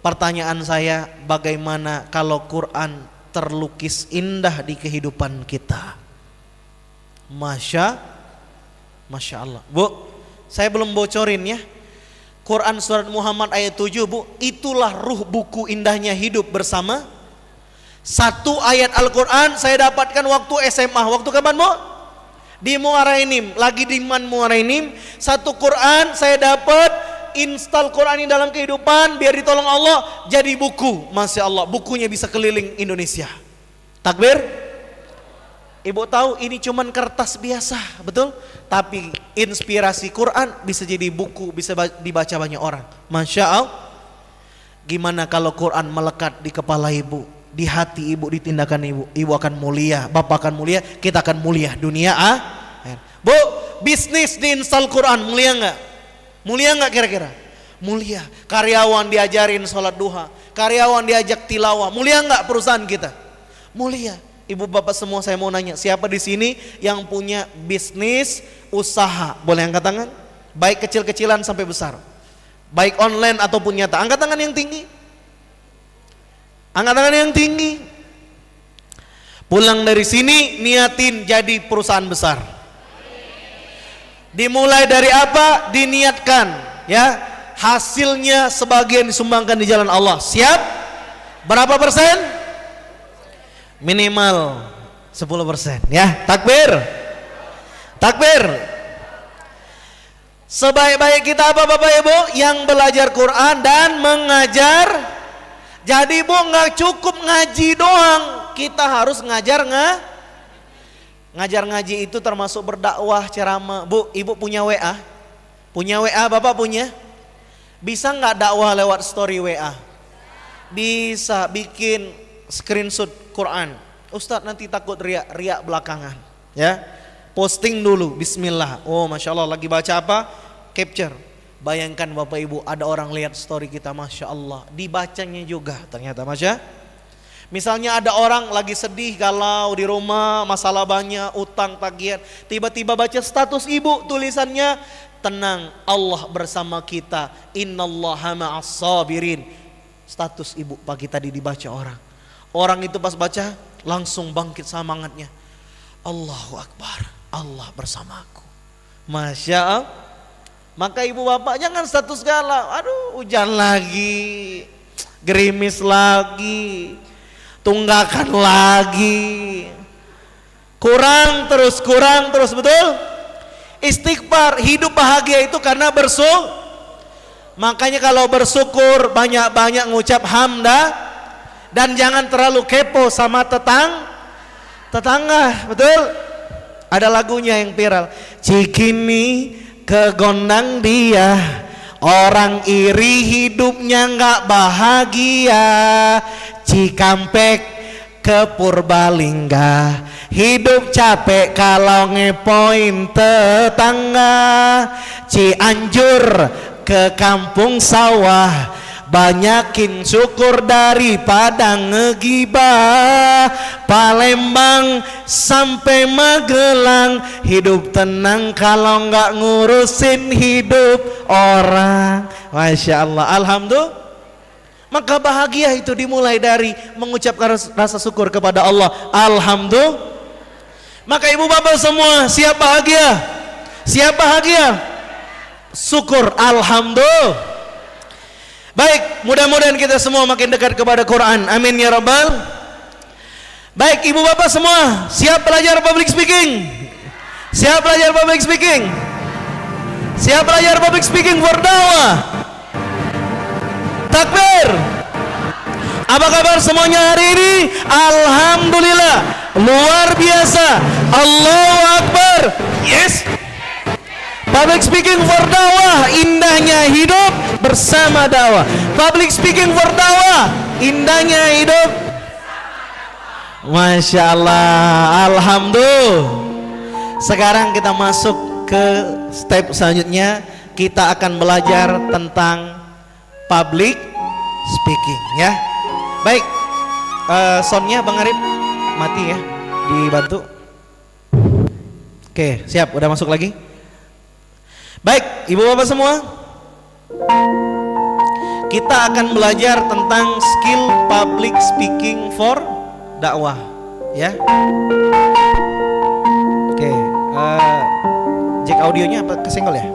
Pertanyaan saya, bagaimana kalau Quran terlukis indah di kehidupan kita? Masya Allah. Bu, saya belum bocorin ya. Quran surat Muhammad ayat 7, Bu, itulah ruh buku indahnya hidup bersama. Satu ayat Al-Quran saya dapatkan waktu SMA. Waktu kapan, Bu? Di Muarainim, lagi di Man Muarainim. Satu Quran saya dapat, install Quran ini dalam kehidupan biar ditolong Allah, jadi buku. Masya Allah, bukunya bisa keliling Indonesia. Takbir. Ibu tahu ini cuman kertas biasa, betul? Tapi inspirasi Quran bisa jadi buku, bisa dibaca banyak orang. Masya Allah. Gimana kalau Quran melekat di kepala ibu, di hati ibu, di tindakan ibu? Ibu akan mulia, bapak akan mulia, kita akan mulia dunia Bu, bisnis diinstal Quran mulia nggak? Mulia nggak kira-kira? Mulia. Karyawan diajarin sholat duha, karyawan diajak tilawah, mulia nggak perusahaan kita? Mulia. Ibu bapak semua saya mau nanya, siapa di sini yang punya bisnis usaha? Boleh angkat tangan? Baik kecil-kecilan sampai besar, baik online ataupun nyata. Angkat tangan yang tinggi. Angkat tangan yang tinggi. Pulang dari sini niatin jadi perusahaan besar. Dimulai dari apa? Diniatkan, ya. Hasilnya sebagian disumbangkan di jalan Allah. Siap? Berapa persen? Minimal 10%, ya. Takbir. Takbir. Sebaik-baik kita apa Bapak Ibu? Yang belajar Quran dan mengajar. Jadi Bu, nggak cukup ngaji doang, kita harus ngajar ngajar ngaji itu termasuk berdakwah, ceramah. Bu, Ibu punya WA? Punya WA Bapak punya? Bisa nggak dakwah lewat story WA? Bisa, bikin screenshot Quran. Ustadz nanti takut riak belakangan, ya. Posting dulu, bismillah. Oh Masya Allah, lagi baca apa? Capture. Bayangkan Bapak Ibu, ada orang lihat story kita, Masya Allah, dibacanya juga ternyata. Masya. Misalnya ada orang lagi sedih, galau di rumah, masalah banyak, utang, tagihan, tiba-tiba baca status ibu, tulisannya, tenang, Allah bersama kita, innallaha ma'as sabirin. Status ibu pagi tadi dibaca orang. Orang itu pas baca langsung bangkit semangatnya. Allahu Akbar, Allah bersamaku. Masya Allah. Maka ibu bapak jangan status galau. Aduh, hujan lagi, gerimis lagi, tunggakan lagi, kurang terus, betul? Istighfar, hidup bahagia itu karena bersyukur. Makanya kalau bersyukur banyak-banyak ngucap hamdah. Dan jangan terlalu kepo sama tetangga, betul? Ada lagunya yang viral. Cikini kegondang dia, orang iri hidupnya nggak bahagia. Cikampek ke Purbalingga, hidup capek kalau ngepoin tetangga. Cianjur ke kampung sawah, banyakin syukur daripada ngegibah. Palembang sampai Magelang, hidup tenang kalau nggak ngurusin hidup orang. Masya Allah, alhamdulillah. Maka bahagia itu dimulai dari mengucapkan rasa syukur kepada Allah. Alhamdulillah. Maka ibu bapak semua, siap bahagia? Siap bahagia? Syukur, alhamdulillah. Baik, mudah-mudahan kita semua makin dekat kepada Quran. Amin ya rabbal. Baik, ibu bapak semua, siap belajar public speaking? Siap belajar public speaking? Siap belajar public speaking for dakwah? Takbir. Apa kabar semuanya hari ini? Alhamdulillah, luar biasa. Allahu Akbar. Yes. Public speaking for dakwah, indahnya hidup bersama dakwah. Public speaking for dakwah, indahnya hidup. Masya Allah, alhamdulillah. Sekarang kita masuk ke step selanjutnya. Kita akan belajar tentang public speaking ya. Baik, soundnya Bang Arif mati ya, dibantu. Oke, siap, udah masuk lagi. Baik, ibu bapak semua, kita akan belajar tentang skill public speaking for dakwah ya. Oke, jack audionya apa kesenggol ya?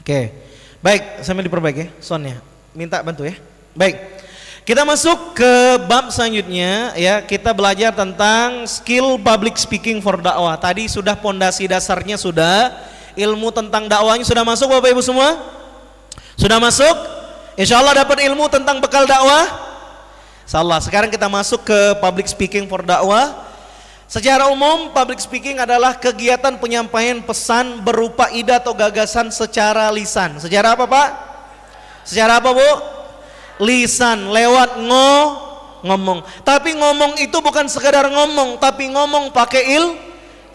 Oke, baik, sambil diperbaiki ya soundnya, minta bantu ya. Baik, kita masuk ke bab selanjutnya ya. Kita belajar tentang skill public speaking for dakwah. Tadi sudah pondasi dasarnya, sudah ilmu tentang dakwahnya sudah masuk Bapak Ibu semua? Sudah masuk? Insya Allah dapat ilmu tentang bekal dakwah. Insya Allah. Sekarang kita masuk ke public speaking for dakwah. Secara umum public speaking adalah kegiatan penyampaian pesan berupa ide atau gagasan secara lisan. Secara apa Pak? Secara apa Bu? Lisan, lewat ngomong. Tapi ngomong itu bukan sekedar ngomong, tapi ngomong pakai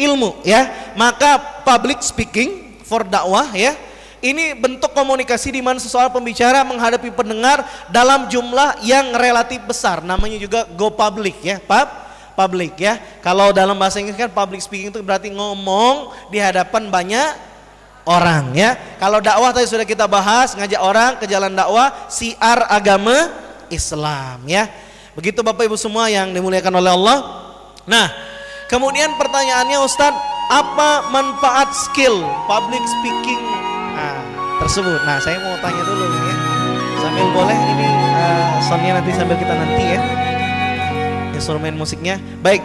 ilmu ya. Maka public speaking for dakwah ya, ini bentuk komunikasi di mana seseorang pembicara menghadapi pendengar dalam jumlah yang relatif besar. Namanya juga go public ya, public ya. Kalau dalam bahasa Inggris kan public speaking itu berarti ngomong di hadapan banyak orang ya. Kalau dakwah tadi sudah kita bahas, ngajak orang ke jalan dakwah, siar agama Islam ya. Begitu Bapak Ibu semua yang dimuliakan oleh Allah. Nah, kemudian pertanyaannya Ustadz, apa manfaat skill public speaking tersebut? Nah, saya mau tanya dulu ya. Sambil boleh ini soundnya nanti sambil kita nanti ya. Instrumen musiknya. Baik.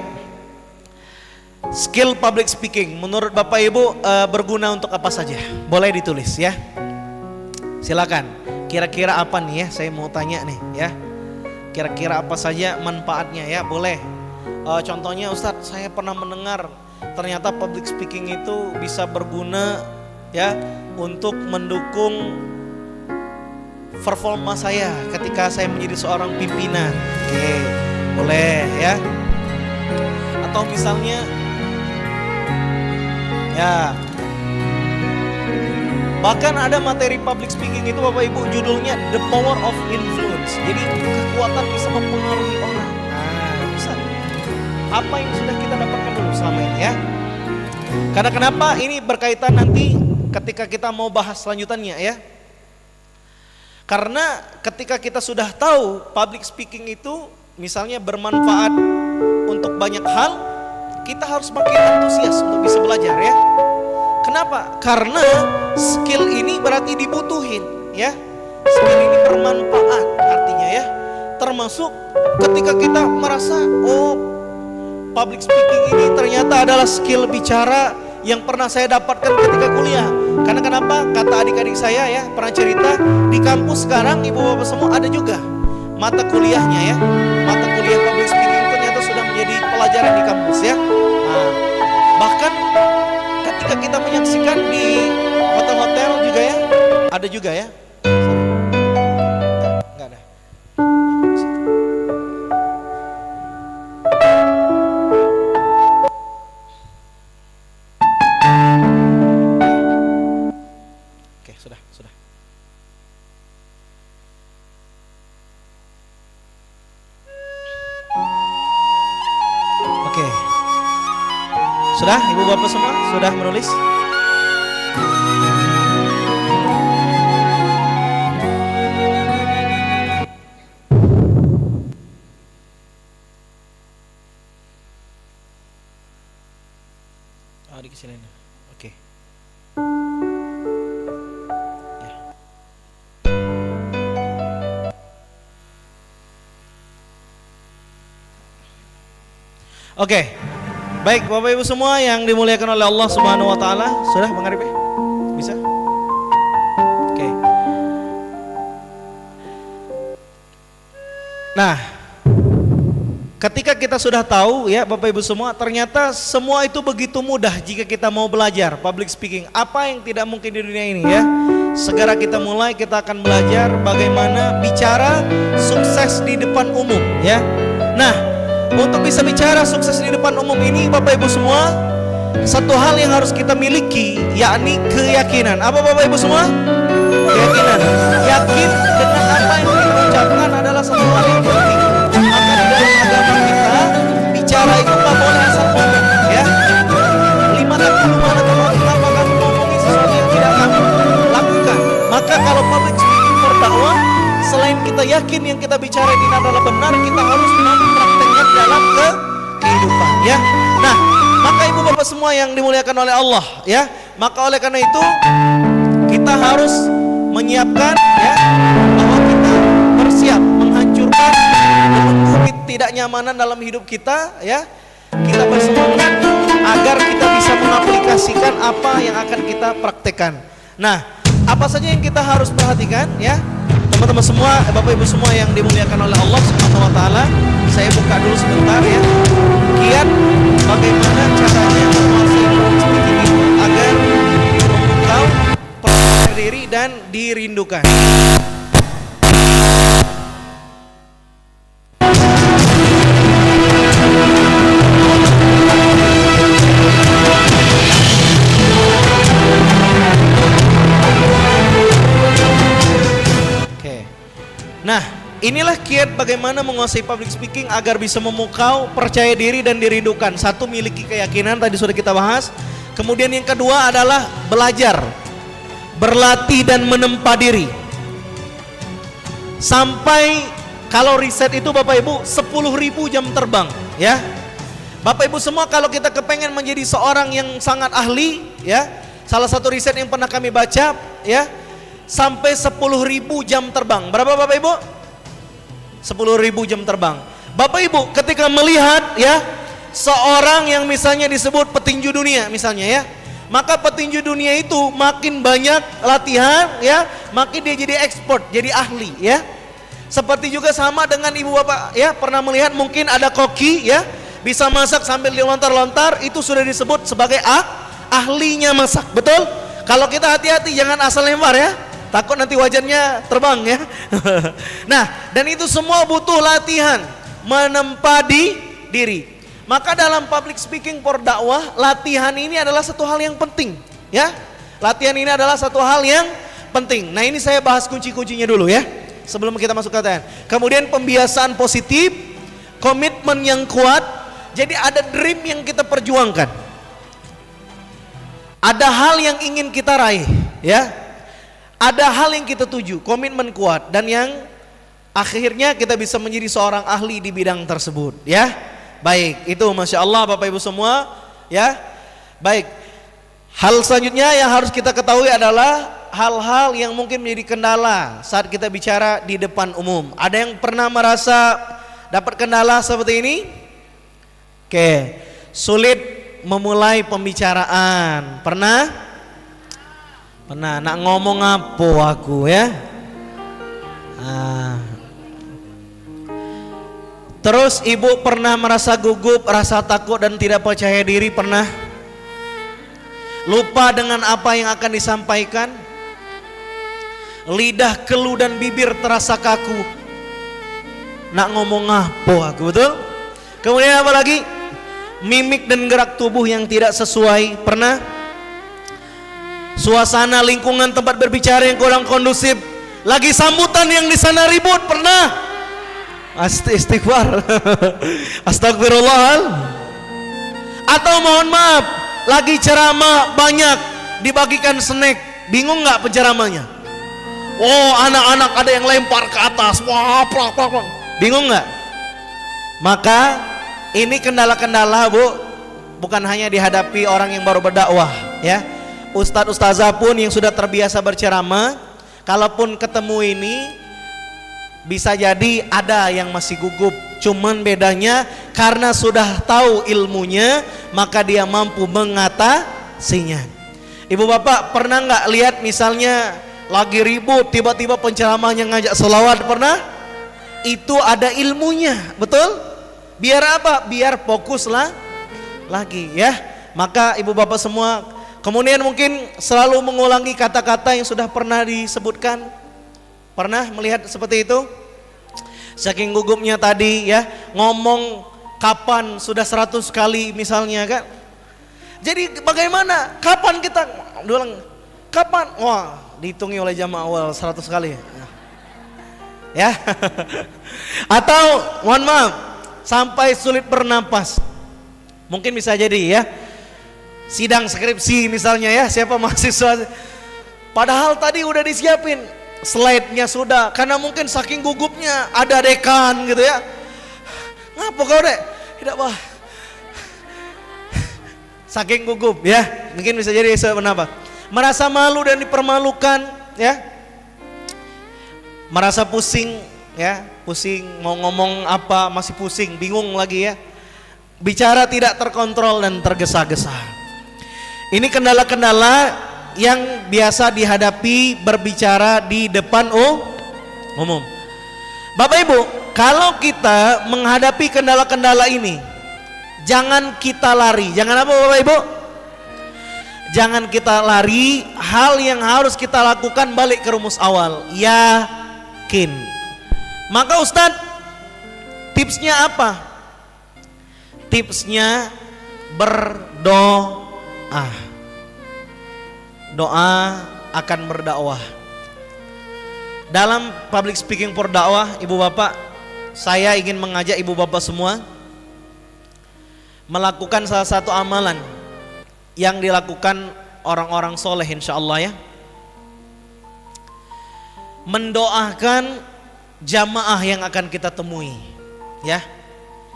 Skill public speaking menurut Bapak Ibu berguna untuk apa saja? Boleh ditulis ya. Silakan. Kira-kira apa nih ya? Saya mau tanya nih ya. Kira-kira apa saja manfaatnya ya? Boleh. Contohnya Ustadz, saya pernah mendengar ternyata public speaking itu bisa berguna ya untuk mendukung performa saya ketika saya menjadi seorang pimpinan. Oke, boleh ya. Atau misalnya ya, bahkan ada materi public speaking itu Bapak Ibu judulnya The Power of Influence. Jadi kekuatan bisa mempengaruhi orang. Nah, bisa. Apa yang sudah kita dapatkan dulu selama ini ya. Karena kenapa ini berkaitan nanti ketika kita mau bahas selanjutnya ya. Karena ketika kita sudah tahu public speaking itu misalnya bermanfaat untuk banyak hal, kita harus makin antusias untuk bisa belajar ya. Kenapa? Karena skill ini berarti dibutuhin ya. Skill ini bermanfaat artinya ya. Termasuk ketika kita merasa public speaking ini ternyata adalah skill bicara yang pernah saya dapatkan ketika kuliah. Karena kenapa? Kata adik-adik saya ya, pernah cerita di kampus sekarang ibu bapak semua ada juga mata kuliahnya ya. Mata kuliah public speaking ternyata sudah menjadi pelajaran di kampus ya. Nah, bahkan ketika kita menyaksikan di hotel-hotel juga ya, ada juga ya. Enggak ada. Oke, sudah. Oke. Sudah, ibu bapak semua sudah menulis? Dikecilin. Oke. Baik, Bapak Ibu semua yang dimuliakan oleh Allah Subhanahu wa taala, sudah Bang Arif? Bisa? Oke. Nah, ketika kita sudah tahu ya Bapak Ibu semua, ternyata semua itu begitu mudah jika kita mau belajar public speaking. Apa yang tidak mungkin di dunia ini ya? Segera kita mulai, kita akan belajar bagaimana bicara sukses di depan umum ya. Nah, untuk bisa bicara sukses di depan umum ini Bapak Ibu semua, satu hal yang harus kita miliki yakni keyakinan. Apa Bapak Ibu semua? Keyakinan. Yakin dengan apa yang kita ucapkan adalah satu hal yang penting. Maka di dalam agama kita bicara itu tak boleh asal ngomong ya. 5 tahun mana kalau kita bakal ngomongin sesuatu yang tidak kamu lakukan. Maka kalau public speaking berdakwah, selain kita yakin yang kita bicara ini adalah benar, kita harus mempraktekkan dalam kehidupan ya. Nah, maka ibu bapak semua yang dimuliakan oleh Allah ya, maka oleh karena itu kita harus menyiapkan ya, bahwa kita bersiap menghancurkan ketidaknyamanan dalam hidup kita ya. Kita bersemangat agar kita bisa mengaplikasikan apa yang akan kita praktekkan. Nah, apa saja yang kita harus perhatikan ya, teman-teman semua, Bapak Ibu semua yang dimuliakan oleh Allah Subhanahu wa taala. Saya buka dulu sebentar ya. Kiat bagaimana caranya menguasai public speaking itu agar memukau, percaya diri dan dirindukan. Nah, inilah kiat bagaimana menguasai public speaking agar bisa memukau, percaya diri dan dirindukan. Satu, miliki keyakinan, tadi sudah kita bahas. Kemudian yang kedua adalah belajar, berlatih dan menempa diri. Sampai kalau riset itu Bapak Ibu 10.000 jam terbang ya. Bapak Ibu semua kalau kita kepengen menjadi seorang yang sangat ahli ya, salah satu riset yang pernah kami baca ya, sampai 10.000 jam terbang. Berapa Bapak Ibu? 10.000 jam terbang. Bapak Ibu ketika melihat ya seorang yang misalnya disebut petinju dunia misalnya ya, maka petinju dunia itu makin banyak latihan ya, makin dia jadi expert, jadi ahli ya. Seperti juga sama dengan ibu bapak ya, pernah melihat mungkin ada koki ya, bisa masak sambil dilontar-lontar, itu sudah disebut sebagai ahlinya masak, betul? Kalau kita hati-hati jangan asal lempar ya, takut nanti wajannya terbang ya. Nah, dan itu semua butuh latihan, menempa diri. Maka dalam public speaking for dakwah, latihan ini adalah satu hal yang penting ya. Latihan ini adalah satu hal yang penting. Nah, ini saya bahas kunci-kuncinya dulu ya, sebelum kita masuk ke latihan. Kemudian pembiasaan positif, komitmen yang kuat. Jadi ada dream yang kita perjuangkan, ada hal yang ingin kita raih ya, ada hal yang kita tuju, komitmen kuat, dan yang akhirnya kita bisa menjadi seorang ahli di bidang tersebut ya. Baik, itu Masya Allah Bapak Ibu semua ya. Baik, hal selanjutnya yang harus kita ketahui adalah hal-hal yang mungkin menjadi kendala saat kita bicara di depan umum. Ada yang pernah merasa dapat kendala seperti ini? Oke, sulit memulai pembicaraan. Pernah? Pernah, nak ngomong apa aku ya? Terus ibu pernah merasa gugup, rasa takut dan tidak percaya diri? Pernah? Lupa dengan apa yang akan disampaikan? Lidah keluh dan bibir terasa kaku. Nak ngomong apa aku, betul? Kemudian apa lagi? Mimik dan gerak tubuh yang tidak sesuai. Pernah? Suasana lingkungan tempat berbicara yang kurang kondusif, lagi sambutan yang di sana ribut. Pernah? Istighfar. Astagfirullah. Atau mohon maaf, lagi ceramah banyak dibagikan snack, bingung nggak penceramahnya? Oh, anak-anak ada yang lempar ke atas, wah, bingung nggak? Maka ini kendala-kendala Bu, bukan hanya dihadapi orang yang baru berdakwah ya. Ustadz ustazah pun yang sudah terbiasa berceramah, kalaupun ketemu ini bisa jadi ada yang masih gugup. Cuman bedanya karena sudah tahu ilmunya, maka dia mampu mengatasinya. Ibu bapak pernah nggak lihat misalnya lagi ribut tiba-tiba penceramahnya ngajak selawat, pernah? Itu ada ilmunya, betul? Biar apa? Biar fokus lah lagi ya. Maka ibu bapak semua kemudian mungkin selalu mengulangi kata-kata yang sudah pernah disebutkan. Pernah melihat seperti itu? Saking gugupnya tadi ya, ngomong kapan sudah 100 kali misalnya kan. Jadi bagaimana? Kapan kita ulang? Kapan? Wah, dihitungi oleh jamaah awal 100 kali. Ya. Atau mohon maaf, sampai sulit bernapas. Mungkin bisa jadi ya. Sidang skripsi misalnya ya, siapa mahasiswa? Padahal tadi udah disiapin slide-nya sudah, karena mungkin saking gugupnya ada dekan gitu ya. Ngapa kau dek? Tidak bah. Saking gugup ya, mungkin bisa jadi kenapa? Merasa malu dan dipermalukan ya. Merasa pusing ya, pusing mau ngomong apa masih pusing, bingung lagi ya. Bicara tidak terkontrol dan tergesa-gesa. Ini kendala-kendala yang biasa dihadapi berbicara di depan umum. Bapak Ibu, kalau kita menghadapi kendala-kendala ini, jangan kita lari. Jangan apa Bapak Ibu? Jangan kita lari. Hal yang harus kita lakukan balik ke rumus awal, yakin. Maka Ustadz, tipsnya apa? Tipsnya berdoa. Doa akan berdakwah. Dalam public speaking for dakwah, ibu bapak, saya ingin mengajak ibu bapak semua melakukan salah satu amalan yang dilakukan orang-orang soleh insya Allah ya. Mendoakan jamaah yang akan kita temui ya.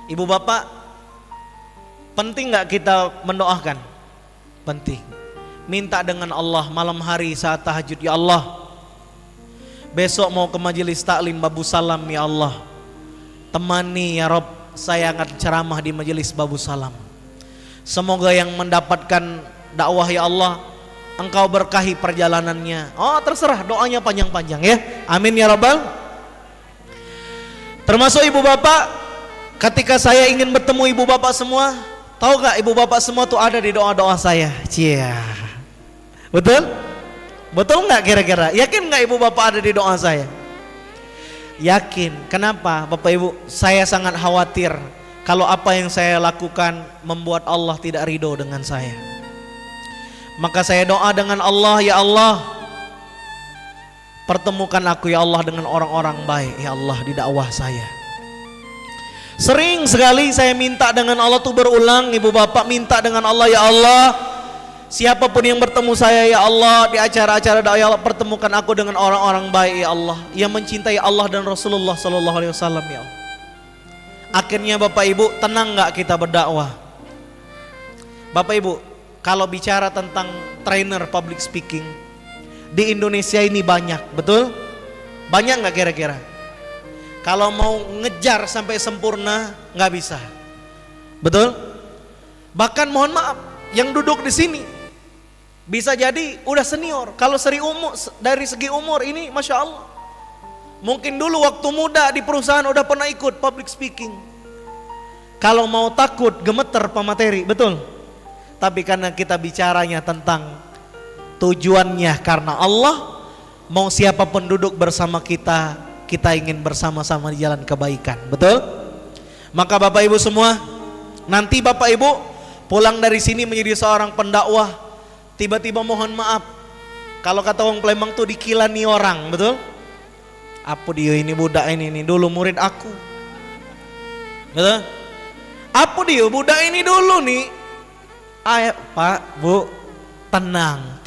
Ibu bapak, penting gak kita mendoakan? Penting. Minta dengan Allah malam hari saat tahajud, ya Allah, besok mau ke majelis taklim Babu Salam, ya Allah, temani ya Rob, saya akan ceramah di majelis Babu Salam. Semoga yang mendapatkan dakwah ya Allah, Engkau berkahi perjalanannya. Oh terserah, doanya panjang-panjang ya. Amin ya Rabbal. Termasuk ibu bapak, ketika saya ingin bertemu ibu bapak semua, tahu gak ibu bapak semua tuh ada di doa-doa saya. Cia. Betul? Betul nggak kira-kira? Yakin nggak ibu bapak ada di doa saya? Yakin. Kenapa Bapak Ibu? Saya sangat khawatir kalau apa yang saya lakukan membuat Allah tidak ridho dengan saya. Maka saya doa dengan Allah, ya Allah, pertemukan aku ya Allah dengan orang-orang baik ya Allah di dakwah saya. Sering sekali saya minta dengan Allah tuh berulang, ibu bapak minta dengan Allah, ya Allah, siapapun yang bertemu saya ya Allah di acara-acara dakwah, ya Allah, pertemukan aku dengan orang-orang baik ya Allah, yang mencintai Allah dan Rasulullah sallallahu alaihi wasallam ya Allah. Akhirnya Bapak Ibu, tenang nggak kita berdakwah? Bapak Ibu, kalau bicara tentang trainer public speaking di Indonesia ini banyak, betul? Banyak nggak kira-kira? Kalau mau ngejar sampai sempurna nggak bisa, betul? Bahkan mohon maaf, yang duduk di sini bisa jadi udah senior. Kalau dari segi umur ini Masya Allah, mungkin dulu waktu muda di perusahaan udah pernah ikut public speaking. Kalau mau takut gemeter pemateri, betul. Tapi karena kita bicaranya tentang tujuannya karena Allah, mau siapapun duduk bersama kita, kita ingin bersama-sama di jalan kebaikan, betul? Maka Bapak Ibu semua, nanti Bapak Ibu pulang dari sini menjadi seorang pendakwah, tiba-tiba mohon maaf, kalau kata orang Palembang tuh dikilani orang, betul? Apa dia ini budak ini dulu murid aku, betul? Apa dia budak ini dulu nih? Ayo Pak Bu, tenang,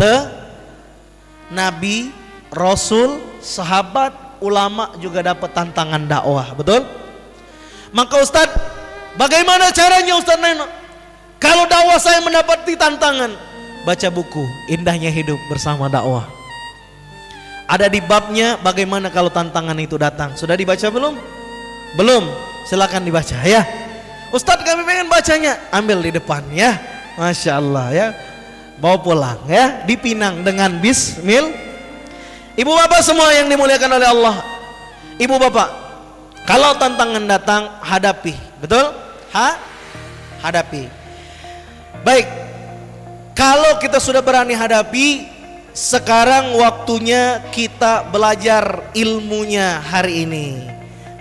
Nabi, Rasul, sahabat, ulama juga dapat tantangan dakwah, betul? Maka Ustadz, bagaimana caranya Ustadz Neno? Kalau dakwah saya mendapati tantangan, baca buku Indahnya Hidup Bersama Dakwah. Ada di babnya bagaimana kalau tantangan itu datang. Sudah dibaca belum? Belum. Silakan dibaca ya. Ustadz kami pengen bacanya. Ambil di depan ya. Masya Allah ya. Bawa pulang ya. Dipinang dengan bismil. Ibu bapak semua yang dimuliakan oleh Allah. Ibu bapak, kalau tantangan datang hadapi. Betul? Hadapi. Baik. Kalau kita sudah berani hadapi, sekarang waktunya kita belajar ilmunya hari ini.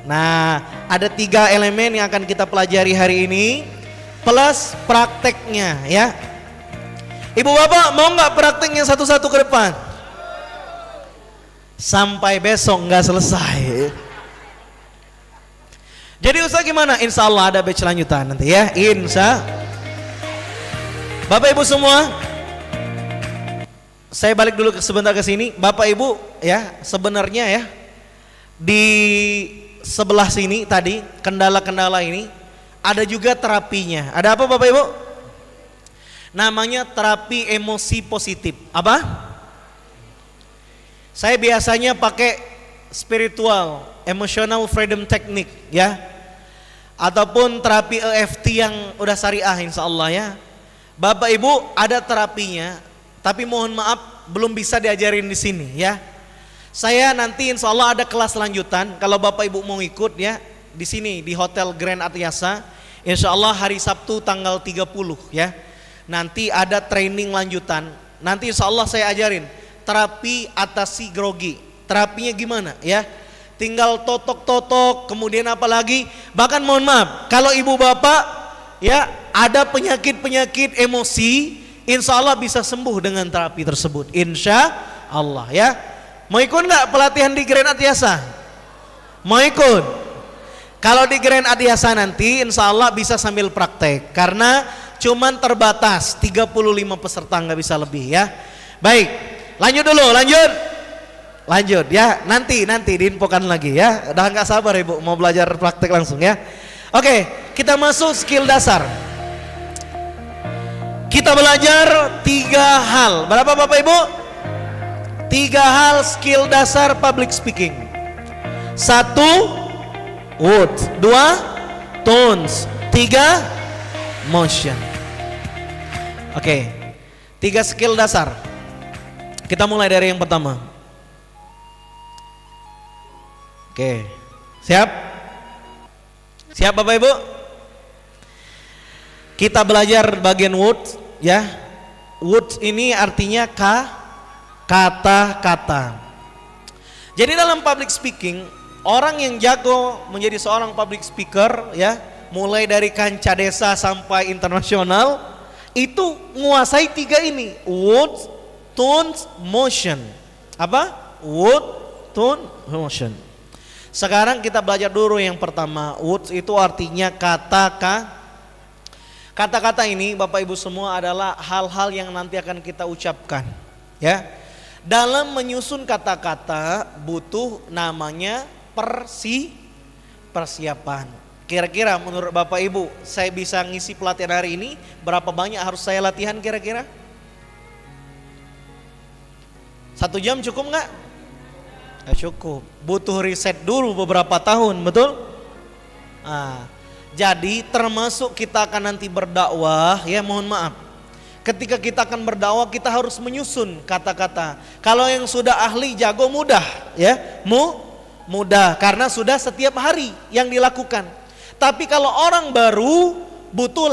Nah, ada 3 elemen yang akan kita pelajari hari ini plus prakteknya ya. Ibu bapak mau nggak prakteknya satu-satu ke depan? Sampai besok nggak selesai. Jadi Ustaz gimana? Insya Allah ada batch lanjutan nanti ya. Insya. Bapak ibu semua, saya balik dulu sebentar ke sini. Bapak ibu ya, sebenarnya ya di sebelah sini tadi kendala-kendala ini ada juga terapinya. Ada apa Bapak ibu? Namanya terapi emosi positif. Apa? Saya biasanya pakai spiritual, emotional freedom technique ya. Ataupun terapi EFT yang udah syariah insya Allah ya. Bapak Ibu ada terapinya, tapi mohon maaf belum bisa diajarin di sini ya. Saya nanti insya Allah ada kelas lanjutan. Kalau Bapak Ibu mau ikut ya, di sini di Hotel Grand Atyasa, insya Allah hari Sabtu tanggal 30 ya. Nanti ada training lanjutan. Nanti insya Allah saya ajarin terapi atasi grogi. Terapinya gimana ya? Tinggal totok-totok, kemudian apa lagi? Bahkan mohon maaf, kalau ibu bapak ya ada penyakit-penyakit emosi, insya Allah bisa sembuh dengan terapi tersebut. Insya Allah ya. Mau ikut nggak pelatihan di Grand Atyasa? Mau ikut? Kalau di Grand Atyasa nanti insya Allah bisa sambil praktek, karena cuman terbatas 35 peserta, nggak bisa lebih ya. Baik, lanjut dulu, lanjut ya, nanti diinfokan lagi ya. Udah nggak sabar ibu mau belajar praktek langsung ya. Oke, kita masuk skill dasar. Kita belajar 3 hal. Berapa Bapak Ibu? 3 hal skill dasar public speaking. 1 words, 2 tones, 3 motion. Oke, 3 skill dasar. Kita mulai dari yang pertama. Oke, siap? Siap Bapak Ibu? Kita belajar bagian words ya. Words ini artinya kata-kata. Jadi dalam public speaking, orang yang jago menjadi seorang public speaker ya, mulai dari kancah desa sampai internasional, itu menguasai 3 ini, words, tones, motion. Apa? Word, tone, motion. Sekarang kita belajar dulu yang pertama. Words itu artinya kata-kata ini Bapak Ibu semua adalah hal-hal yang nanti akan kita ucapkan ya. Dalam menyusun kata-kata butuh namanya persiapan. Kira-kira menurut Bapak Ibu, saya bisa ngisi pelatihan hari ini, berapa banyak harus saya latihan kira-kira? 1 jam cukup nggak? Cukup, butuh riset dulu beberapa tahun, betul? Jadi termasuk kita akan nanti berdakwah ya, mohon maaf. Ketika kita akan berdakwah kita harus menyusun kata-kata. Kalau yang sudah ahli jago mudah ya, mudah karena sudah setiap hari yang dilakukan. Tapi kalau orang baru butuh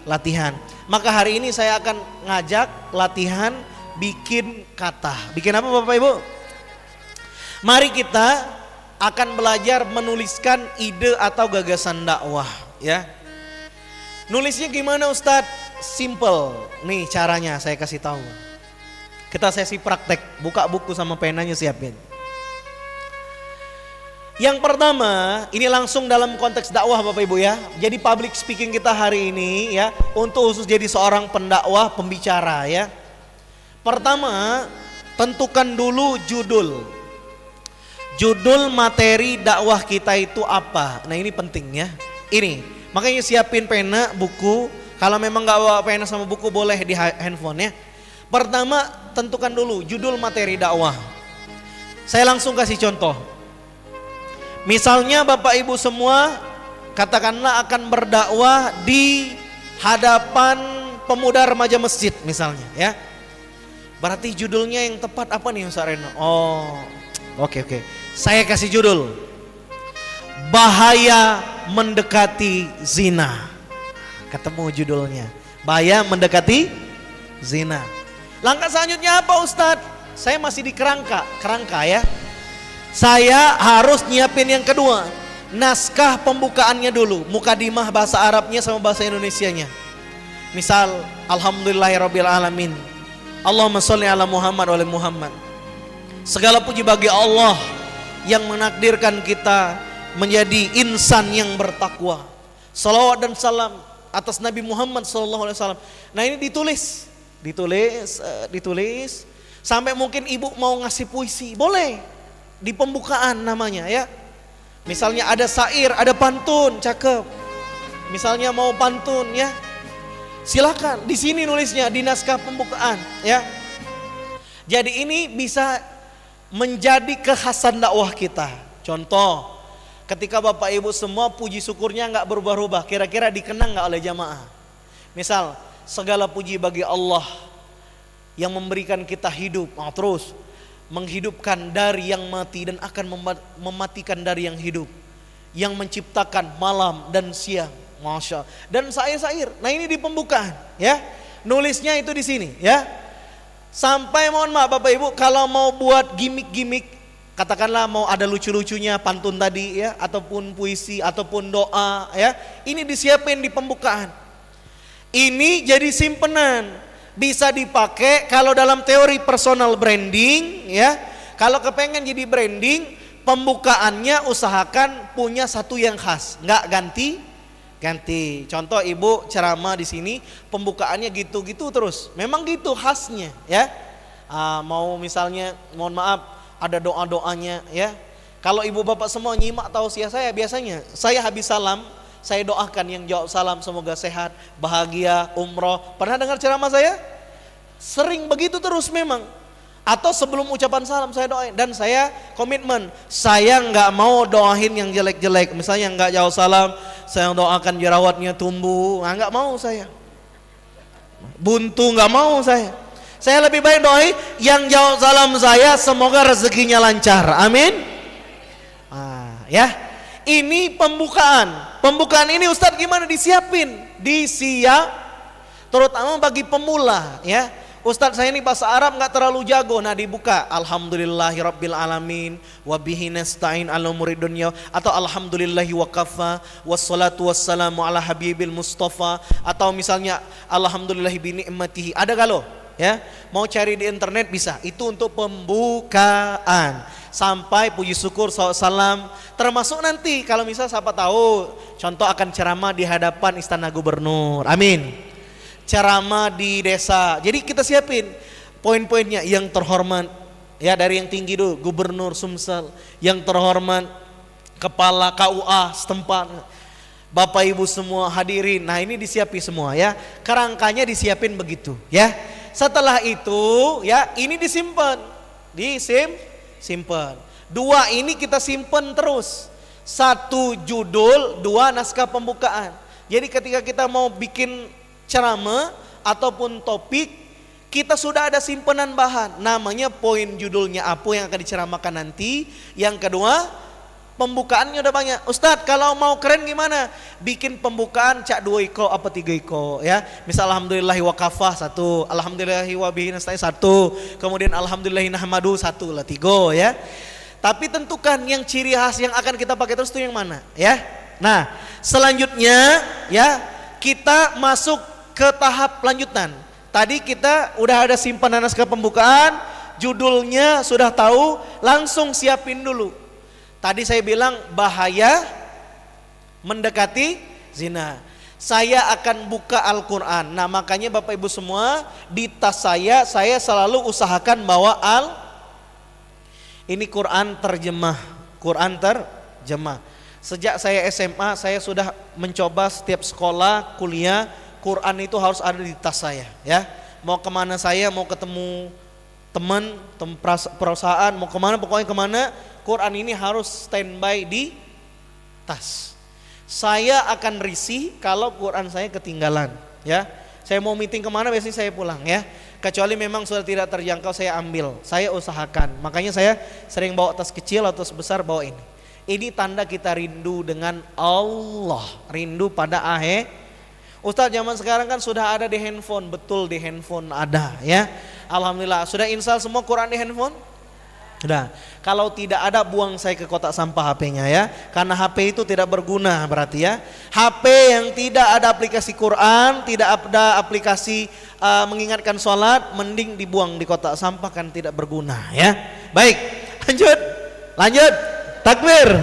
latihan. Maka hari ini saya akan ngajak latihan bikin kata. Bikin apa Bapak Ibu? Mari kita akan belajar menuliskan ide atau gagasan dakwah ya. Nulisnya gimana Ustadz? Simple. Nih caranya saya kasih tahu. Kita sesi praktek, buka buku sama penanya siapin. Yang pertama, ini langsung dalam konteks dakwah Bapak Ibu ya. Jadi public speaking kita hari ini ya, untuk khusus jadi seorang pendakwah, pembicara ya. Pertama, tentukan dulu judul. Judul materi dakwah kita itu apa? Nah ini penting ya. Ini, makanya siapin pena, buku. Kalau memang gak bawa pena sama buku boleh di handphone ya. Pertama tentukan dulu judul materi dakwah. Saya langsung kasih contoh. Misalnya Bapak Ibu semua katakanlah akan berdakwah di hadapan pemuda remaja masjid misalnya ya. Berarti judulnya yang tepat apa nih Ustaz Reno? Oh, oke. Saya kasih judul Bahaya Mendekati Zina. Ketemu judulnya. Bahaya mendekati zina. Langkah selanjutnya apa Ustadz? Saya masih di kerangka ya. Saya harus nyiapin yang kedua, naskah pembukaannya dulu, mukadimah bahasa Arabnya sama bahasa Indonesianya. Misal, Alhamdulillahirabbil alamin. Allahumma sholli ala Muhammad wa ali Muhammad. Segala puji bagi Allah yang menakdirkan kita menjadi insan yang bertakwa. Salawat dan salam atas Nabi Muhammad SAW. Nah ini ditulis sampai mungkin ibu mau ngasih puisi, boleh di pembukaan namanya ya. Misalnya ada syair, ada pantun, cakep. Misalnya mau pantun ya, silakan di sini nulisnya di naskah pembukaan ya. Jadi ini bisa menjadi kekhasan dakwah kita. Contoh, ketika Bapak Ibu semua puji syukurnya nggak berubah-ubah, kira-kira dikenang nggak oleh jamaah? Misal, segala puji bagi Allah yang memberikan kita hidup, terus menghidupkan dari yang mati dan akan mematikan dari yang hidup, yang menciptakan malam dan siang, masya. Dan syair-syair. Nah ini di pembukaan, ya. Nulisnya itu di sini, ya. Sampai mohon maaf Bapak Ibu, kalau mau buat gimmick-gimmick, katakanlah mau ada lucu-lucunya pantun tadi ya, ataupun puisi ataupun doa ya, ini disiapin di pembukaan. Ini jadi simpenan, bisa dipakai kalau dalam teori personal branding ya. Kalau kepengen jadi branding, pembukaannya usahakan punya satu yang khas, nggak ganti. Contoh ibu ceramah di sini, pembukaannya gitu-gitu terus. Memang gitu khasnya ya. Mau misalnya, mohon maaf, ada doa-doanya ya. Kalau ibu bapak semua nyimak tausiah saya, biasanya saya habis salam, saya doakan yang jawab salam semoga sehat, bahagia, umroh. Pernah dengar ceramah saya? Sering begitu terus memang. Atau sebelum ucapan salam saya doain. Dan saya komitmen, saya nggak mau doain yang jelek-jelek. Misalnya nggak jawab salam, saya doakan jerawatnya tumbuh. Nggak mau saya. Buntu nggak mau saya. Saya lebih baik doain yang jawab salam saya semoga rezekinya lancar. Amin. Ya, ini pembukaan. Pembukaan ini Ustadz gimana disiapin? Terutama bagi pemula ya. Ustadz saya ini bahasa Arab nggak terlalu jago. Nah dibuka Alhamdulillahirabbil alamin wa bihi nasta'in ala umuri dunya, atau Alhamdulillahi wa kafa wassalatu wassalamu ala habibil mustafa, atau misalnya Alhamdulillahi bi ni'matihi. Ada galau ya, mau cari di internet bisa. Itu untuk pembukaan sampai puji syukur salam, termasuk nanti kalau misal siapa tahu contoh akan ceramah di hadapan istana gubernur, amin, ceramah di desa. Jadi kita siapin poin-poinnya. Yang terhormat ya, dari yang tinggi dulu, Gubernur Sumsel, yang terhormat kepala KUA setempat, Bapak Ibu semua hadirin. Nah ini disiapin semua ya, kerangkanya disiapin begitu ya. Setelah itu ya, ini disimpan. Dua ini kita simpan terus. Satu judul, dua naskah pembukaan. Jadi ketika kita mau bikin ceramah ataupun topik, kita sudah ada simpanan bahan. Namanya poin judulnya apa yang akan diceramahkan nanti. Yang kedua, pembukaannya udah banyak. Ustadz kalau mau keren gimana? Bikin pembukaan cak 2 iko apa 3 iko ya. Misal Alhamdulillahi wa kafah 1, Alhamdulillahi wa bihi nasta'in 1, kemudian Alhamdulillahi nahmadu 1 lah 3 ya. Tapi tentukan yang ciri khas yang akan kita pakai terus itu yang mana ya. Nah selanjutnya ya, kita masuk ke tahap lanjutan. Tadi kita udah ada simpanan naskah pembukaan, judulnya sudah tahu, langsung siapin dulu. Tadi saya bilang bahaya mendekati zina. Saya akan buka Al-Quran. Nah makanya Bapak Ibu semua, di tas saya selalu usahakan bawa ini Quran terjemah. Sejak saya SMA saya sudah mencoba setiap sekolah, kuliah, Quran itu harus ada di tas saya ya. Mau kemana saya, mau ketemu teman, perusahaan, mau kemana, pokoknya kemana, Quran ini harus standby di tas. Saya akan risih kalau Quran saya ketinggalan, ya. Saya mau meeting kemana biasanya saya pulang, ya. Kecuali memang sudah tidak terjangkau saya ambil, saya usahakan. Makanya saya sering bawa tas kecil atau tas besar bawa ini. Ini tanda kita rindu dengan Allah, rindu pada Ustadz, zaman sekarang kan sudah ada di handphone, betul di handphone ada, ya. Alhamdulillah, sudah install semua Quran di handphone? Sudah. Kalau tidak ada, buang saya ke kotak sampah HP-nya, ya. Karena HP itu tidak berguna berarti, ya. HP yang tidak ada aplikasi Quran, tidak ada aplikasi mengingatkan sholat, mending dibuang di kotak sampah, kan tidak berguna, ya. Baik, lanjut, takbir.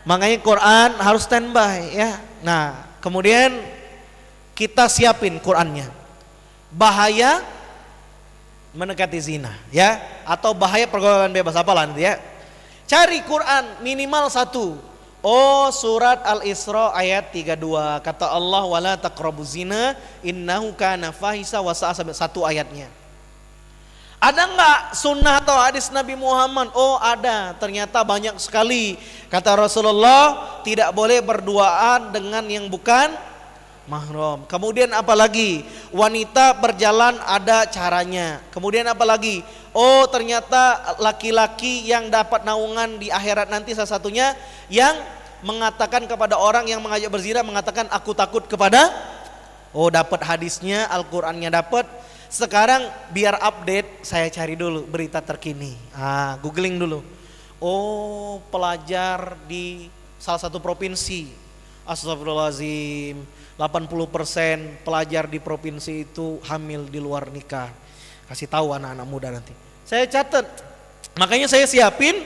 Makanya Quran harus standby, ya. Nah, kemudian kita siapin Qurannya. Bahaya mendekati zina, ya, atau bahaya pergaulan bebas, apalah nanti, ya. Cari Quran minimal 1. Oh, surat Al-Isra ayat 32. Kata Allah, wala taqrabuz zina innahu kana fahisha wa sa'a, 1 ayatnya. Ada enggak sunnah atau hadis Nabi Muhammad? Oh, ada. Ternyata banyak sekali. Kata Rasulullah, tidak boleh berduaan dengan yang bukan mahram. Kemudian apalagi? Wanita berjalan ada caranya. Kemudian apalagi? Oh, ternyata laki-laki yang dapat naungan di akhirat nanti salah satunya yang mengatakan kepada orang yang mengajak berzina, mengatakan aku takut kepada. Oh, dapat hadisnya, Al-Qur'annya dapat. Sekarang biar update, saya cari dulu berita terkini. Googling dulu. Oh, pelajar di salah satu provinsi. Astagfirullahaladzim, 80% pelajar di provinsi itu hamil di luar nikah. Kasih tahu anak-anak muda nanti. Saya catat. Makanya saya siapin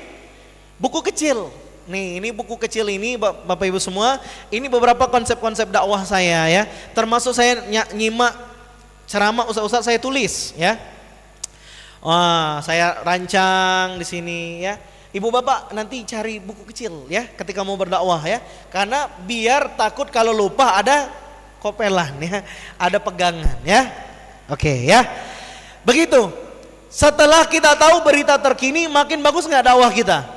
buku kecil. Nih, ini buku kecil ini Bapak Ibu semua, ini beberapa konsep-konsep dakwah saya, ya. Termasuk saya nyimak ceramah ustaz-ustaz saya tulis, ya. Saya rancang di sini, ya. Ibu bapak nanti cari buku kecil, ya, ketika mau berdakwah, ya. Karena biar takut kalau lupa ada kopelan, ya, ada pegangan, ya. Oke, ya. Begitu. Setelah kita tahu berita terkini, makin bagus nggak dakwah kita?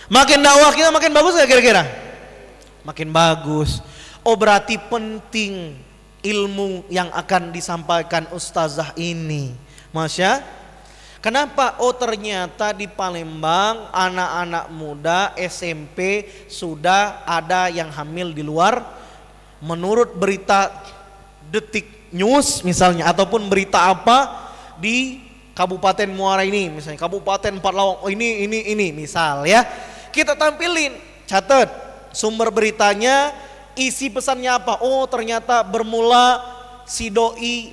Makin dakwah kita makin bagus nggak kira-kira? Makin bagus. Oh, berarti penting ilmu yang akan disampaikan ustazah ini, Masya. Kenapa? Oh, ternyata di Palembang anak-anak muda SMP sudah ada yang hamil di luar. Menurut berita Detik News misalnya, ataupun berita apa di Kabupaten Muara ini, misalnya Kabupaten Empat-Lawang, oh ini misal, ya. Kita tampilin, catat sumber beritanya, isi pesannya apa? Oh, ternyata bermula si doi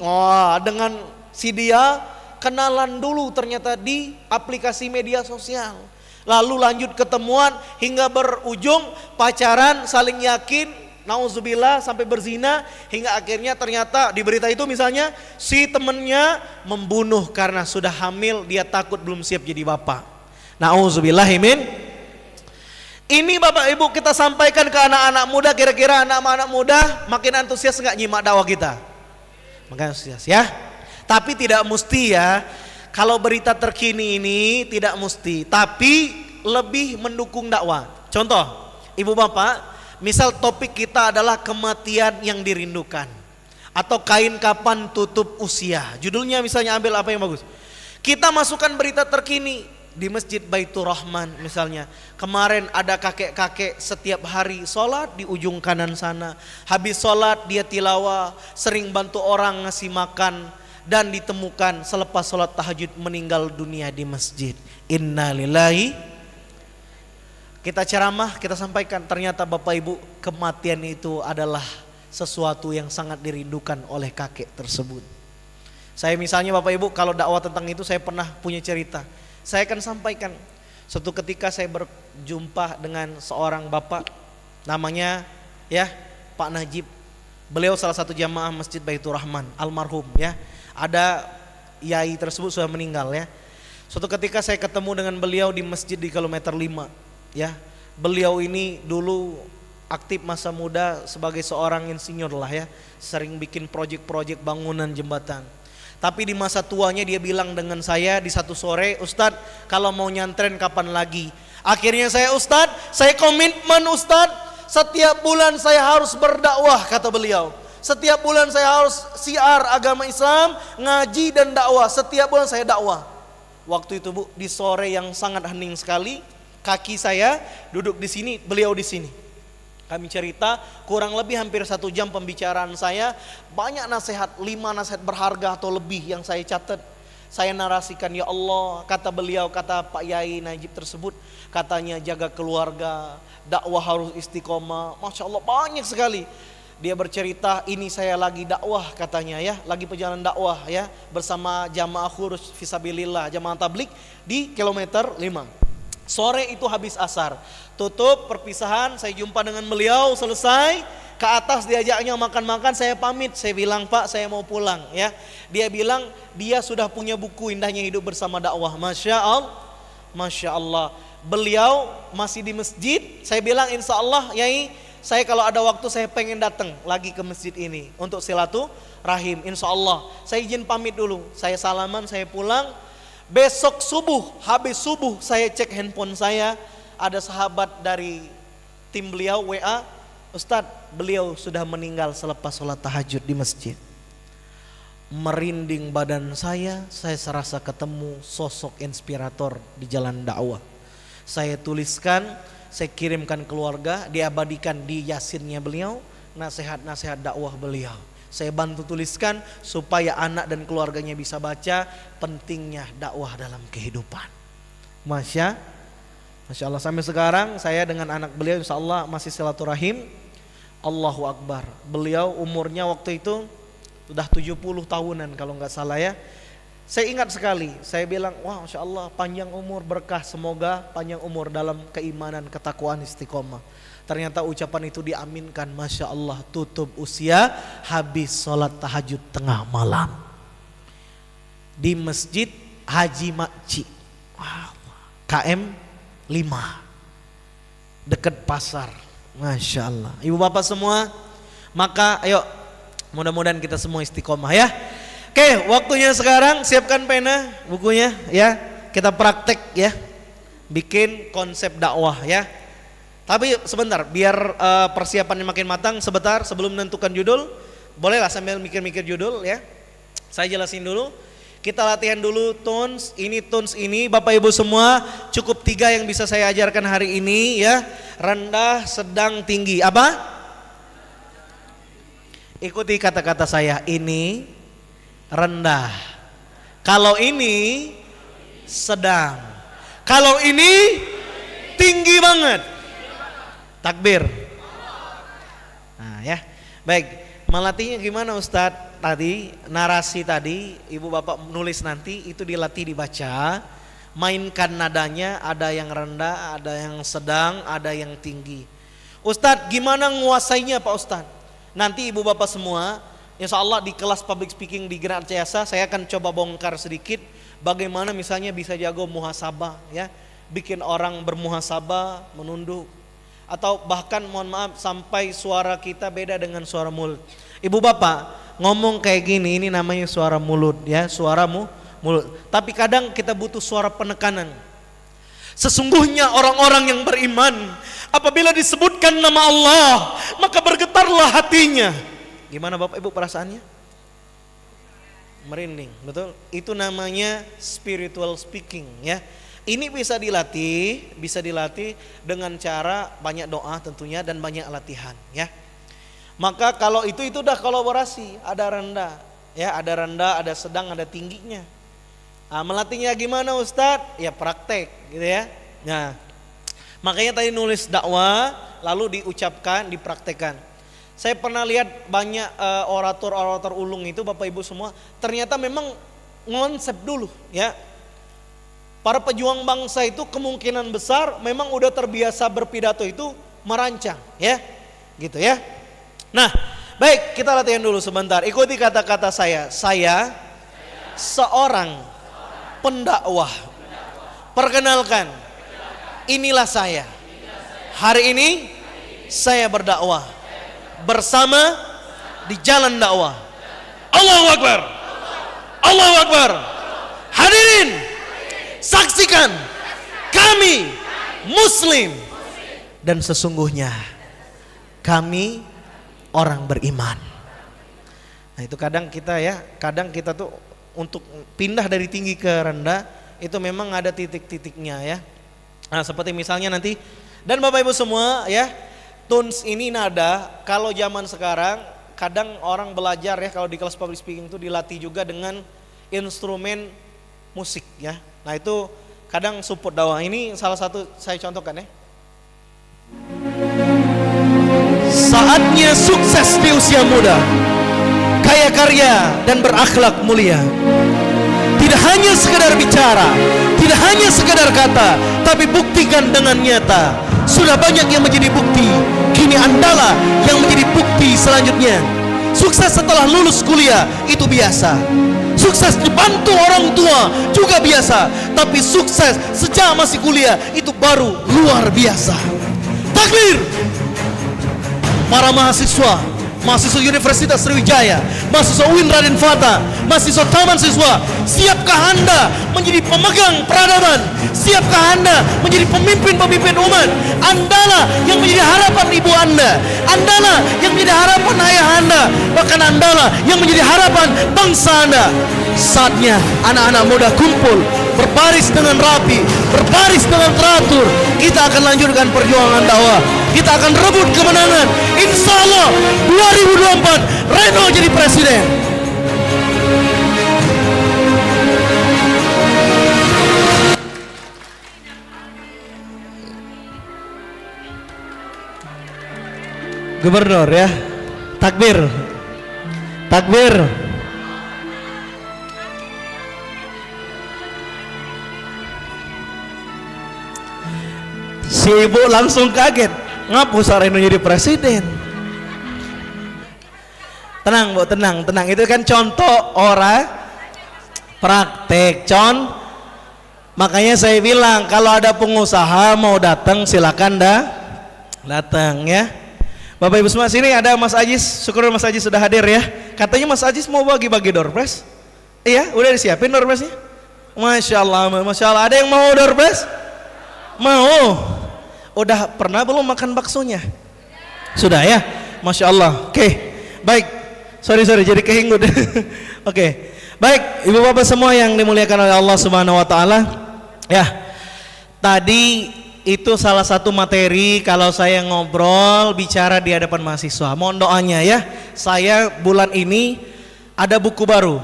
dengan si dia kenalan dulu ternyata di aplikasi media sosial. Lalu lanjut ketemuan hingga berujung pacaran, saling yakin, nauzubillah sampai berzina, hingga akhirnya ternyata di berita itu misalnya si temennya membunuh karena sudah hamil, dia takut belum siap jadi bapak. Nauzubillahimin. Ini Bapak Ibu kita sampaikan ke anak-anak muda, kira-kira anak-anak muda makin antusias nggak nyimak dakwah kita? Makin antusias, ya. Tapi tidak mesti, ya. Kalau berita terkini ini tidak mesti, tapi lebih mendukung dakwah. Contoh, Ibu Bapak, misal topik kita adalah kematian yang dirindukan, atau kain kapan tutup usia. Judulnya misalnya ambil apa yang bagus. Kita masukkan berita terkini. Di Masjid Baitur Rahman misalnya, kemarin ada kakek-kakek setiap hari sholat di ujung kanan sana. Habis sholat dia tilawah, sering bantu orang ngasih makan, dan ditemukan selepas sholat tahajud meninggal dunia di masjid. Innalillahi. Kita ceramah, kita sampaikan, ternyata Bapak Ibu kematian itu adalah sesuatu yang sangat dirindukan oleh kakek tersebut. Saya misalnya Bapak Ibu kalau dakwah tentang itu saya pernah punya cerita. Saya akan sampaikan, suatu ketika saya berjumpa dengan seorang bapak, namanya, ya, Pak Najib. Beliau salah satu jamaah Masjid Baitur Rahman, almarhum, ya. Ada yai tersebut sudah meninggal, ya. Suatu ketika saya ketemu dengan beliau di masjid di kilometer 5, ya. Beliau ini dulu aktif masa muda sebagai seorang insinyur lah, ya. Sering bikin proyek-proyek bangunan jembatan. Tapi di masa tuanya dia bilang dengan saya di satu sore, Ustadz kalau mau nyantren kapan lagi? Akhirnya saya, Ustadz saya komitmen Ustadz, setiap bulan saya harus berdakwah, kata beliau. Setiap bulan saya harus siar agama Islam, ngaji dan dakwah. Setiap bulan saya dakwah. Waktu itu Bu, di sore yang sangat hening sekali, kaki saya duduk di sini, beliau di sini. Kami cerita kurang lebih hampir 1 jam pembicaraan saya. Banyak nasihat, 5 nasihat berharga atau lebih yang saya catat. Saya narasikan, ya Allah, kata beliau, kata Pak Yai Najib tersebut, katanya jaga keluarga, dakwah harus istiqomah. Masya Allah banyak sekali. Dia bercerita, ini saya lagi dakwah katanya ya, lagi perjalanan dakwah ya, bersama jamaah khurus fisabilillah, jamaah tablik di kilometer 5. Sore itu habis asar, tutup perpisahan, saya jumpa dengan beliau, selesai, ke atas diajaknya makan-makan, saya pamit, saya bilang Pak saya mau pulang ya. Dia bilang dia sudah punya buku Indahnya Hidup Bersama Dakwah. Masya Allah, Masya Allah. Beliau masih di masjid, saya bilang insya Allah Yai, saya kalau ada waktu saya pengen datang lagi ke masjid ini untuk silaturahim. Insya Allah. Saya izin pamit dulu. Saya salaman, saya pulang. Besok subuh, habis subuh saya cek handphone saya. Ada sahabat dari tim beliau WA, Ustadz beliau sudah meninggal selepas sholat tahajud di masjid. Merinding badan saya serasa ketemu sosok inspirator di jalan dakwah. Saya tuliskan, saya kirimkan keluarga, diabadikan di yasinnya beliau, nasihat-nasihat dakwah beliau. Saya bantu tuliskan supaya anak dan keluarganya bisa baca pentingnya dakwah dalam kehidupan. Masya Allah, sampai sekarang saya dengan anak beliau insya Allah masih silaturahim. Allahu Akbar. Beliau umurnya waktu itu sudah 70 tahunan kalau nggak salah ya. Saya ingat sekali, saya bilang, wah Masya Allah panjang umur berkah, semoga panjang umur dalam keimanan, ketakwaan, istiqomah. Ternyata ucapan itu diaminkan, Masya Allah, tutup usia habis sholat tahajud tengah malam di Masjid Haji Makci, KM 5 dekat pasar. Masya Allah. Ibu bapak semua, maka ayo mudah-mudahan kita semua istiqomah ya. Oke, waktunya sekarang, siapkan pena, bukunya ya. Kita praktek ya, bikin konsep dakwah ya. Tapi sebentar, biar persiapannya makin matang, sebentar sebelum menentukan judul, bolehlah sambil mikir-mikir judul ya. Saya jelasin dulu. Kita latihan dulu tones ini Bapak Ibu semua, cukup 3 yang bisa saya ajarkan hari ini ya. Rendah, sedang, tinggi. Apa? Ikuti kata-kata saya, ini rendah. Kalau ini sedang. Kalau ini tinggi banget. Takbir. Nah ya. Baik, melatihnya gimana Ustadz? Tadi narasi tadi Ibu Bapak nulis nanti itu dilatih dibaca. Mainkan nadanya, ada yang rendah, ada yang sedang, ada yang tinggi. Ustadz gimana nguasainya Pak Ustadz? Nanti Ibu Bapak semua insya Allah di kelas public speaking di Gerak Jasa saya akan coba bongkar sedikit bagaimana misalnya bisa jago muhasabah ya, bikin orang bermuhasabah, menunduk, atau bahkan mohon maaf sampai suara kita beda dengan suara mulut. Ibu bapak ngomong kayak gini, ini namanya suara mulut ya, suara mulut. Tapi kadang kita butuh suara penekanan. Sesungguhnya orang-orang yang beriman apabila disebutkan nama Allah maka bergetarlah hatinya. Gimana Bapak Ibu perasaannya? Merinding, betul? Itu namanya spiritual speaking ya. Ini bisa dilatih dengan cara banyak doa tentunya dan banyak latihan ya. Maka kalau itu udah kolaborasi, ada rendah ya, ada sedang, ada tingginya. Nah, melatihnya gimana Ustadz? Ya praktek gitu ya. Nah, makanya tadi nulis dakwah lalu diucapkan, dipraktekkan. Saya pernah lihat banyak orator ulung itu Bapak Ibu semua, ternyata memang ngonsep dulu ya. Para pejuang bangsa itu kemungkinan besar memang udah terbiasa berpidato itu merancang ya. Gitu ya. Nah, baik kita latihan dulu sebentar. Ikuti kata-kata saya. Saya seorang pendakwah. Perkenalkan, inilah saya. Hari ini saya berdakwah bersama di jalan dakwah. Allahu Akbar. Allahu Akbar. Hadirin, saksikan kami Muslim dan sesungguhnya kami orang beriman. Nah itu kadang kita tuh untuk pindah dari tinggi ke rendah itu memang ada titik-titiknya ya. Nah seperti misalnya nanti, dan Bapak Ibu semua ya, tunes ini nada kalau zaman sekarang kadang orang belajar ya, kalau di kelas public speaking itu dilatih juga dengan instrumen musik ya. Nah itu kadang support dakwah. Ini salah satu saya contohkan ya. Saatnya sukses di usia muda, kaya karya dan berakhlak mulia. Tidak hanya sekedar bicara, tidak hanya sekedar kata, tapi buktikan dengan nyata. Sudah banyak yang menjadi bukti, kini Andalah yang menjadi bukti selanjutnya. Sukses setelah lulus kuliah itu biasa. Sukses dibantu orang tua juga biasa. Tapi sukses sejak masih kuliah itu baru luar biasa. Takbir! Para mahasiswa Universitas Sriwijaya, mahasiswa UIN Raden Fata, mahasiswa Taman Siswa, siapkah Anda menjadi pemegang peradaban? Siapkah Anda menjadi pemimpin-pemimpin umat? Andalah yang menjadi harapan ibu Anda, Andalah yang menjadi harapan ayah Anda, bahkan Andalah yang menjadi harapan bangsa Anda. Saatnya anak-anak muda kumpul, berbaris dengan rapi, berbaris dengan teratur. Kita akan lanjutkan perjuangan dakwah. Kita akan rebut kemenangan. Insya Allah 2024 Reno jadi presiden. Gubernur ya. Takbir. Takbir. Si ibu langsung kaget, ngapus Reno jadi presiden. Tenang Bu, tenang. Itu kan contoh orang praktek, Makanya saya bilang kalau ada pengusaha mau datang silakan datang ya. Bapak Ibu semua, sini ada Mas Ajis. Syukur Mas Ajis sudah hadir ya. Katanya Mas Ajis mau bagi-bagi door prize. Iya, udah disiapin door prize-nya. Masya Allah. Ada yang mau door prize? Mau. Udah pernah belum makan baksonya? Sudah ya? Masya Allah. Oke, baik. Sorry jadi kehinggut. Oke, baik Ibu Bapak semua yang dimuliakan oleh Allah Subhanahu Wa Taala. Ya, tadi itu salah satu materi kalau saya ngobrol bicara di hadapan mahasiswa. Mohon doanya ya. Saya bulan ini ada buku baru.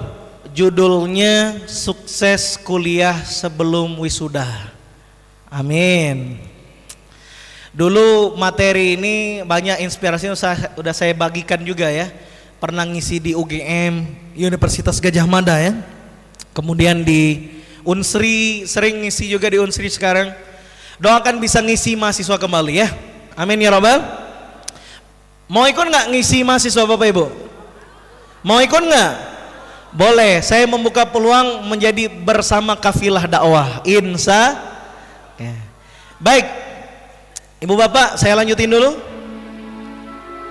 Judulnya Sukses Kuliah Sebelum Wisuda. Amin. Dulu materi ini banyak inspirasinya udah saya bagikan juga ya. Pernah ngisi di UGM, Universitas Gadjah Mada ya. Kemudian di Unsri, sering ngisi juga di Unsri sekarang. Doakan bisa ngisi mahasiswa kembali ya. Amin ya Rabbal. Mau ikut nggak ngisi mahasiswa Bapak Ibu? Mau ikut nggak? Boleh, saya membuka peluang menjadi bersama kafilah dakwah. Insya. Ya. Baik. Ibu Bapak, saya lanjutin dulu.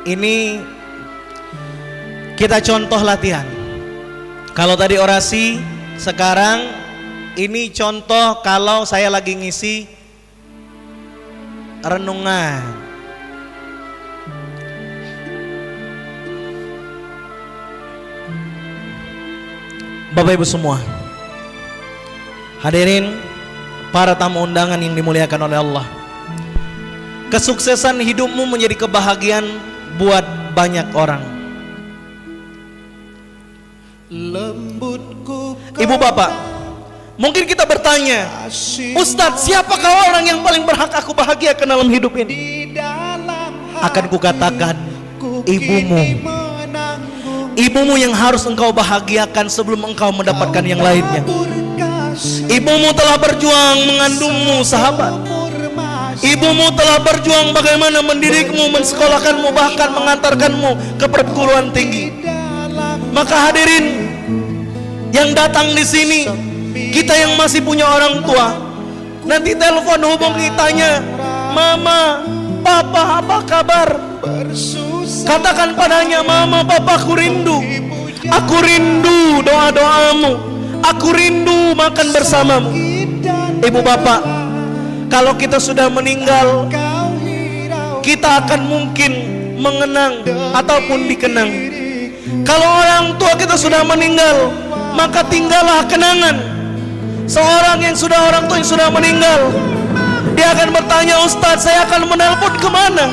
Ini kita contoh latihan. Kalau tadi orasi, sekarang ini contoh kalau saya lagi ngisi renungan. Bapak Ibu semua, hadirin para tamu undangan yang dimuliakan oleh Allah. Kesuksesan hidupmu menjadi kebahagiaan buat banyak orang. Ibu Bapak, mungkin kita bertanya, Ustadz, siapakah orang yang paling berhak aku bahagiakan dalam hidup ini? Akan kukatakan, ibumu. Ibumu yang harus engkau bahagiakan sebelum engkau mendapatkan yang lainnya. Ibumu telah berjuang mengandungmu, sahabat. Ibumu telah berjuang bagaimana mendidikmu, mensekolahkanmu, bahkan mengantarkanmu ke perguruan tinggi. Maka hadirin yang datang di sini, kita yang masih punya orang tua, nanti telepon hubungi tanya, Mama, Papa apa kabar? Katakan padanya, Mama, Papa ku rindu. Aku rindu doa-doamu. Aku rindu makan bersamamu. Ibu bapak, kalau kita sudah meninggal, kita akan mungkin mengenang ataupun dikenang. Kalau orang tua kita sudah meninggal, maka tinggallah kenangan. Seorang yang sudah orang tua yang sudah meninggal, dia akan bertanya, Ustadz, saya akan menelpon kemana?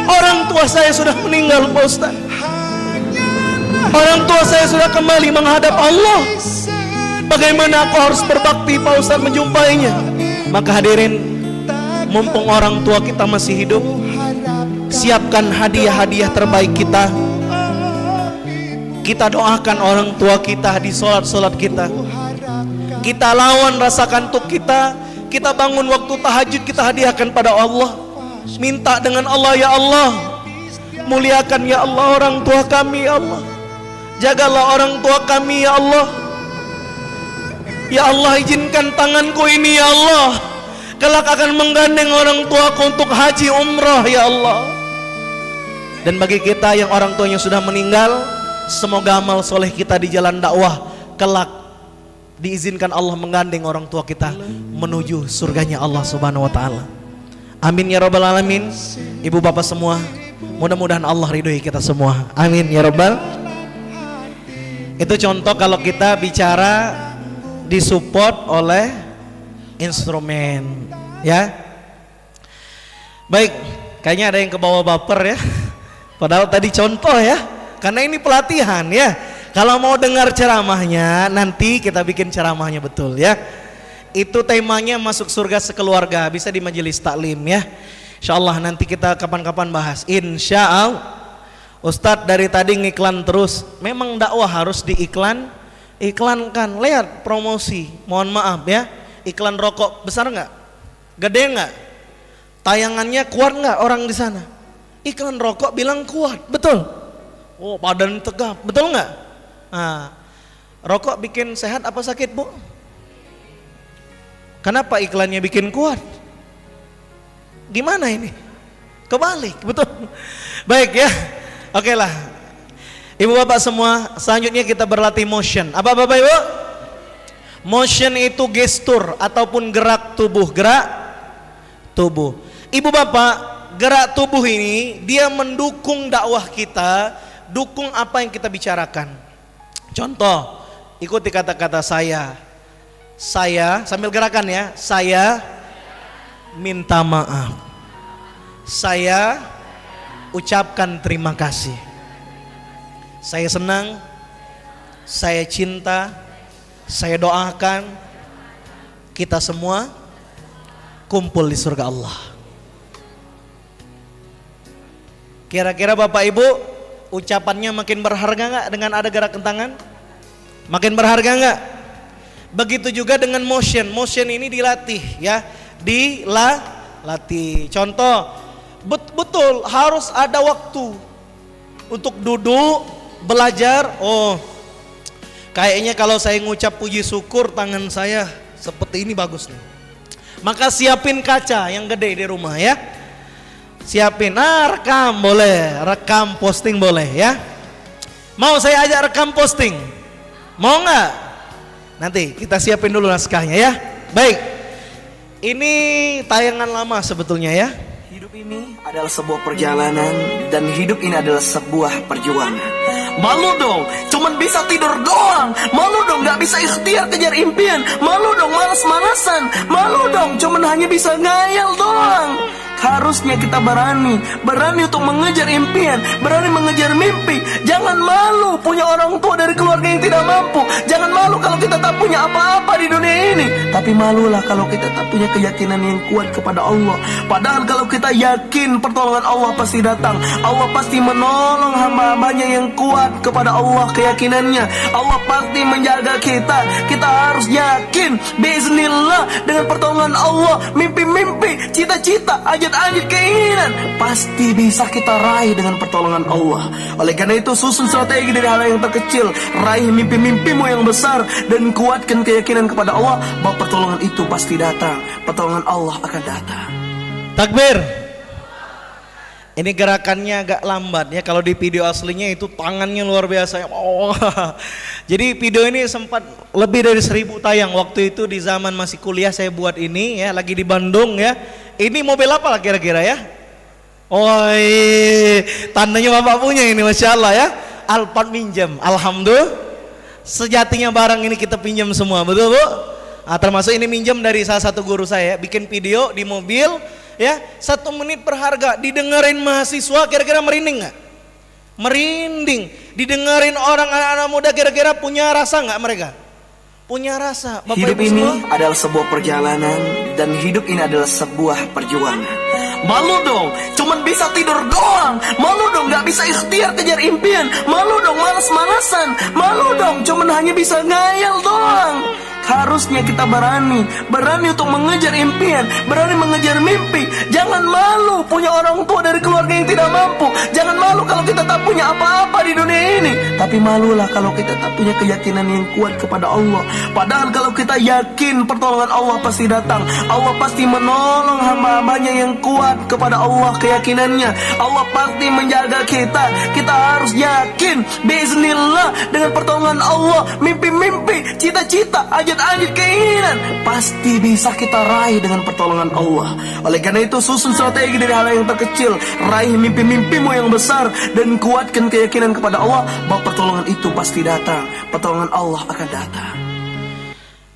Orang tua saya sudah meninggal, Pak Ustadz. Orang tua saya sudah kembali menghadap Allah. Bagaimana aku harus berbakti, Pak Ustadz, menjumpainya? Maka hadirin, mumpung orang tua kita masih hidup, siapkan hadiah-hadiah terbaik kita. Kita doakan orang tua kita di solat-solat kita. Kita lawan rasa kantuk kita. Kita bangun waktu tahajud, kita hadiahkan pada Allah. Minta dengan Allah, ya Allah, muliakan ya Allah orang tua kami, ya Allah. Jagalah orang tua kami, ya Allah. Ya Allah, izinkan tanganku ini, ya Allah, kelak akan menggandeng orang tuaku untuk haji umrah, ya Allah. Dan bagi kita yang orang tuanya sudah meninggal, semoga amal soleh kita di jalan dakwah kelak diizinkan Allah menggandeng orang tua kita menuju surganya Allah Subhanahu wa taala. Amin ya rabbal alamin. Ibu bapak semua, mudah-mudahan Allah ridhoi kita semua. Amin ya rabbal. Itu contoh kalau kita bicara disupport oleh instrumen, ya. Baik, kayaknya ada yang kebawa baper ya. Padahal tadi contoh ya. Karena ini pelatihan ya. Kalau mau dengar ceramahnya, nanti kita bikin ceramahnya betul ya. Itu temanya masuk surga sekeluarga, bisa di majelis taklim ya. Insyaallah nanti kita kapan-kapan bahas. Insyaallah. Ustadz dari tadi ngiklan terus. Memang dakwah harus iklankan. Lihat promosi. Mohon maaf ya. Iklan rokok besar nggak? Gede nggak? Tayangannya kuat nggak orang di sana? Iklan rokok bilang kuat, betul. Oh, badan tegap, betul nggak? Nah, rokok bikin sehat apa sakit, Bu? Kenapa iklannya bikin kuat? Gimana ini? Kebalik, betul. Baik ya. Oke lah. Ibu bapak semua, selanjutnya kita berlatih motion. Apa bapak ibu? Motion itu gestur ataupun gerak tubuh. Gerak tubuh. Ibu bapak, gerak tubuh ini dia mendukung dakwah kita, dukung apa yang kita bicarakan. Contoh, ikuti kata-kata saya. Saya sambil gerakan ya. Saya minta maaf. Saya ucapkan terima kasih. Saya senang. Saya cinta. Saya doakan kita semua kumpul di surga Allah. Kira-kira Bapak Ibu ucapannya makin berharga nggak dengan ada gerakan tangan? Makin berharga nggak? Begitu juga dengan motion. Motion ini dilatih ya, dilatih. Contoh, betul harus ada waktu untuk duduk belajar. Oh, kayaknya kalau saya ngucap puji syukur tangan saya seperti ini bagus nih. Maka siapin kaca yang gede di rumah ya. Siapin, rekam boleh, rekam posting boleh ya. Mau saya ajak rekam posting? Mau nggak? Nanti kita siapin dulu naskahnya ya. Baik, ini tayangan lama sebetulnya ya. Hidup ini adalah sebuah perjalanan dan hidup ini adalah sebuah perjuangan. Malu dong, cuman bisa tidur doang. Malu dong, gak bisa ikhtiar kejar impian. Malu dong, malas-malasan. Malu dong, cuman hanya bisa ngayal doang. Harusnya kita berani untuk mengejar impian, berani mengejar mimpi. Jangan malu punya orang tua dari keluarga yang tidak mampu. Jangan malu kalau kita tak punya apa-apa di dunia ini. Tapi malulah kalau kita tak punya keyakinan yang kuat kepada Allah. Padahal kalau kita yakin pertolongan Allah pasti datang. Allah pasti menolong hamba-hambanya yang kuat kepada Allah keyakinannya. Allah pasti menjaga kita. Kita harus yakin biiznillah dengan pertolongan Allah. Mimpi-mimpi, cita-cita, ajat keinginan pasti bisa kita raih dengan pertolongan Allah. Oleh karena itu susun strategi dari hal yang terkecil, raih mimpi-mimpimu yang besar dan kuatkan keyakinan kepada Allah bahwa pertolongan itu pasti datang. Pertolongan Allah akan datang. Takbir. Ini gerakannya agak lambat ya. Kalau di video aslinya itu tangannya luar biasa. Oh. Jadi video ini sempat lebih dari 1000 tayang. Waktu itu di zaman masih kuliah saya buat ini ya, lagi di Bandung ya. Ini mobil apa lah kira-kira ya? Oh, tandanya bapak punya ini, masya Allah ya. Alphard minjem, alhamdulillah. Sejatinya barang ini kita pinjam semua, betul bu? Nah, termasuk ini minjem dari salah satu guru saya, bikin video di mobil ya, 1 menit berharga, didengerin mahasiswa, kira-kira merinding nggak? Merinding. Didengerin orang anak-anak muda, kira-kira punya rasa nggak mereka? Punya rasa. Bapak Hidup Ibu ini semua? adalah sebuah perjalanan dan hidup ini adalah sebuah perjuangan. Malu dong, cuman bisa tidur doang. Malu dong, gak bisa ikhtiar kejar impian. Malu dong, malas-malasan. Malu dong, cuman hanya bisa ngayal doang. Harusnya kita berani untuk mengejar impian, berani mengejar mimpi. Jangan malu punya orang tua dari keluarga yang tidak mampu. Jangan malu kalau kita tak punya apa-apa di dunia ini. Tapi malulah kalau kita tak punya keyakinan yang kuat kepada Allah. Padahal kalau kita yakin pertolongan Allah pasti datang. Allah pasti menolong hamba-hambanya yang kuat kepada Allah keyakinannya. Allah pasti menjaga kita. Kita harus yakin biiznillah dengan pertolongan Allah. Mimpi-mimpi, cita-cita, ajat-ajat keinginan pasti bisa kita raih dengan pertolongan Allah. Oleh karena itu susun strategi dari hal yang terkecil, raih mimpi-mimpimu yang besar dan kuatkan keyakinan kepada Allah bahwa pertolongan itu pasti datang. Pertolongan Allah akan datang.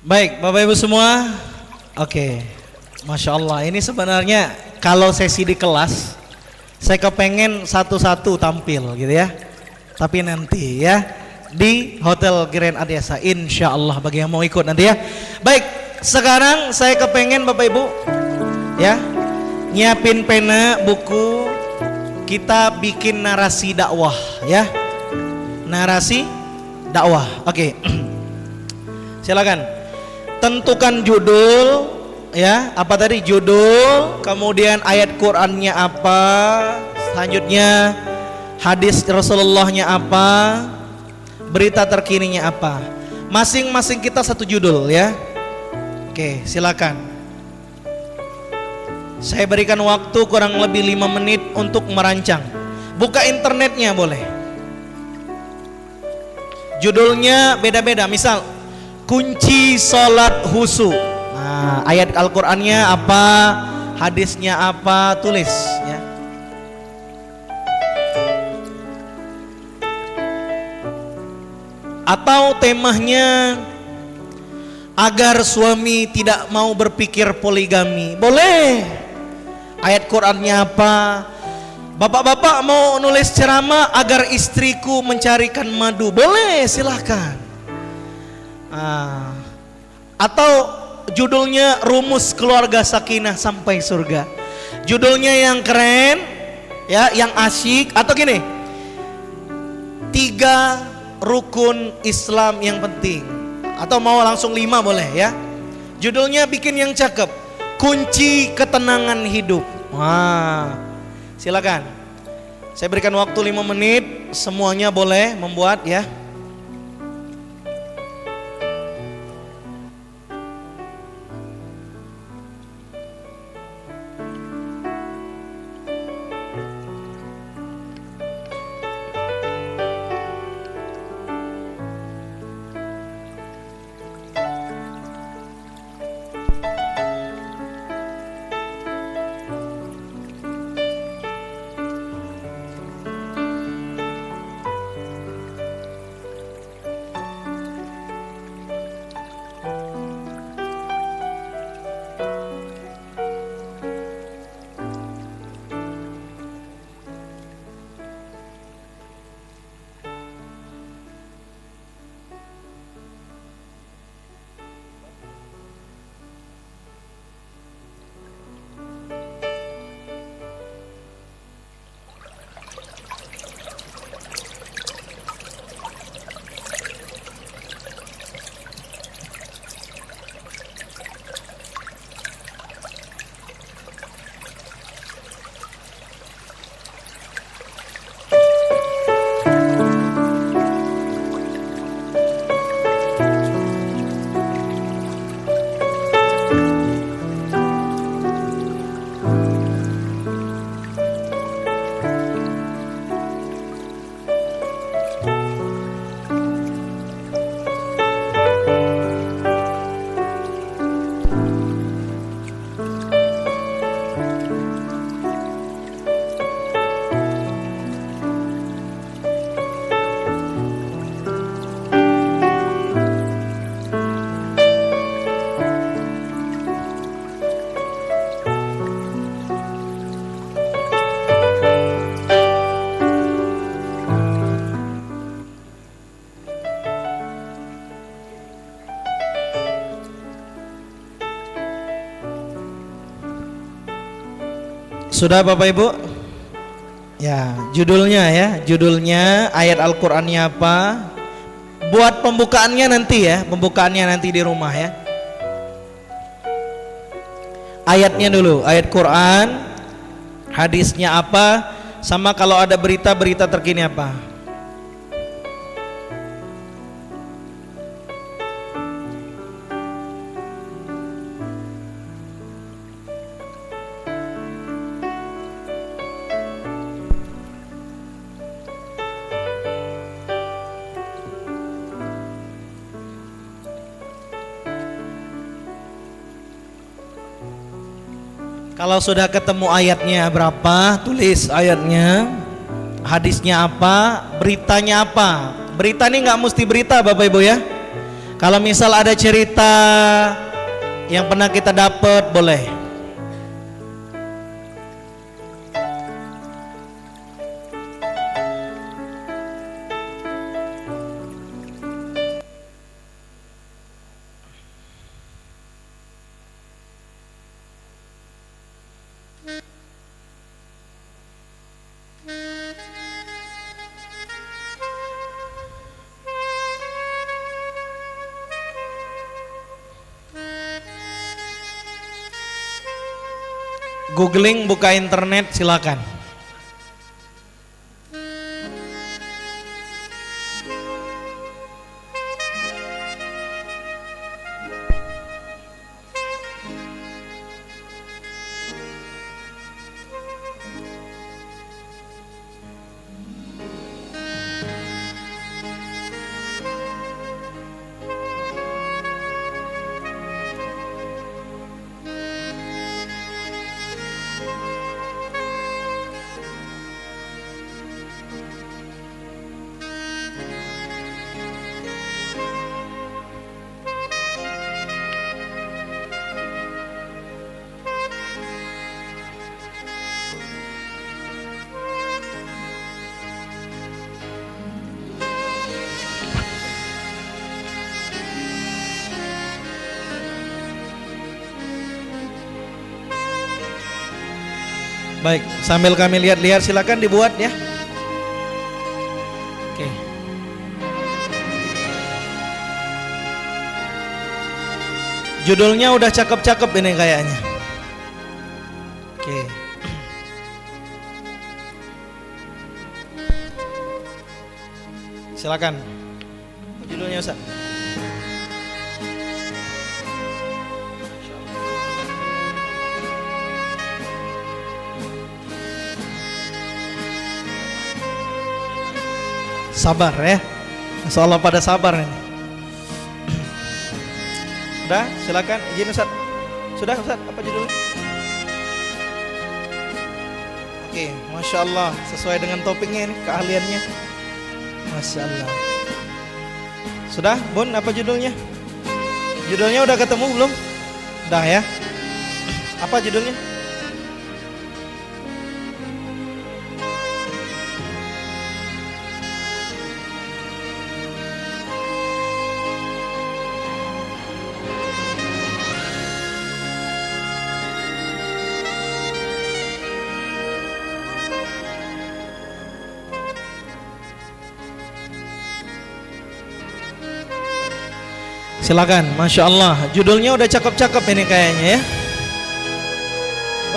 Baik Bapak Ibu semua. Oke, Masya Allah, ini sebenarnya kalau sesi di kelas saya kepengen satu-satu tampil gitu ya. Tapi nanti ya di Hotel Grand Adiasa, insya Allah bagi yang mau ikut nanti ya. Baik, sekarang saya kepengen Bapak Ibu ya nyiapin pena, buku, kita bikin narasi dakwah ya. Narasi dakwah. Oke. Silakan tentukan judul ya. Apa tadi judul, kemudian ayat Qur'annya apa, selanjutnya hadis Rasulullahnya apa, berita terkininya apa. Masing-masing kita satu judul ya. Oke, silakan. Saya berikan waktu kurang lebih 5 menit untuk merancang. Buka internetnya boleh. Judulnya beda-beda. Misal kunci sholat husu. Nah, ayat Al-Qur'annya apa, hadisnya apa, tulis ya. Atau temanya agar suami tidak mau berpikir poligami, boleh. Ayat Qur'annya apa? Bapak-bapak mau nulis ceramah agar istriku mencarikan madu, boleh, silahkan. Atau judulnya rumus keluarga sakinah sampai surga. Judulnya yang keren ya, yang asyik. Atau gini, 3 rukun Islam yang penting. Atau mau langsung 5 boleh ya. Judulnya bikin yang cakep, kunci ketenangan hidup. Wah, silakan. Saya berikan waktu 5 menit, semuanya boleh membuat ya. Sudah Bapak Ibu? Ya, judulnya ayat Al-Qur'annya apa? Buat pembukaannya nanti ya, di rumah ya. Ayatnya dulu, ayat Quran, hadisnya apa, sama kalau ada berita terkini apa. Kalau sudah ketemu ayatnya berapa, tulis ayatnya, hadisnya apa, beritanya apa. Berita ini nggak mesti berita Bapak Ibu ya. Kalau misal ada cerita yang pernah kita dapat boleh. Googling, buka internet, silakan. Baik, sambil kami lihat-lihat silakan dibuat ya. Oke. Judulnya udah cakep-cakep ini kayaknya. Oke. Silakan. Judulnya Ustaz. Sabar ya, Insya Allah pada sabar ini. Udah, silakan izin Ustaz. Sudah Ustaz, apa judulnya? Oke, Masya Allah, sesuai dengan topiknya ini, keahliannya. Masya Allah. Sudah, Bun, apa judulnya? Judulnya udah ketemu belum? Udah ya. Apa judulnya? Silakan, Masya Allah. Judulnya udah cakep-cakep ini kayaknya ya.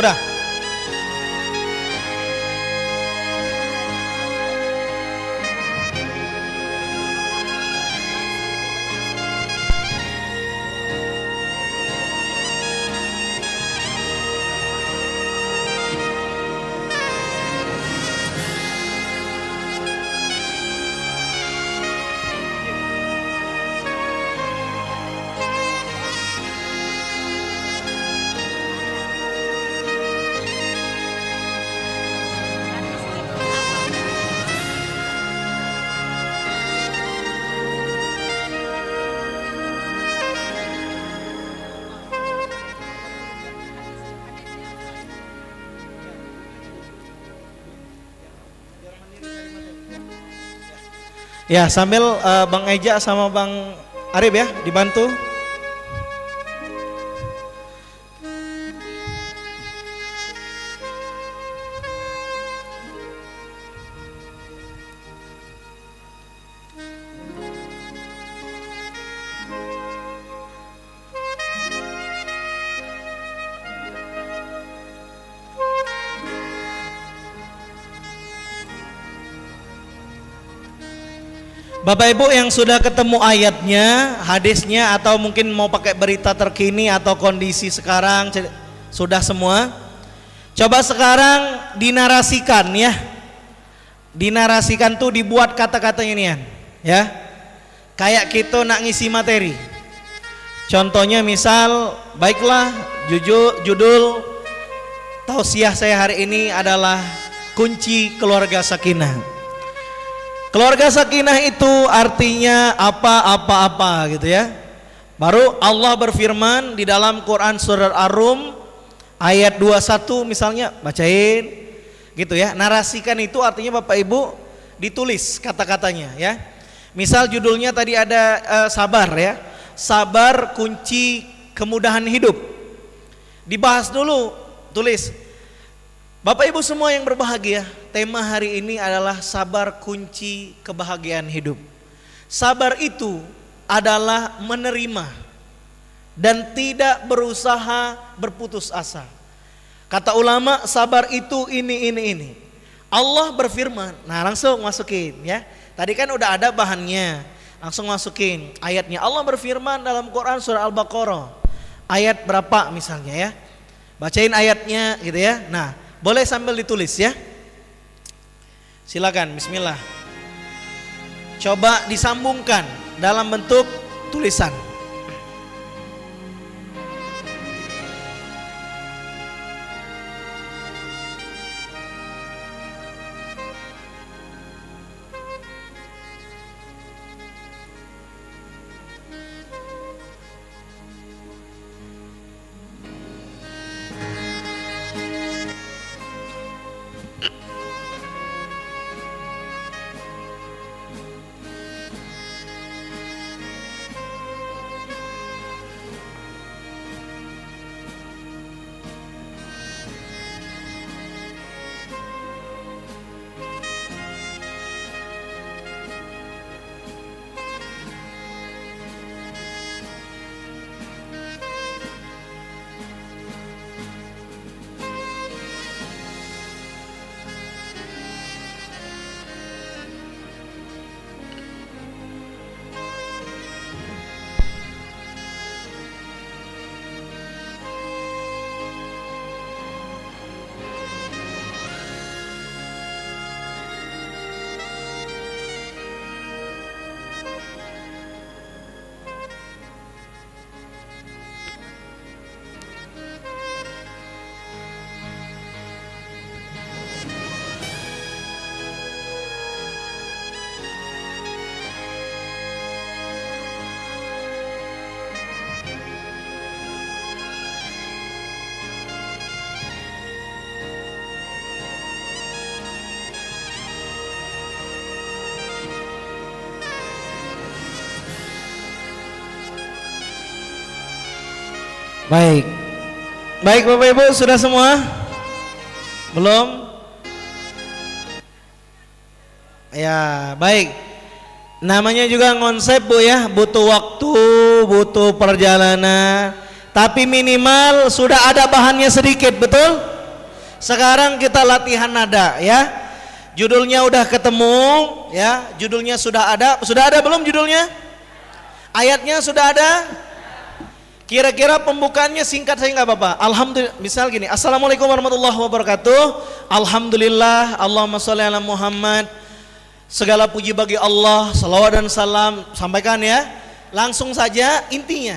Udah. Ya, sambil Bang Eja sama Bang Arif ya dibantu. Bapak Ibu yang sudah ketemu ayatnya, hadisnya, atau mungkin mau pakai berita terkini atau kondisi sekarang, sudah semua? Coba sekarang dinarasikan ya. Dinarasikan tuh dibuat kata-katanya nih ya. Kayak kita nak ngisi materi. Contohnya misal, baiklah judul tausiah saya hari ini adalah kunci keluarga sakinah. Keluarga sakinah itu artinya apa-apa gitu ya. Baru Allah berfirman di dalam Quran surat Ar-Rum ayat 21 misalnya, bacain gitu ya. Narasikan itu artinya Bapak Ibu ditulis kata-katanya ya. Misal judulnya tadi ada sabar ya. Sabar kunci kemudahan hidup. Dibahas dulu, tulis. Bapak Ibu semua yang berbahagia, tema hari ini adalah sabar kunci kebahagiaan hidup. Sabar itu adalah menerima dan tidak berusaha berputus asa. Kata ulama, sabar itu ini. Allah berfirman, nah langsung masukin ya. Tadi kan udah ada bahannya, langsung masukin ayatnya. Allah berfirman dalam Quran surah Al-Baqarah ayat berapa misalnya ya. Bacain ayatnya gitu ya. Nah, boleh sambil ditulis ya. Silakan, bismillah. Coba disambungkan dalam bentuk tulisan. Baik Bapak Ibu sudah semua? Belum? Ya baik. Namanya juga konsep Bu ya, butuh waktu, butuh perjalanan. Tapi minimal sudah ada bahannya sedikit, betul? Sekarang kita latihan nada ya. Judulnya udah ketemu ya, judulnya sudah ada belum judulnya? Ayatnya sudah ada? Kira-kira pembukaannya singkat saya nggak apa-apa. Alhamdulillah, misal gini, Assalamualaikum warahmatullahi wabarakatuh. Alhamdulillah, Allahumma sholli ala Muhammad. Segala puji bagi Allah, salawat dan salam. Sampaikan ya. Langsung saja intinya.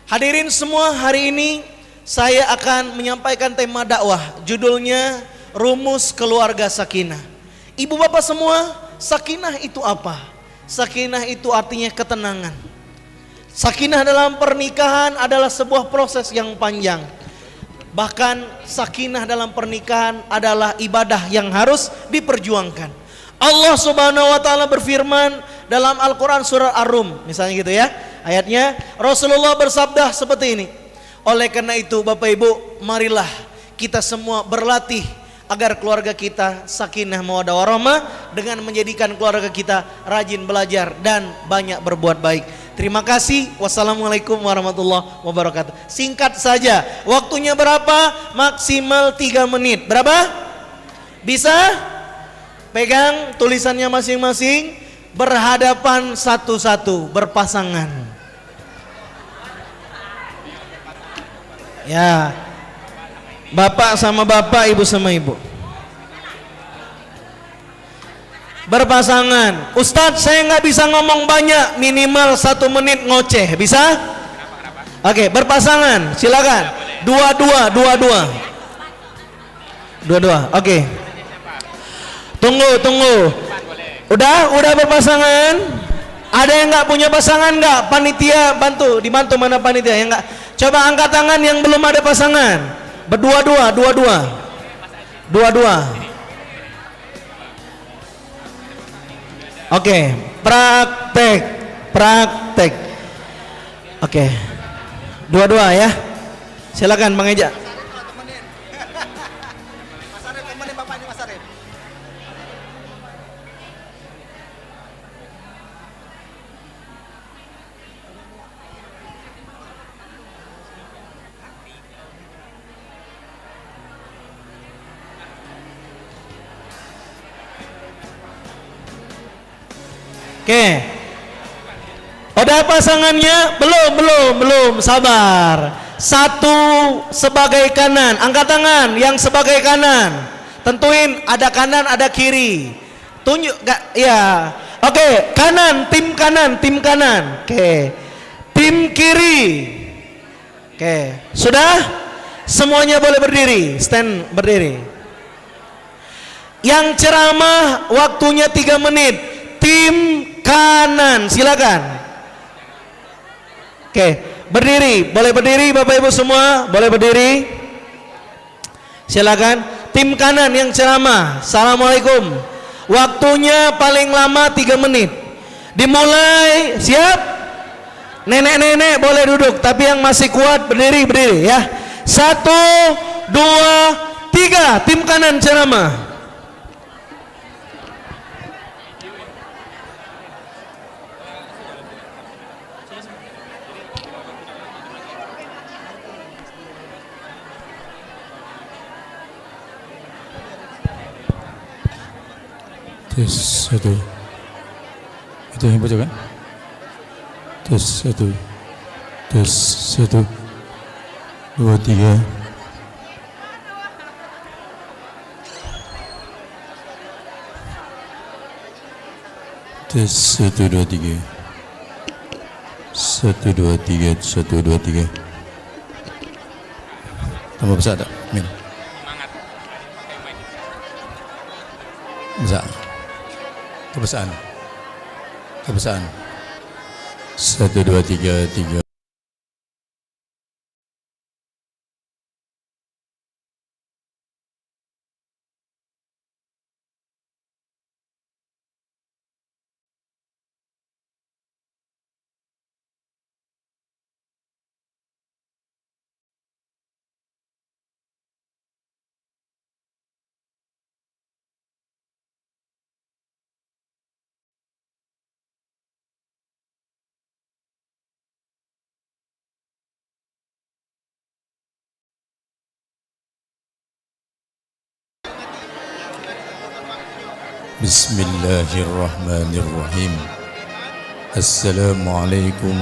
Hadirin semua, hari ini saya akan menyampaikan tema dakwah. Judulnya Rumus Keluarga Sakinah. Ibu bapak semua, sakinah itu apa? Sakinah itu artinya ketenangan. Sakinah dalam pernikahan adalah sebuah proses yang panjang. Bahkan sakinah dalam pernikahan adalah ibadah yang harus diperjuangkan. Allah Subhanahu wa taala berfirman dalam Al-Qur'an surah Ar-Rum, misalnya gitu ya. Ayatnya Rasulullah bersabda seperti ini. Oleh karena itu Bapak Ibu, marilah kita semua berlatih agar keluarga kita sakinah mawaddah warahmah dengan menjadikan keluarga kita rajin belajar dan banyak berbuat baik. Terima kasih. Wassalamualaikum warahmatullahi wabarakatuh. Singkat saja. Waktunya berapa? Maksimal 3 menit. Berapa? Bisa? Pegang tulisannya masing-masing. berhadapan satu-satu, berpasangan. Ya, bapak sama bapak, ibu sama ibu. Berpasangan. Ustadz, saya nggak bisa ngomong banyak, minimal 1 menit ngoceh, bisa? Oke, berpasangan, silakan. Dua-dua. Oke. Tunggu. Udah berpasangan? Ada yang nggak punya pasangan nggak? Panitia dibantu mana panitia yang nggak? Coba angkat tangan yang belum ada pasangan. Berdua-dua. Oke, praktek. Oke, dua-dua ya. Silakan Bang Eja. Oke. Udah pasangannya? Belum. Sabar. Satu sebagai kanan. Angkat tangan yang sebagai kanan. Tentuin ada kanan, ada kiri. Tunjuk gak? Ya. Oke, kanan, tim kanan. Oke. Tim kiri. Oke. Sudah? Semuanya boleh berdiri. Stand berdiri. Yang ceramah waktunya 3 menit. Tim kanan, silakan. Oke, berdiri, boleh berdiri Bapak Ibu semua, boleh berdiri. Silakan. Tim kanan yang ceramah. Assalamualaikum. Waktunya paling lama 3 menit. Dimulai, siap? Nenek-nenek boleh duduk, tapi yang masih kuat berdiri ya. 1, 2, 3. Tim kanan ceramah. Tes 1. Itu yang baca kan? Tes 1. Tes 1 2 3. Tes 1 2 3. 1 2 3. 1 2 3. Tambah besar tak? Min. Besar. Kebesaran. 1 2 3. Bismillahirrahmanirrahim. Assalamualaikum.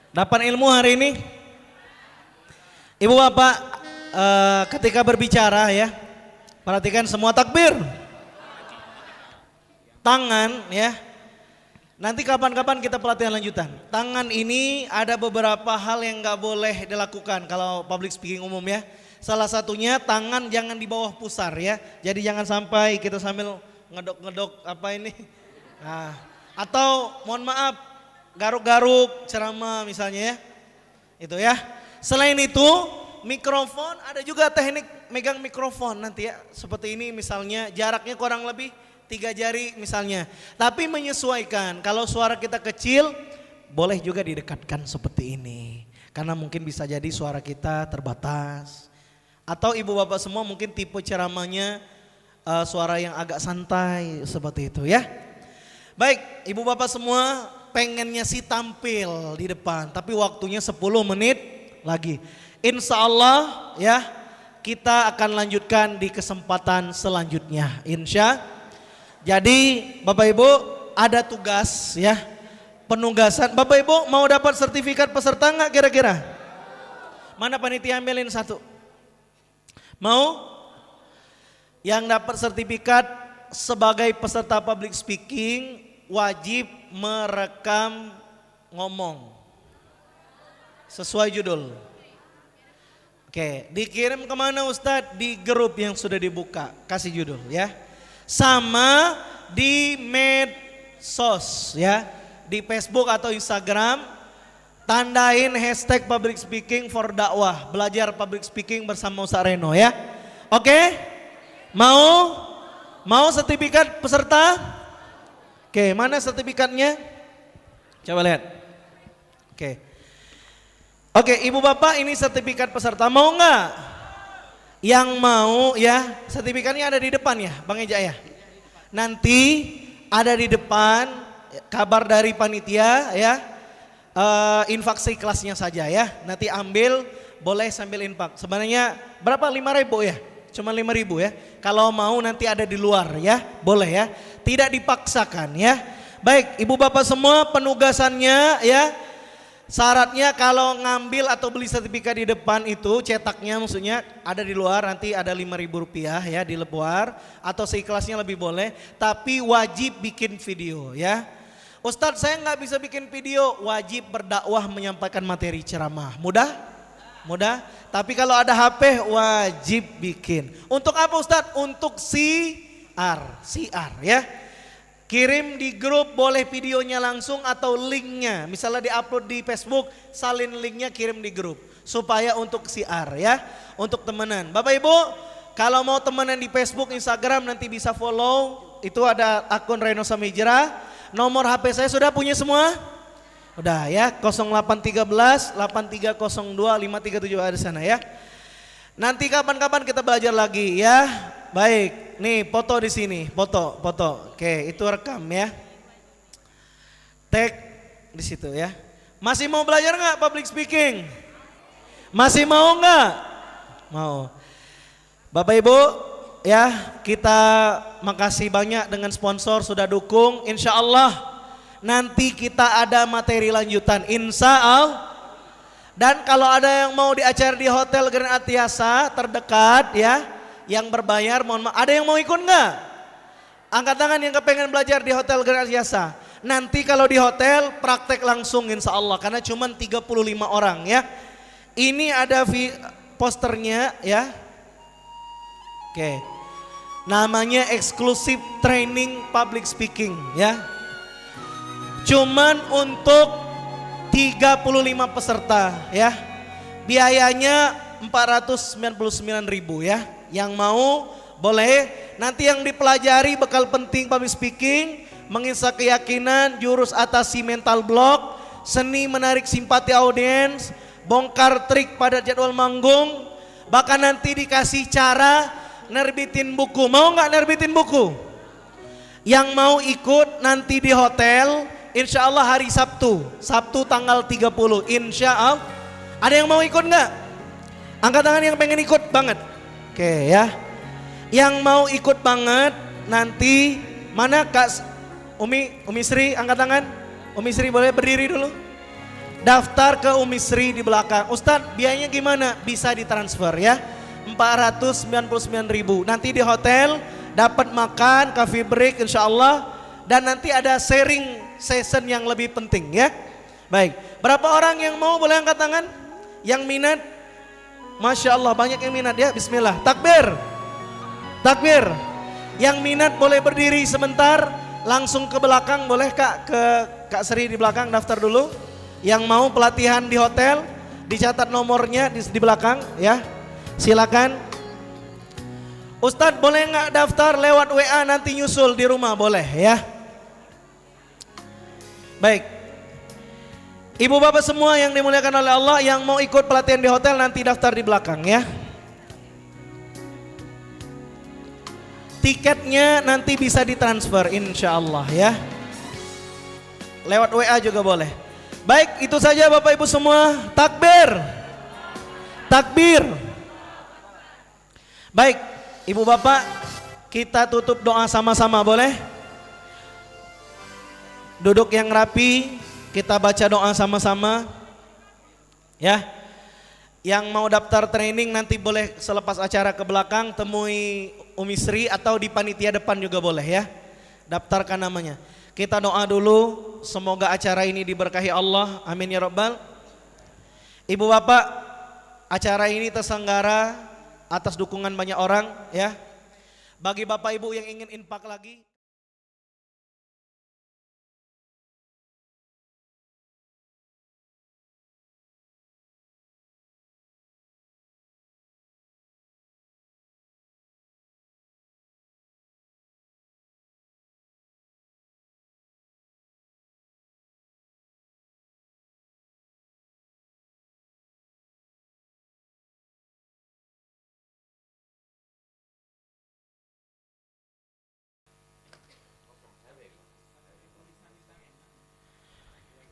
Dapat ilmu hari ini? Ibu bapak ketika berbicara ya, perhatikan semua takbir. Tangan ya, nanti kapan-kapan kita pelatihan lanjutan. Tangan ini ada beberapa hal yang gak boleh dilakukan kalau public speaking umum ya. Salah satunya tangan jangan di bawah pusar ya. Jadi jangan sampai kita sambil ngedok-ngedok apa ini. Nah, atau mohon maaf garuk-garuk ceramah misalnya ya. Itu ya. Selain itu mikrofon, ada juga teknik megang mikrofon nanti ya. Seperti ini misalnya, jaraknya kurang lebih 3 jari misalnya. Tapi menyesuaikan, kalau suara kita kecil boleh juga didekatkan seperti ini. Karena mungkin bisa jadi suara kita terbatas. Atau ibu bapak semua mungkin tipe ceramahnya suara yang agak santai seperti itu ya. Baik, ibu bapak semua pengennya sih tampil di depan, tapi waktunya 10 menit lagi. Insya Allah ya, kita akan lanjutkan di kesempatan selanjutnya. Jadi Bapak Ibu ada tugas ya, penugasan. Bapak Ibu mau dapat sertifikat peserta nggak kira-kira? Mana panitia ambilin satu? Mau? Yang dapat sertifikat sebagai peserta public speaking wajib merekam ngomong sesuai judul. Oke, dikirim kemana Ustadz? Di grup yang sudah dibuka, kasih judul ya. Sama di medsos ya, di Facebook atau Instagram, tandain hashtag public speaking for dakwah, belajar public speaking bersama Ustadz Reno ya. Oke, mau sertifikat peserta? Oke, mana sertifikatnya? Coba lihat. Oke, ibu bapak ini sertifikat peserta, mau nggak? Yang mau ya, sertifikatnya ada di depan ya Bang Eja ya. Nanti ada di depan kabar dari panitia ya, infak seikhlasnya saja ya. Nanti ambil, boleh sambil infak. Sebenarnya berapa? 5.000 ya? Cuma 5.000 ya. Kalau mau nanti ada di luar ya, boleh ya. Tidak dipaksakan ya. Baik, ibu bapak semua penugasannya ya. Syaratnya kalau ngambil atau beli sertifikat di depan itu cetaknya maksudnya ada di luar, nanti ada 5.000 rupiah ya di luar, atau seikhlasnya lebih boleh, tapi wajib bikin video ya. Ustadz saya nggak bisa bikin video, wajib berdakwah menyampaikan materi ceramah. Mudah? Tapi kalau ada HP wajib bikin. Untuk apa Ustadz? Untuk siar ya. Kirim di grup, boleh videonya langsung atau linknya. Misalnya diupload di Facebook, salin linknya kirim di grup. Supaya untuk siar ya, untuk temenan. Bapak Ibu, kalau mau temenan di Facebook, Instagram nanti bisa follow. Itu ada akun Reno Samijra. Nomor HP saya sudah punya semua? Udah ya, 0813 8302 537 ada di sana ya. Nanti kapan-kapan kita belajar lagi ya. Baik, nih foto di sini, foto. Oke, itu rekam ya. Tag di situ ya. Masih mau belajar nggak public speaking? Masih mau nggak? Mau. Bapak Ibu, ya kita makasih banyak dengan sponsor sudah dukung. Insya Allah nanti kita ada materi lanjutan. Insya Allah. Dan kalau ada yang mau di acara di Hotel Grand Atiasa terdekat ya, yang berbayar, mohon maaf, ada yang mau ikut nggak? Angkat tangan yang kepengen belajar di Hotel Grand Atiasa. Nanti kalau di hotel praktek langsung insya Allah, karena cuma 35 orang ya. Ini ada posternya ya. Oke, namanya eksklusif training public speaking ya. Cuman untuk 35 peserta ya. Biayanya 499.000 ya. Yang mau boleh. Nanti yang dipelajari bekal penting public speaking, mengisah keyakinan, jurus atasi mental block, seni menarik simpati audiens, bongkar trik pada jadwal manggung, bahkan nanti dikasih cara nerbitin buku. Mau nggak nerbitin buku? Yang mau ikut nanti di hotel, insya Allah hari Sabtu tanggal 30, insya Allah. Ada yang mau ikut nggak? Angkat tangan yang pengen ikut banget. Oke ya, yang mau ikut banget nanti mana Kak Umi Sri, angkat tangan. Umi Sri boleh berdiri dulu. daftar ke Umi Sri di belakang. Ustadz, biayanya gimana? Bisa ditransfer ya. 499.000. Nanti di hotel dapat makan, coffee break insya Allah, dan nanti ada sharing session yang lebih penting ya. Baik, berapa orang yang mau boleh angkat tangan? Yang minat? Masya Allah banyak yang minat ya. Bismillah, takbir, takbir. Yang minat boleh berdiri sebentar, langsung ke belakang boleh Kak, ke Kak Sri di belakang daftar dulu. Yang mau pelatihan di hotel, dicatat nomornya di belakang ya. Silakan. Ustadz boleh nggak daftar lewat WA nanti nyusul di rumah, boleh ya. Baik. Ibu bapak semua yang dimuliakan oleh Allah, yang mau ikut pelatihan di hotel nanti daftar di belakang ya. Tiketnya nanti bisa ditransfer insya Allah ya. Lewat WA juga boleh. Baik, itu saja bapak ibu semua. Takbir, takbir. Baik, ibu bapak, kita tutup doa sama-sama boleh? Duduk yang rapi, kita baca doa sama-sama ya. Yang mau daftar training nanti boleh selepas acara ke belakang temui Umi Sri atau di panitia depan juga boleh ya. Daftarkan namanya. Kita doa dulu, semoga acara ini diberkahi Allah, amin ya rabbal. Ibu bapak, acara ini terselenggara atas dukungan banyak orang ya. Bagi bapak ibu yang ingin infak lagi,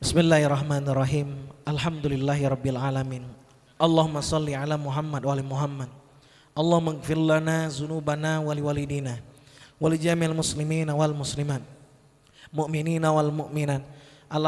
Bismillahirrahmanirrahim. Alhamdulillahirabbil alamin. Allahumma shalli ala Muhammad wa ali Muhammad. Allahumma ighfir lana dzunubana wa liwalidina wa li jami'il muslimina wal muslimat, mu'minina wal mu'minat.